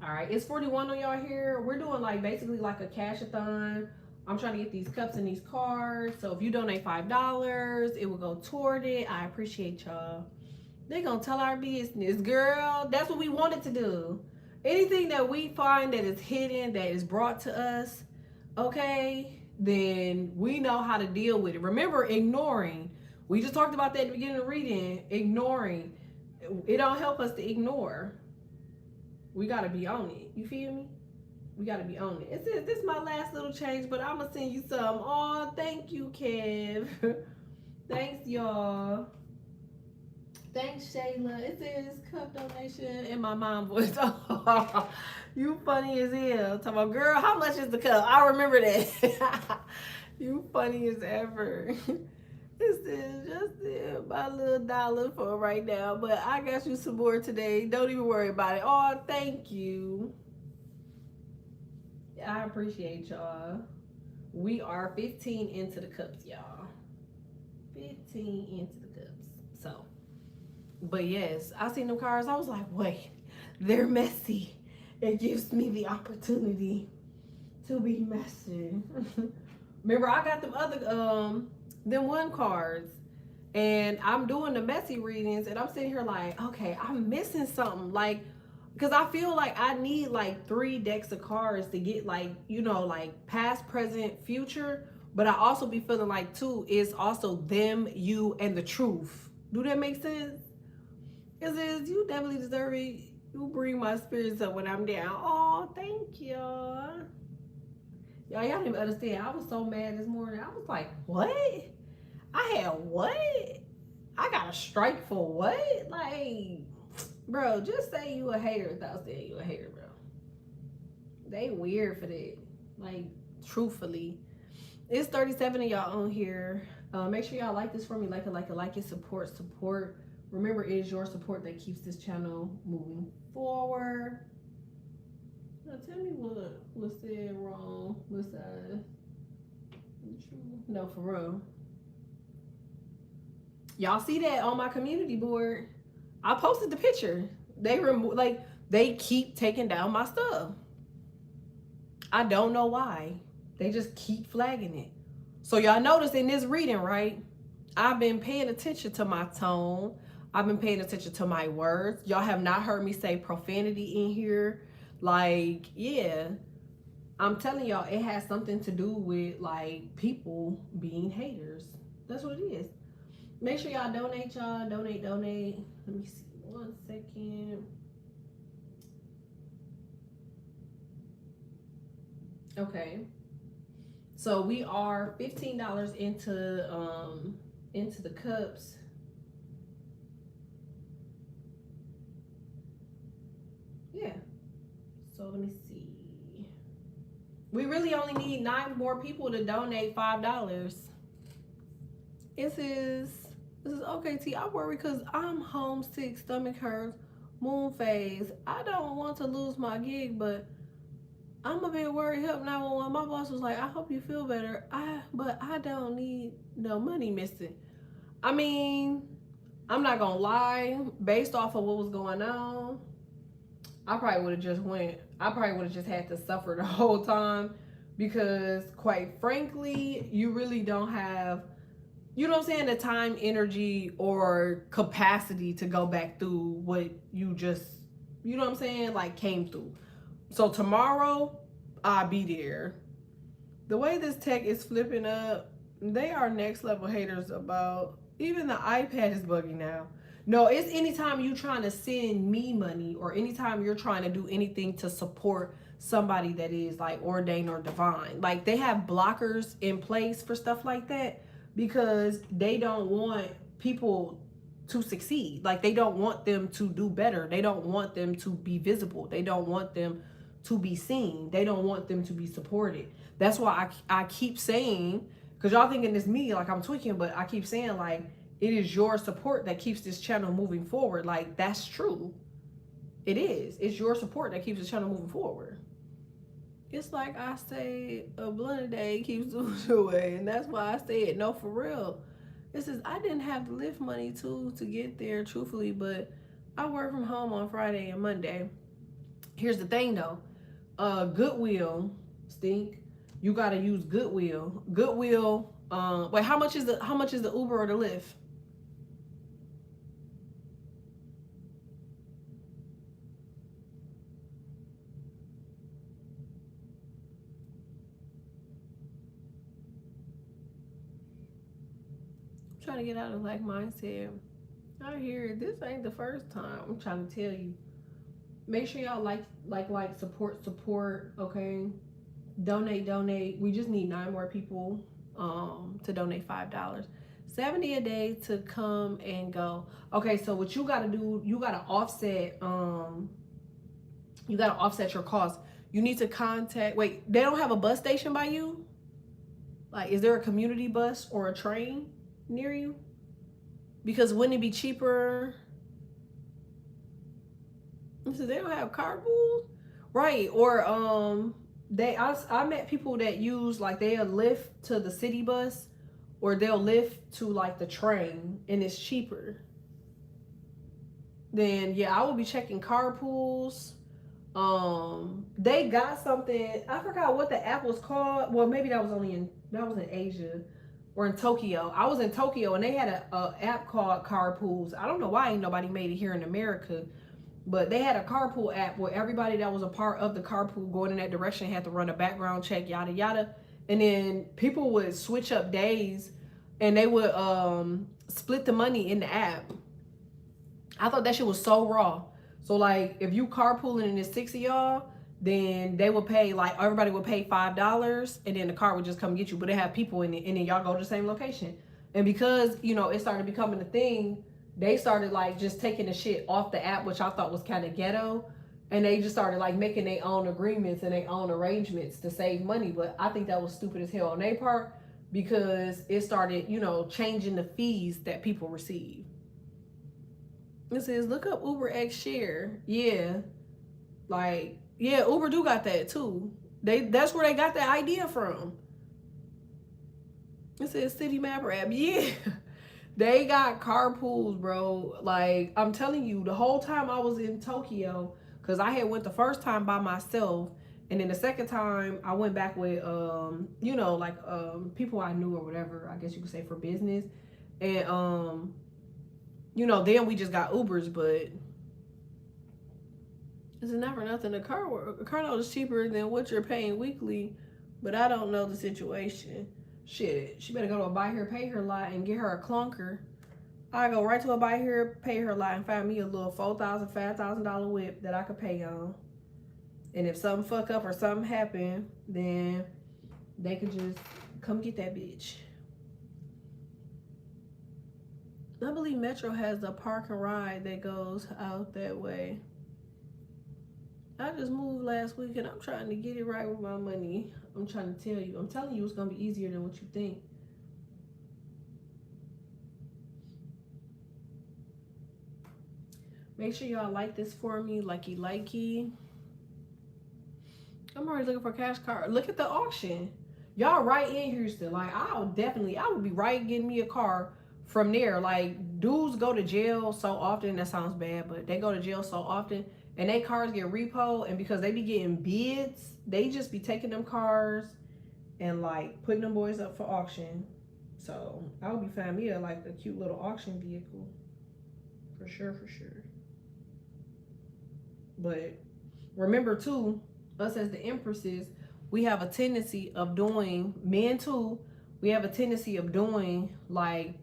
All right, it's 41 on y'all here. We're doing like basically like a cash-a-thon. I'm trying to get these cups and these cards. So if you donate $5, it will go toward it. I appreciate y'all. They're gonna tell our business, girl. That's what we wanted to do. Anything that we find that is hidden, that is brought to us, okay, then we know how to deal with it. Remember, ignoring. We just talked about that at the beginning of reading. Ignoring. It don't help us to ignore. We gotta be on it. You feel me? We gotta be on it. It says this is my last little change, but I'm gonna send you some. Oh, thank you, Kev. Thanks, y'all. Thanks, Shayla. It says cup donation in my mom voice. You funny as hell. Talking about, girl, how much is the cup? I remember that. You funny as ever. This is just my little dollar for right now, but I got you some more today. Don't even worry about it. Oh, thank you. I appreciate y'all. We are 15 into the cups, y'all. 15 into the cups. So, but yes, I seen them cards. I was like, wait, they're messy. It gives me the opportunity to be messy. Remember, I got them other them 1 cards, and I'm doing the messy readings, and I'm sitting here like, okay, I'm missing something, like, because I feel like I need like 3 decks of cards to get like, you know, like past, present, future, but I also be feeling like too, it's also them, you, and the truth. Do that make sense? It says, you definitely deserve it. You bring my spirits up when I'm down. Oh, thank y'all. Y'all didn't even understand. I was so mad this morning. I was like, what? I had what? I got a strike for what? Like, bro, just say you a hater without saying you a hater, bro. They weird for that. Like, truthfully. It's 37 of y'all on here. Make sure y'all like this for me. Like it, support. Remember, it is your support that keeps this channel moving forward. Now tell me what said wrong. What side? No, for real. Y'all see that on my community board? I posted the picture. They keep taking down my stuff. I don't know why. They just keep flagging it. So y'all notice in this reading, right? I've been paying attention to my tone. I've been paying attention to my words. Y'all have not heard me say profanity in here. Like, yeah, I'm telling y'all, it has something to do with like people being haters. That's what it is. Make sure y'all donate, y'all. Donate. Let me see. 1 second. Okay. So we are $15 into the cups. Yeah. So let me see. We really only need 9 more people to donate $5. This is okay, T. I worry because I'm homesick, stomach hurts, moon phase. I don't want to lose my gig, but I'm a bit worried. Help 911. My boss was like, I hope you feel better. But I don't need no money missing. I mean, I'm not gonna lie, based off of what was going on, I probably would have just went. I probably would have just had to suffer the whole time because, quite frankly, you really don't have, you know what I'm saying, the time, energy, or capacity to go back through what you just, you know what I'm saying, like came through. So tomorrow, I'll be there. The way this tech is flipping up, they are next level haters about, even the iPad is buggy now. No, it's anytime you trying to send me money or anytime you're trying to do anything to support somebody that is like ordained or divine. Like they have blockers in place for stuff like that because they don't want people to succeed. Like they don't want them to do better. They don't want them to be visible. They don't want them to be seen. They don't want them to be supported. That's why I keep saying, because y'all thinking it's me, like I'm tweaking, but I keep saying like, it is your support that keeps this channel moving forward. Like that's true. It is. It's your support that keeps the channel moving forward. It's like I say, a blunt a day keeps losing away. And that's why I say it. No, for real. It says I didn't have to lift money to get there, truthfully, but I work from home on Friday and Monday. Here's the thing though. Goodwill, stink. You gotta use Goodwill. Goodwill. Wait, how much is the Uber or the Lyft? I'm trying to get out of like mindset. I hear it. This ain't the first time. I'm trying to tell you. Make sure y'all like, support. Okay. Donate. We just need 9 more people to donate $5. 70 a day to come and go. Okay, so what you gotta do, you gotta offset your costs. You need to contact, wait, they don't have a bus station by you? Like, is there a community bus or a train near you? Because wouldn't it be cheaper? So they don't have carpools? Right, or I met people that use, like, they'll lift to the city bus or they'll lift to like the train and it's cheaper. Then yeah, I will be checking carpools. They got something, I forgot what the app was called. Well, maybe that was in Asia or in Tokyo. I was in Tokyo and they had a app called Carpools. I don't know why ain't nobody made it here in America. But they had a carpool app where everybody that was a part of the carpool going in that direction had to run a background check, yada yada. And then people would switch up days and they would split the money in the app. I thought that shit was so raw. So like if you carpooling and it's 6 of y'all, then they would pay, like everybody would pay $5 and then the car would just come get you. But they have people in it and then y'all go to the same location. And because, you know, it started becoming a thing, they started like just taking the shit off the app, which I thought was kind of ghetto. And they just started like making their own agreements and their own arrangements to save money. But I think that was stupid as hell on their part because it started, you know, changing the fees that people receive. It says, look up Uber X Share. Yeah. Like, yeah, Uber do got that too. That's where they got that idea from. It says City Mapper app. Yeah. They got carpools, bro. Like, I'm telling you, the whole time I was in Tokyo, because I had went the first time by myself, and then the second time I went back with, you know, like people I knew or whatever, I guess you could say, for business. And, you know, then we just got Ubers, but it's not for nothing. A car note is cheaper than what you're paying weekly, but I don't know the situation. Shit, she better go to a buy here, pay her lot and get her a clunker. I go right to a buy here, pay her lot and find me a little $4,000, $5,000 whip that I could pay on. And if something fuck up or something happen, then they could just come get that bitch. I believe Metro has the park and ride that goes out that way. I just moved last week and I'm trying to get it right with my money. I'm trying to tell you. I'm telling you it's going to be easier than what you think. Make sure y'all like this for me. Likey. I'm already looking for a cash car. Look at the auction. Y'all right in Houston. Like, I would be right getting me a car from there. Like, dudes go to jail so often. That sounds bad, but they go to jail so often. and they cars get repo, and because they be getting bids, they just be taking them cars and like putting them boys up for auction. So I would be finding me like a cute little auction vehicle. For sure, for sure. But remember too, us as the empresses, we have a tendency of doing, men too, we have a tendency of doing like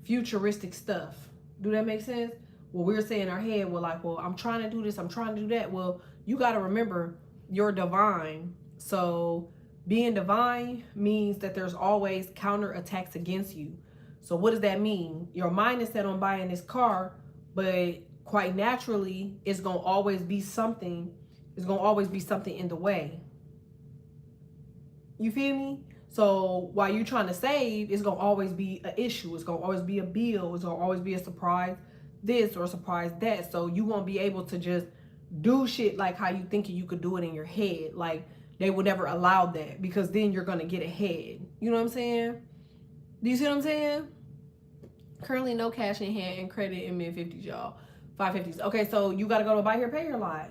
futuristic stuff. Do that make sense? Well, we're saying in our head, we're like, well, I'm trying to do this, I'm trying to do that. Well, you got to remember, you're divine. So being divine means that there's always counter attacks against you. So what does that mean? Your mind is set on buying this car, but quite naturally, it's going to always be something. It's going to always be something in the way. You feel me? So while you're trying to save, it's going to always be an issue. It's going to always be a bill. It's going to always be a surprise this or a surprise that. So you won't be able to just do shit like how you think you could do it in your head. Like they would never allow that, because then you're going to get ahead. You know what I'm saying? Do you see what I'm saying? Currently no cash in hand and credit in mid-50s, y'all. 550s. Okay, so you got to go to a buy here, pay here lot.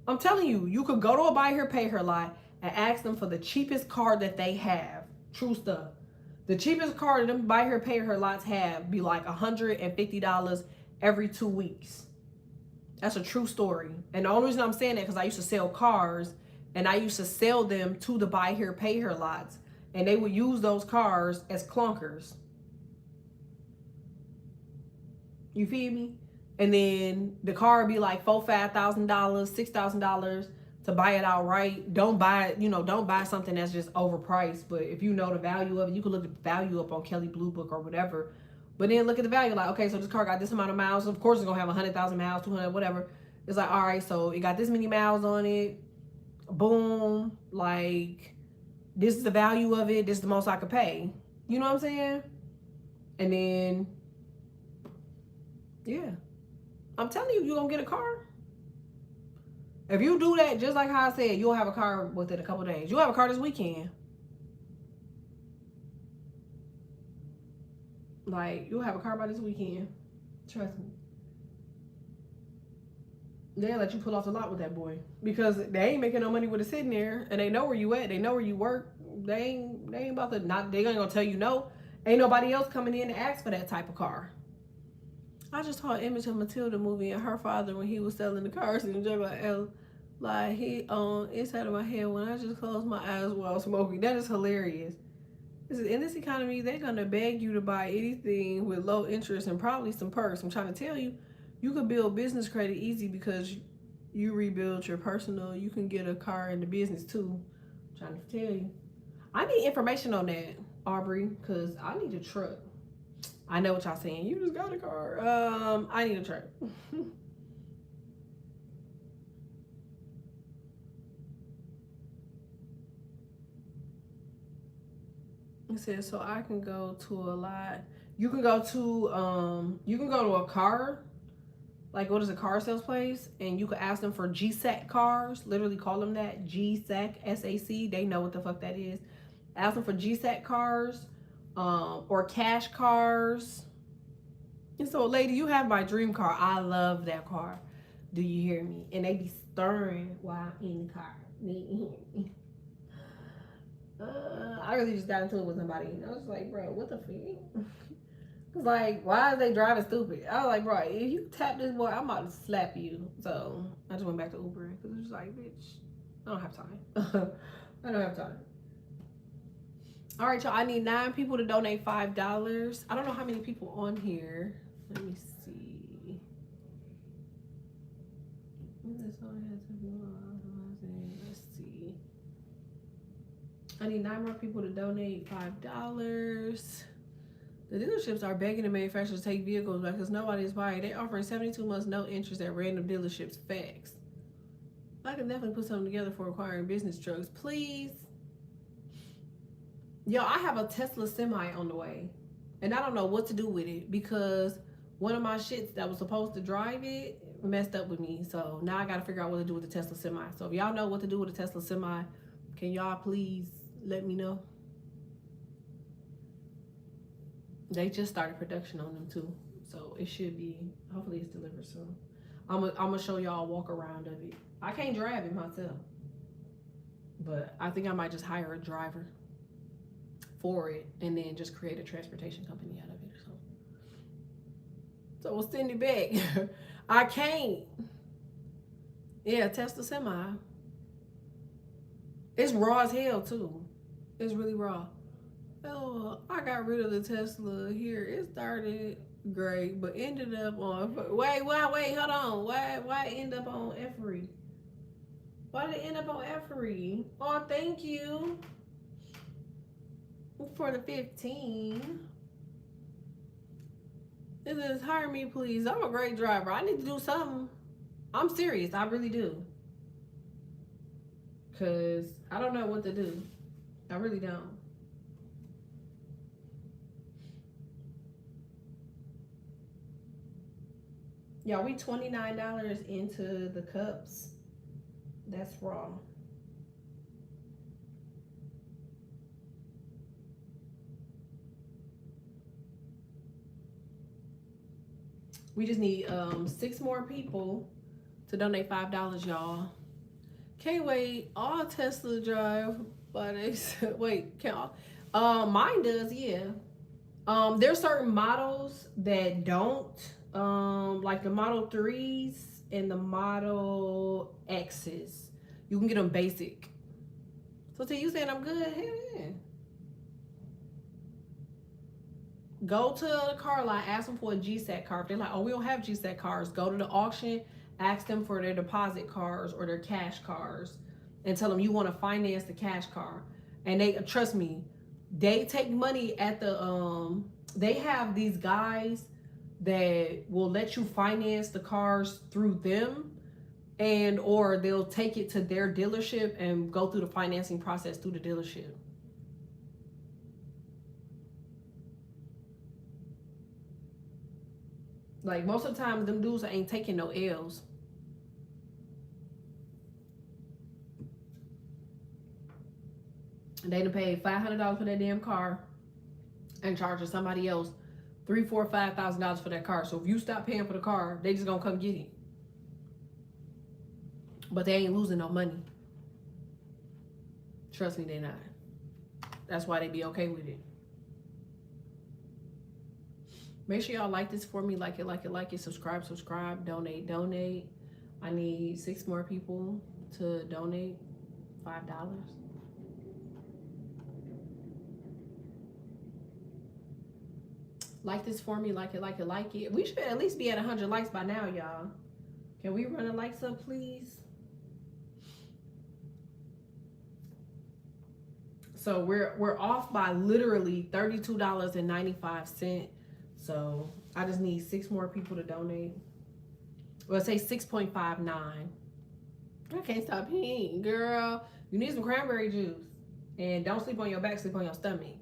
I'm telling you, you could go to a buy here, pay here lot and ask them for the cheapest card that they have. True stuff. The cheapest card that them buy here, pay here lots have be like $150 every 2 weeks. That's a true story. And the only reason I'm saying that because I used to sell cars and I used to sell them to the buy here, pay here lots. And they would use those cars as clunkers. You feel me? And then the car would be like $4,000, $5,000, $6,000 to buy it outright. Don't buy it, don't buy something that's just overpriced. But if you know the value of it, you can look at the value up on Kelly Blue Book or whatever. But then look at the value, like, okay, so this car got this amount of miles. Of course, it's gonna have 100,000 miles, 200, whatever. It's like, all right, so it got this many miles on it. Boom, like, this is the value of it. This is the most I could pay. You know what I'm saying? And then, yeah. I'm telling you, you're going to get a car. If you do that, just like how I said, you'll have a car within a couple days. You'll have a car this weekend. Like, you'll have a car by this weekend. Trust me. They'll let you pull off the lot with that boy. Because they ain't making no money with it sitting there. And they know where you at. They know where you work. They ain't about to, they ain't going to tell you no. Ain't nobody else coming in to ask for that type of car. I just saw an image of Matilda movie and her father when he was selling the cars in the like he inside of my head when I just closed my eyes while smoking. That is hilarious. In this economy, they're gonna beg you to buy anything with low interest and probably some perks. I'm trying to tell you, you can build business credit easy because you rebuild your personal. You can get a car in the business too. I'm trying to tell you. I need information on that, Aubrey, because I need a truck. I know what y'all saying. You just got a car. I need a truck. It says, so I can go to a lot. You can go to a car, like go to the car sales place, and you can ask them for GSAC cars. Literally call them that. GSAC, S-A-C. They know what the fuck that is. Ask them for GSAC cars. Or cash cars. And so, lady, you have my dream car. I love that car. Do you hear me? And they be stirring while I'm in the car. I really just got into it with somebody. I was like, bro, what the fuck? Cause like, why is they driving stupid? I was like, bro, if you tap this boy, I'm about to slap you. So I just went back to Uber because it was like, bitch, I don't have time. I don't have time. All right, y'all, I need 9 people to donate $5. I don't know how many people on here. Let me see. Let's see. I need 9 more people to donate $5. The dealerships are begging the manufacturers to take vehicles back because nobody is buying. They're offering 72 months no interest at random dealerships. Facts. I can definitely put something together for acquiring business trucks. Please. Yo, I have a Tesla semi on the way, and I don't know what to do with it because one of my shits that was supposed to drive it messed up with me. So now I got to figure out what to do with the Tesla semi. So if y'all know what to do with the Tesla semi, can y'all please let me know? They just started production on them too, so it should be, hopefully it's delivered soon. I'm gonna show y'all a walk around of it. I can't drive it myself, but I think I might just hire a driver for it and then just create a transportation company out of it or something. So we'll send it back. I can't. Yeah, Tesla semi. It's raw as hell too. It's really raw. Oh, I got rid of the Tesla here. It started great, but ended up on wait, hold on. Why end up on Effery? Why did it end up on Effery? Oh, thank you for the 15. It says hire me, please. I'm a great driver. I need to do something. I'm serious. I really do. Cause I don't know what to do. I really don't. Yeah, we $29 into the cups. That's raw. We just need 6 more people to donate $5, y'all. Can't wait. All Tesla drive, but wait, can all? Mine does, yeah. There's certain models that don't. Like the Model 3s and the Model X's. You can get them basic. So to you saying I'm good? Hell yeah. Go to the car lot, ask them for a GSAT car. If they're like, oh, we don't have GSAT cars, go to the auction, ask them for their deposit cars or their cash cars, and tell them you want to finance the cash car. And they, trust me, they take money at the they have these guys that will let you finance the cars through them, and or they'll take it to their dealership and go through the financing process through the dealership. Like most of the time, them dudes ain't taking no L's. They done paid $500 for that damn car and charging somebody else $3,000, $4,000, $5,000 for that car. So if you stop paying for the car, they just gonna come get it. But they ain't losing no money. Trust me, they not. That's why they be okay with it. Make sure y'all like this for me. Like it, subscribe, donate. I need 6 more people to donate $5. Like this for me, like it. We should at least be at 100 likes by now, y'all. Can we run the likes up, please? So we're off by literally $32.95. So I just need 6 more people to donate. Well, say 6.59. I can't stop eating, girl. You need some cranberry juice. And don't sleep on your back, sleep on your stomach.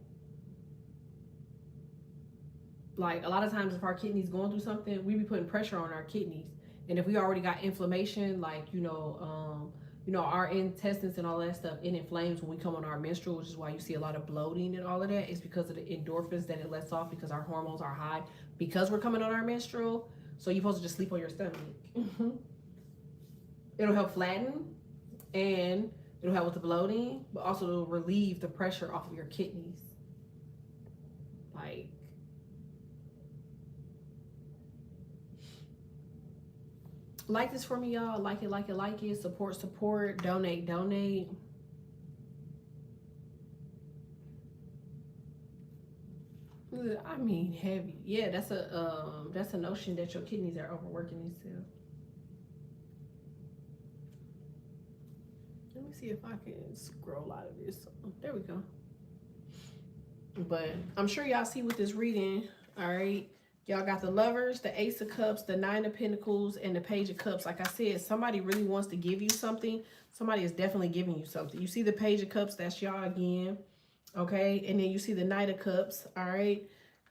Like a lot of times if our kidneys going through something, we be putting pressure on our kidneys. And if we already got inflammation, like, our intestines and all that stuff, it inflames when we come on our menstrual, which is why you see a lot of bloating and all of that. It's because of the endorphins that it lets off because our hormones are high because we're coming on our menstrual. So you're supposed to just sleep on your stomach. It'll help flatten and it'll help with the bloating, but also it'll relieve the pressure off of your kidneys. Like this for me, y'all. Like it. Support. Donate. I mean, heavy. Yeah, that's a notion that your kidneys are overworking themselves. Let me see if I can scroll out of this. There we go. But I'm sure y'all see what this reading. All right. Y'all got the Lovers, the Ace of Cups, the 9 of Pentacles, and the Page of Cups. Like I said, somebody really wants to give you something. Somebody is definitely giving you something. You see the Page of Cups, that's y'all again. Okay, and then you see the Knight of Cups, all right?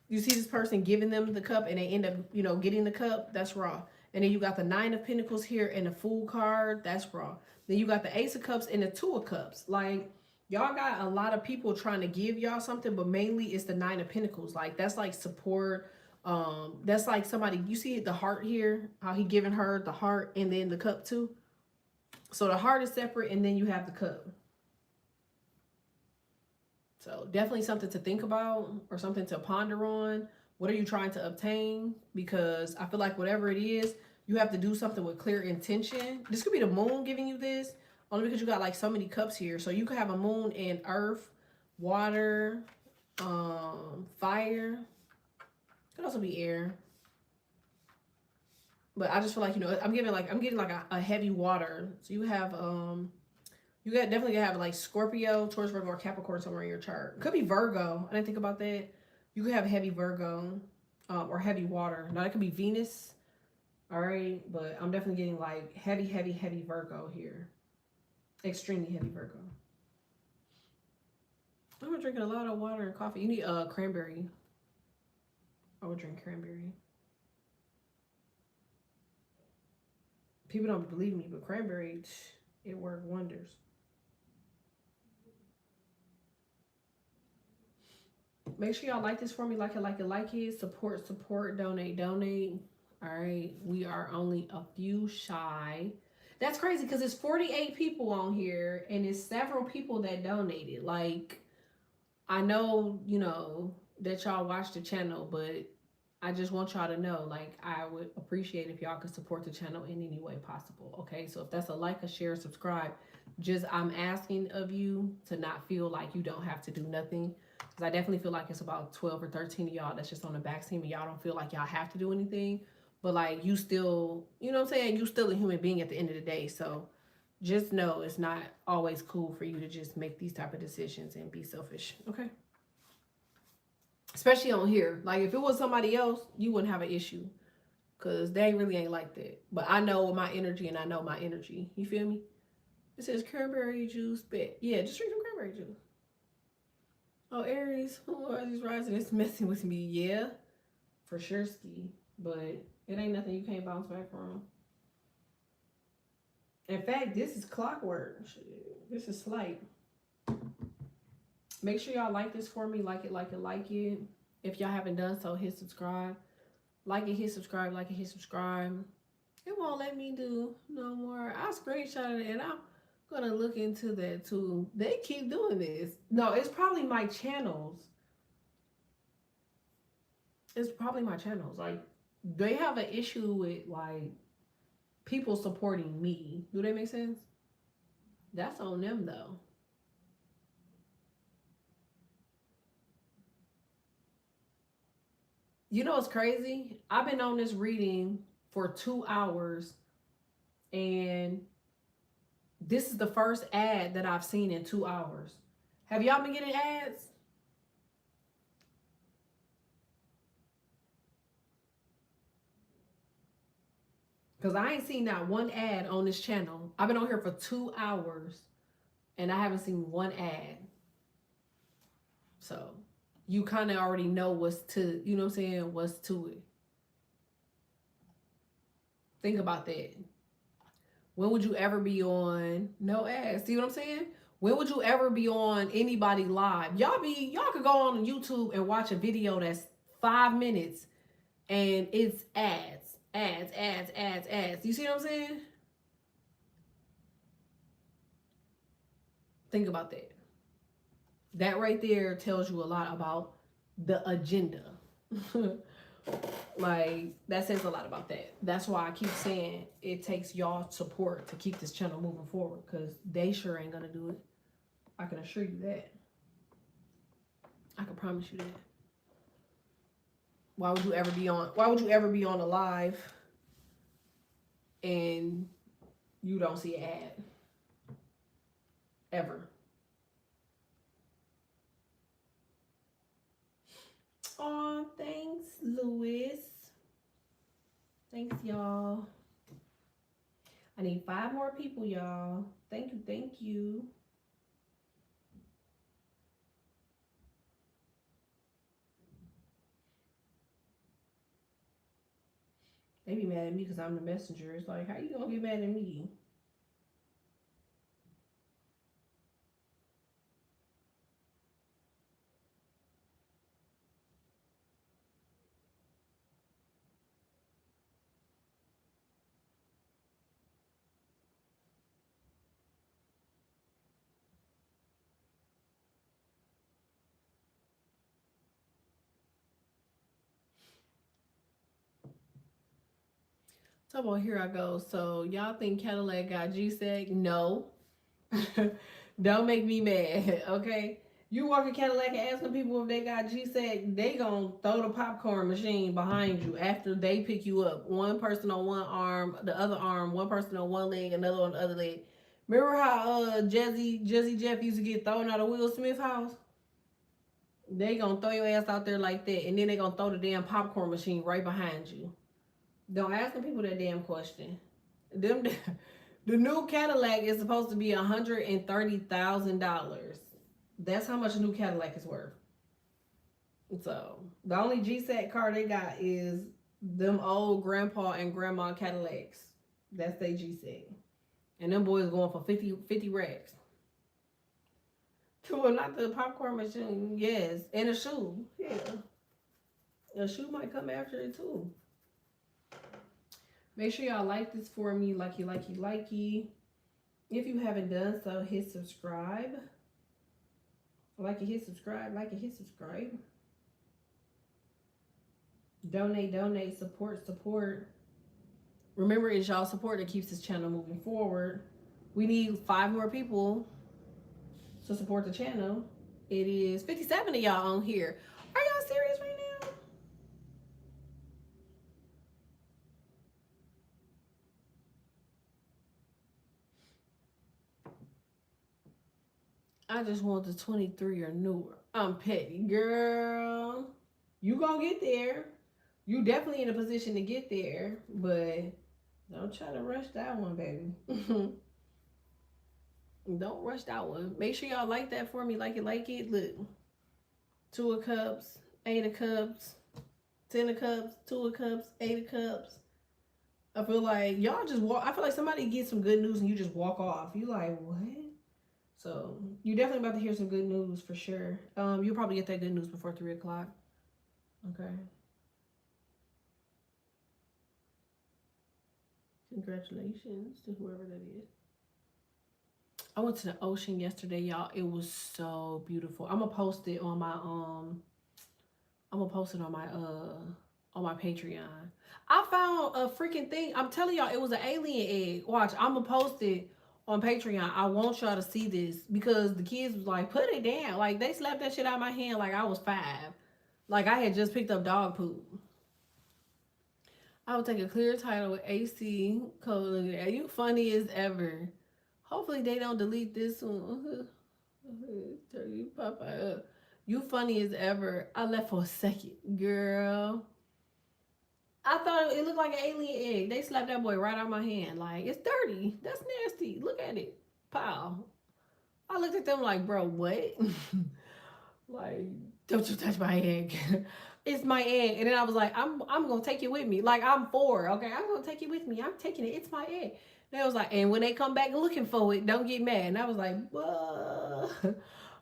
You see this person giving them the cup and they end up, getting the cup, that's raw. And then you got the 9 of Pentacles here and the Fool card, that's raw. Then you got the Ace of Cups and the 2 of Cups. Like, y'all got a lot of people trying to give y'all something, but mainly it's the 9 of Pentacles. Like, that's like support. That's like somebody, you see the heart here, how he giving her the heart and then the cup too. So the heart is separate and then you have the cup. So definitely something to think about or something to ponder on. What are you trying to obtain? Because I feel like whatever it is, you have to do something with clear intention. This could be the moon giving you this, only because you got like so many cups here. So you could have a moon in earth, water, fire. Could also be air. But I just feel like, I'm getting like a heavy water. So you have you got definitely gonna have like Scorpio, Taurus, Virgo, or Capricorn somewhere in your chart. Could be Virgo. I didn't think about that. You could have heavy Virgo, or heavy water. Now that could be Venus. All right, but I'm definitely getting like heavy, heavy, heavy Virgo here. Extremely heavy Virgo. I'm drinking a lot of water and coffee. You need cranberry. I would drink cranberry. People don't believe me, but cranberry, it worked wonders. Make sure y'all like this for me. Like it. Support, donate. All right. We are only a few shy. That's crazy because it's 48 people on here and it's several people that donated. Like, I know, that y'all watch the channel, but I just want y'all to know, like, I would appreciate if y'all could support the channel in any way possible. Okay. So if that's a like, a share, subscribe, I'm asking of you to not feel like you don't have to do nothing. Because I definitely feel like it's about 12 or 13 of y'all that's just on the back team and y'all don't feel like y'all have to do anything. But like, you still, you know what I'm saying? You still a human being at the end of the day. So just know it's not always cool for you to just make these type of decisions and be selfish. Okay. Especially on here. Like if it was somebody else, you wouldn't have an issue. Because they really ain't like that. But I know my energy and I know my energy. You feel me? It says cranberry juice, but yeah, just drink some cranberry juice. Oh, Aries, Aries rising, it's messing with me. Yeah, for sure, ski. But it ain't nothing you can't bounce back from. In fact, this is clockwork. This is slight. Make sure y'all like this for me. Like it. If y'all haven't done so, hit subscribe. Like it, hit subscribe. Like it, hit subscribe. It won't let me do no more. I screenshot it and I'm gonna look into that too. They keep doing this. No, it's probably my channels. It's probably my channels. Like they have an issue with like people supporting me. Do that make sense? That's on them though. You know what's crazy? I've been on this reading for 2 hours and this is the first ad that I've seen in 2 hours. Have y'all been getting ads? Because I ain't seen not one ad on this channel. I've been on here for 2 hours and I haven't seen one ad. So you kind of already know what's to, you know what I'm saying, what's to it. Think about that. When would you ever be on no ads? See what I'm saying? When would you ever be on anybody live? Y'all could go on YouTube and watch a video that's 5 minutes and it's ads. You see what I'm saying? Think about that. That right there tells you a lot about the agenda. Like, that says a lot about that. That's why I keep saying it takes y'all support to keep this channel moving forward, because they sure ain't gonna do it. I can assure you that. I can promise you that. Why would you ever be on a live and you don't see an ad? Ever. Oh, thanks, Louis. Thanks, y'all. I need 5 more people, y'all. Thank you. They be mad at me because I'm the messenger. It's like, how you gonna get mad at me? Oh, well, here I go. So y'all think Cadillac got G-Sec? No. Don't make me mad, okay? You walk a Cadillac and ask them people if they got G-Sec, they gonna throw the popcorn machine behind you after they pick you up. One person on one arm, the other arm, one person on one leg, another on the other leg. Remember how Jazzy Jeff used to get thrown out of Will Smith's house? They gonna throw your ass out there like that, and then they gonna throw the damn popcorn machine right behind you. Don't ask the people that damn question. Them, the new Cadillac is supposed to be $130,000. That's how much a new Cadillac is worth. So the only G-Sec car they got is them old grandpa and grandma Cadillacs. That's their G-Sec. And them boys going for 50 racks. Well, not the popcorn machine, yes. And a shoe. Yeah. A shoe might come after it too. Make sure y'all like this for me. Likey. If you haven't done so, hit subscribe. Like it, hit subscribe. Donate, support. Remember, it's y'all support that keeps this channel moving forward. We need 5 more people to support the channel. It is 57 of y'all on here. Are y'all serious right now? I just want the 23 or newer. I'm petty, girl. You gonna get there. You definitely in a position to get there, but don't try to rush that one, baby. Don't rush that one. Make sure y'all like that for me. Like it. Look. 2 of Cups, 8 of Cups, 10 of Cups, 2 of Cups, 8 of Cups. I feel like y'all just walk. I feel like somebody gets some good news and you just walk off. You like, what? So you definitely about to hear some good news for sure. You'll probably get that good news before 3 o'clock. Okay. Congratulations to whoever that is. I went to the ocean yesterday, y'all. It was so beautiful. I'm gonna post it on my on my Patreon. I found a freaking thing. I'm telling y'all, it was an alien egg. Watch, I'm gonna post it on Patreon. I want y'all to see this because the kids was like, put it down. Like they slapped that shit out of my hand like I was 5. Like I had just picked up dog poop. I would take a clear title with AC code. You funny as ever. Hopefully they don't delete this one. You Popeye up. You funny as ever. I left for a second, girl. I thought it looked like an alien egg. They slapped that boy right out of my hand. Like, it's dirty. That's nasty. Look at it. Pow. I looked at them like, bro, what? Like, don't you touch my egg. It's my egg. And then I was like, I'm going to take it with me. Like, I'm 4. Okay, I'm going to take it with me. I'm taking it. It's my egg. They was like, and when they come back looking for it, don't get mad. And I was like, whoa.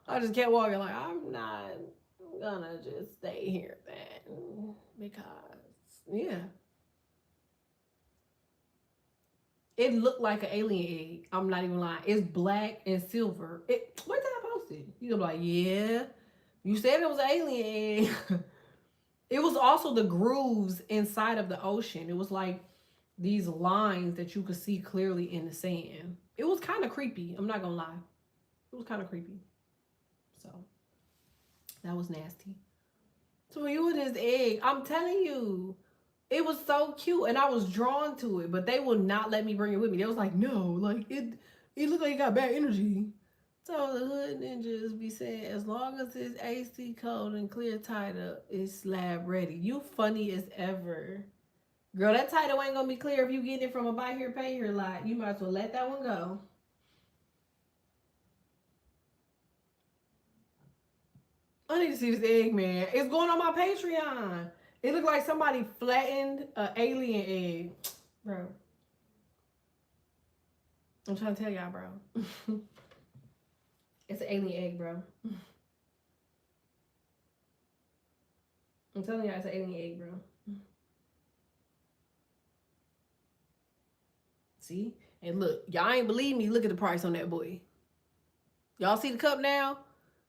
I just kept walking like, I'm not gonna just stay here then. Because, yeah. It looked like an alien egg. I'm not even lying. It's black and silver. Where did I post it? You'll be like, yeah. You said it was an alien egg. It was also the grooves inside of the ocean. It was like these lines that you could see clearly in the sand. It was kind of creepy. I'm not gonna lie. It was kind of creepy. So that was nasty. So you and this egg, I'm telling you, it was so cute and I was drawn to it, but they would not let me bring it with me. They was like, no, like it looked like it got bad energy. So the hood ninjas be saying, as long as it's AC cold and clear title, it's slab ready. You funny as ever. Girl, that title ain't gonna be clear if you get it from a buy here, pay here lot. You might as well let that one go. I need to see this egg, man. It's going on my Patreon. It looked like somebody flattened an alien egg. Bro. I'm trying to tell y'all, bro. It's an alien egg, bro. I'm telling y'all, it's an alien egg, bro. See? And look, y'all ain't believe me. Look at the price on that boy. Y'all see the cup now?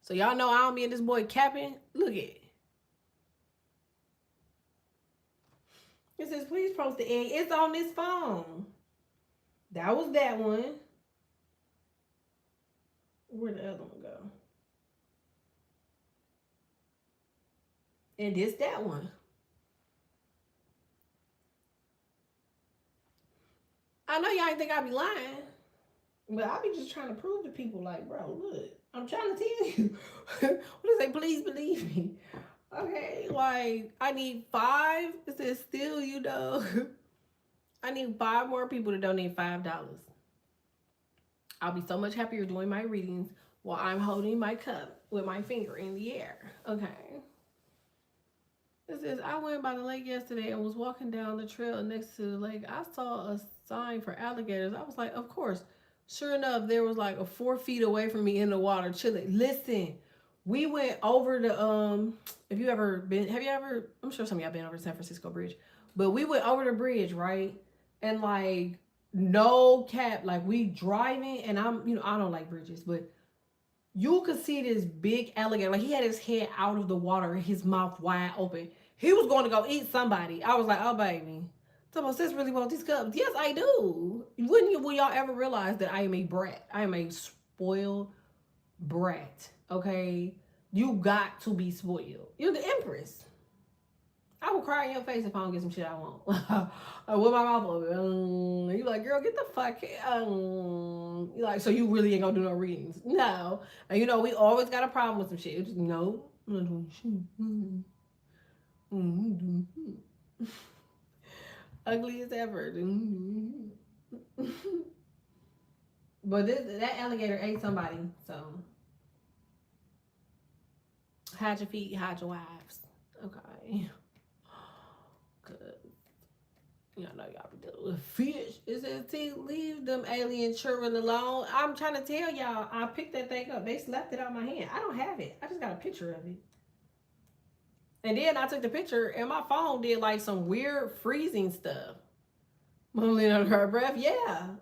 So y'all know I don't be in this boy capping. Look at it. It says, please post the egg. It's on this phone. That was that one. Where'd the other one go? And this that one. I know y'all ain't think I be lying, but I be just trying to prove to people, like, bro, look, I'm trying to tell you. What they say, please believe me. Okay, like, I need 5. It says still, you know. I need 5 more people to donate $5. I'll be so much happier doing my readings while I'm holding my cup with my finger in the air. Okay. It says, I went by the lake yesterday and was walking down the trail next to the lake. I saw a sign for alligators. I was like, of course. Sure enough, there was like a 4 feet away from me in the water chilling. Listen, we went over the if you ever been, have you ever, I'm sure some of y'all been over the San Francisco Bridge, but we went over the bridge, right? And like, no cap, like we driving, and I'm, you know, I don't like bridges, but you could see this big alligator. Like, he had his head out of the water and his mouth wide open. He was going to go eat somebody. I was like, oh, baby. So, sis really want these cups? Yes, I do. Will y'all ever realize that I am a brat? I am a spoiled brat. Okay? You got to be spoiled. You're the empress. I will cry in your face if I don't get some shit I want. With my mouth open. You like, girl, get the fuck. You like, so you really ain't gonna do no readings? No. And you know, we always got a problem with some shit. Just, no. Ugly as ever. But that alligator ate somebody. So hide your feet, hide your wives. Okay. Y'all know y'all be dealing with fish. It says, leave them alien children alone. I'm trying to tell y'all, I picked that thing up. They slapped it out of my hand. I don't have it. I just got a picture of it. And then I took the picture, and my phone did like some weird freezing stuff. Mumbling under her breath. Yeah.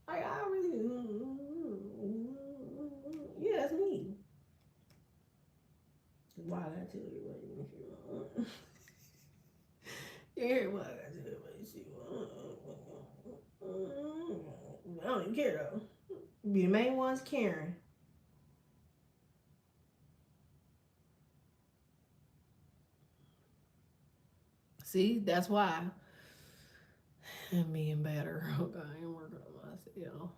Like, I really... Yeah, that's me. Why did I tell you what you want? Yeah, why did I tell you what you want? I don't even care, though. Be the main ones caring. See, that's why I'm being better. Okay, I'm working on myself.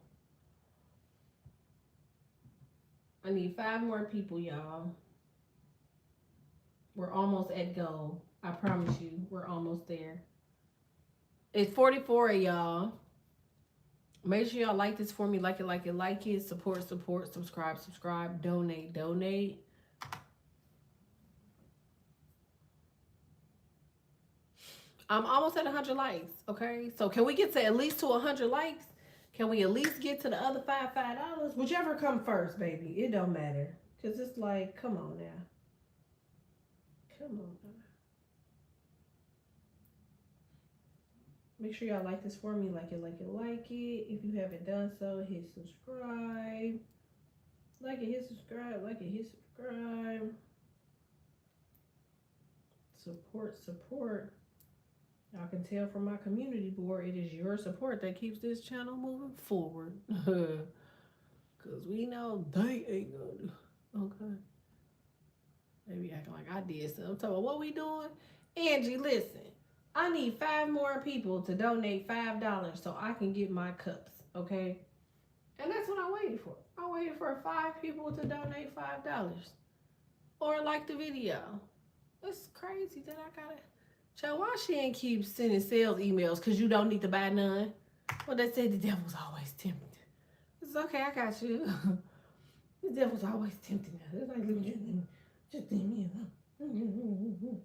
I need 5 more people, y'all. We're almost at goal. I promise you, we're almost there. It's 44 of y'all. Make sure y'all like this for me. Like it. Support, subscribe, donate. I'm almost at 100 likes, okay? So can we get to at least to 100 likes? Can we at least get to the other $5? Whichever come first, baby. It don't matter. Because it's like, come on now. Come on now. Make sure y'all like this for me. Like it. If you haven't done so, hit subscribe. Like it, hit subscribe. Support. Y'all can tell from my community board, it is your support that keeps this channel moving forward. Because we know they ain't gonna do. Okay. They be acting like I did something. I'm talking about what we doing? Angie, listen. I need 5 more people to donate $5 so I can get my cups, okay? And that's what I waited for. I waited for 5 people to donate $5. Or like the video. It's crazy that I gotta... Child, why she ain't keep sending sales emails? Because you don't need to buy none. Well, they said the devil's always tempting. It's okay, I got you. The devil's always tempting us. It's like, just leave me alone.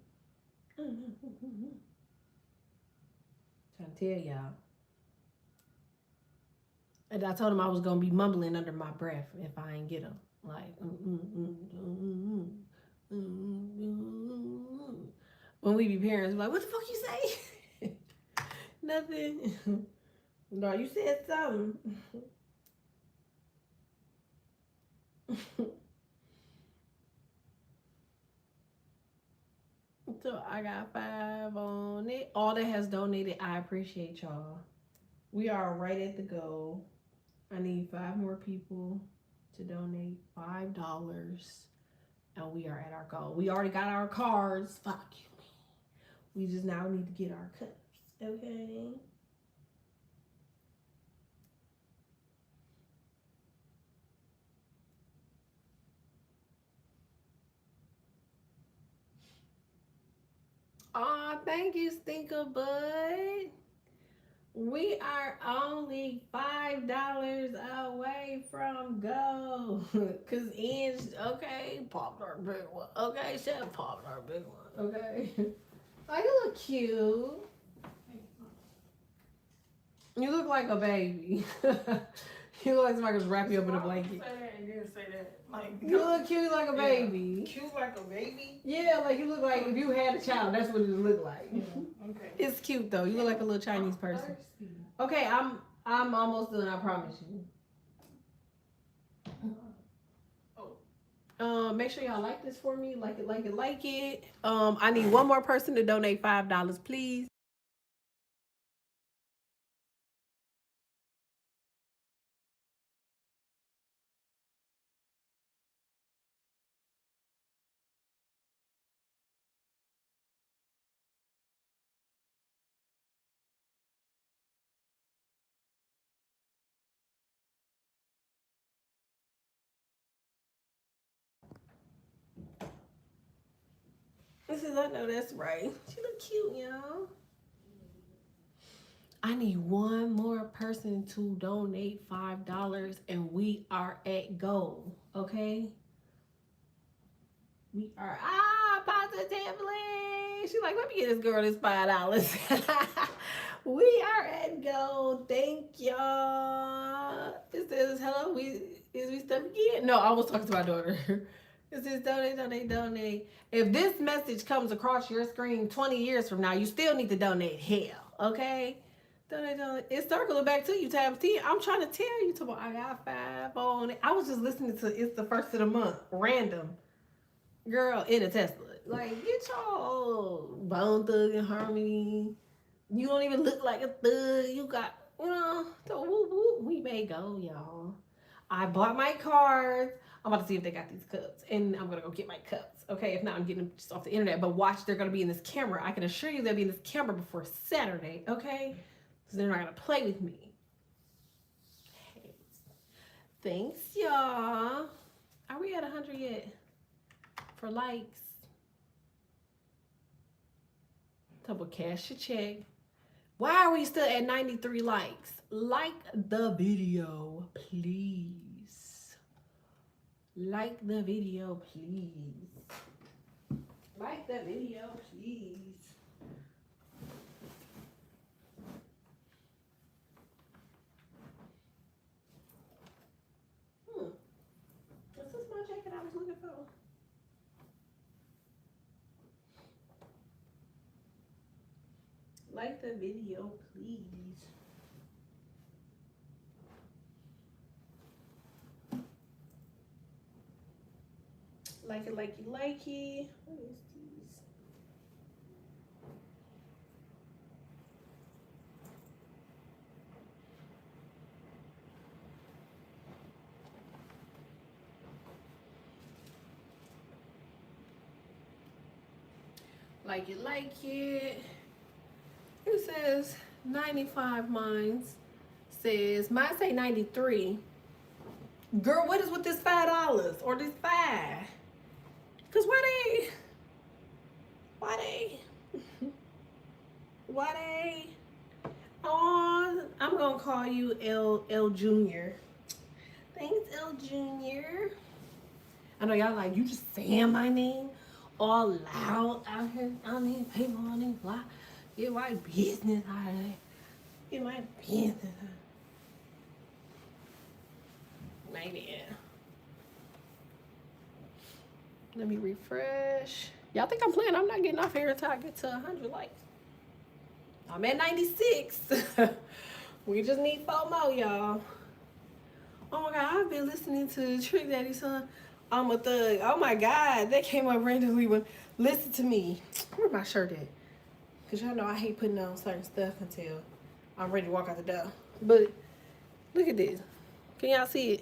Trying to tell y'all. And I told him I was going to be mumbling under my breath if I ain't get them. Like, when we be parents, like, what the fuck you say? Nothing. No, you said something. So I got 5 on donated. All that has donated, I appreciate y'all. We are right at the goal. I need 5 more people to donate $5. And we are at our goal. We already got our cards. Fuck you, man. We just now need to get our cups. Okay? Aw, thank you, Stinker Bud. We are only $5 away from gold. Cause Ian's okay, popped our big one. Okay, Chef popped our big one. Okay. Oh, you look cute. You look like a baby. You look like somebody was wrapping you up in a blanket. Say that and then say that. Like, You look cute like a baby. cute like a baby? Yeah, like you look like if you had a child, that's what it would look like. Yeah, okay. It's cute though. You look like a little Chinese person. Okay, I'm almost done, I promise you. Make sure y'all like this for me. Like it. I need one more person to donate $5, please. I know that's right. She look cute, y'all. I need one more person to donate $5 and we are at goal. Okay? We are positively. She's like, let me get this girl this $5. We are at goal. Thank y'all. It says hello. Is we stuck again? No, I was talking to my daughter. It says donate. If this message comes across your screen 20 years from now, you still need to donate. Hell, okay? Donate. It's circling back to you, Tab T. I'm trying to tell you, tomorrow I got 5 on it. I was just listening to It's the First of the Month, random. Girl, in a Tesla. Like, get your Bone Thug and Harmony. You don't even look like a thug. You got, so we may go, y'all. I bought my cards. I'm about to see if they got these cups. And I'm going to go get my cups. Okay, if not, I'm getting them just off the internet. But watch, they're going to be in this camera. I can assure you they'll be in this camera before Saturday. Okay? Because they're not going to play with me. Okay. Thanks, y'all. Are we at 100 yet? For likes. Double cash your check. Why are we still at 93 likes? Like the video, please. Like the video, please. Like the video, please. Is this my jacket I was looking for? Like the video, please. Like it. What is these? Like it. It says 95 mines. Says, mine say 93. Girl, what is with this $5 or this 5? Cause why they? Oh, I'm gonna call you L Junior. Thanks, L Junior. I know y'all like, you just saying my name all loud out here on these people on these blocks. Get my business out of there. Get my business out. Maybe. Let me refresh. Y'all think I'm playing? I'm not getting off here until I get to 100 likes. I'm at 96. We just need 4 more, y'all. Oh my God, I've been listening to Trick Daddy's son. I'm a thug. Oh my God, that came up randomly when listen to me. Where's my shirt at? Because y'all know I hate putting on certain stuff until I'm ready to walk out the door. But look at this. Can y'all see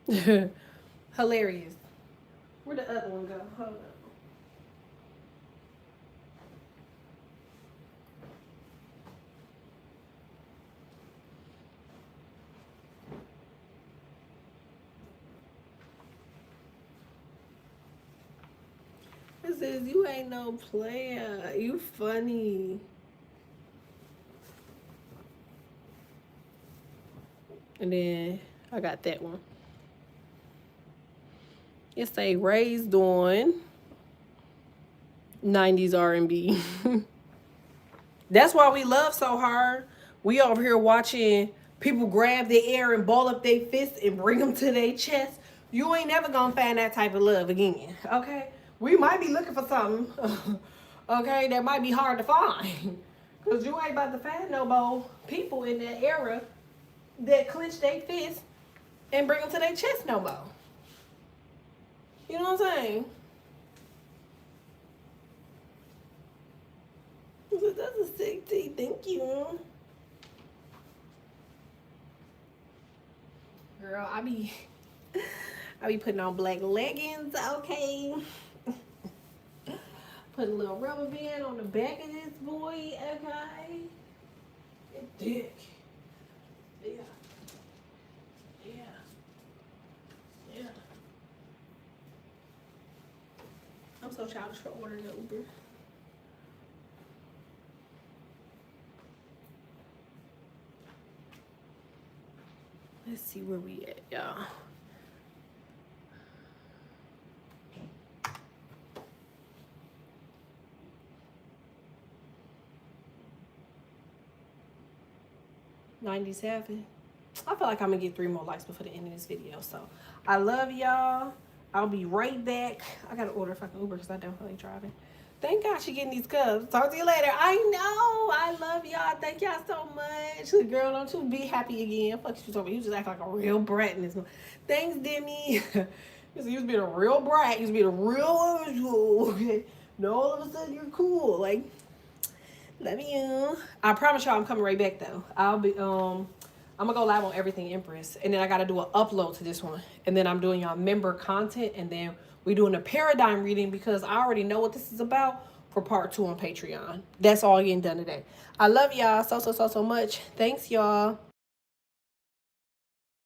it? Hilarious. Where'd the other one go? Hold on. It says you ain't no player. You funny. And then I got that one. It say raised on 90s R&B. That's why we love so hard. We over here watching people grab their air and ball up their fists and bring them to their chest. You ain't never gonna find that type of love again, okay? We might be looking for something, okay, that might be hard to find. Because you ain't about to find no more people in that era that clench their fists and bring them to their chest no more. You know what I'm saying? That's a sick tea. Thank you. Girl, I be putting on black leggings, okay? Put a little rubber band on the back of this boy, okay? Get dick. Yeah. Yeah. Yeah. I'm so childish for ordering an Uber. Let's see where we at, y'all. $97. I feel like I'm gonna get 3 more likes before the end of this video. So I love y'all. I'll be right back. I gotta order a fucking Uber because I don't feel like driving. Thank God she getting these cups. Talk to you later. I know. I love y'all. Thank y'all so much. Girl, don't you be happy again. Fuck you talking about. You just act like a real brat in this one. Thanks, Demi. You used to be a real brat. You used to be a real okay. No, all of a sudden you're cool. Like, love you. I promise y'all I'm coming right back though. I'll be I'm gonna go live on everything Empress, and then I gotta do an upload to this one, and then I'm doing y'all member content, and then we doing a paradigm reading because I already know what this is about for part 2 on Patreon. That's all getting done today. I love y'all so much. Thanks, y'all.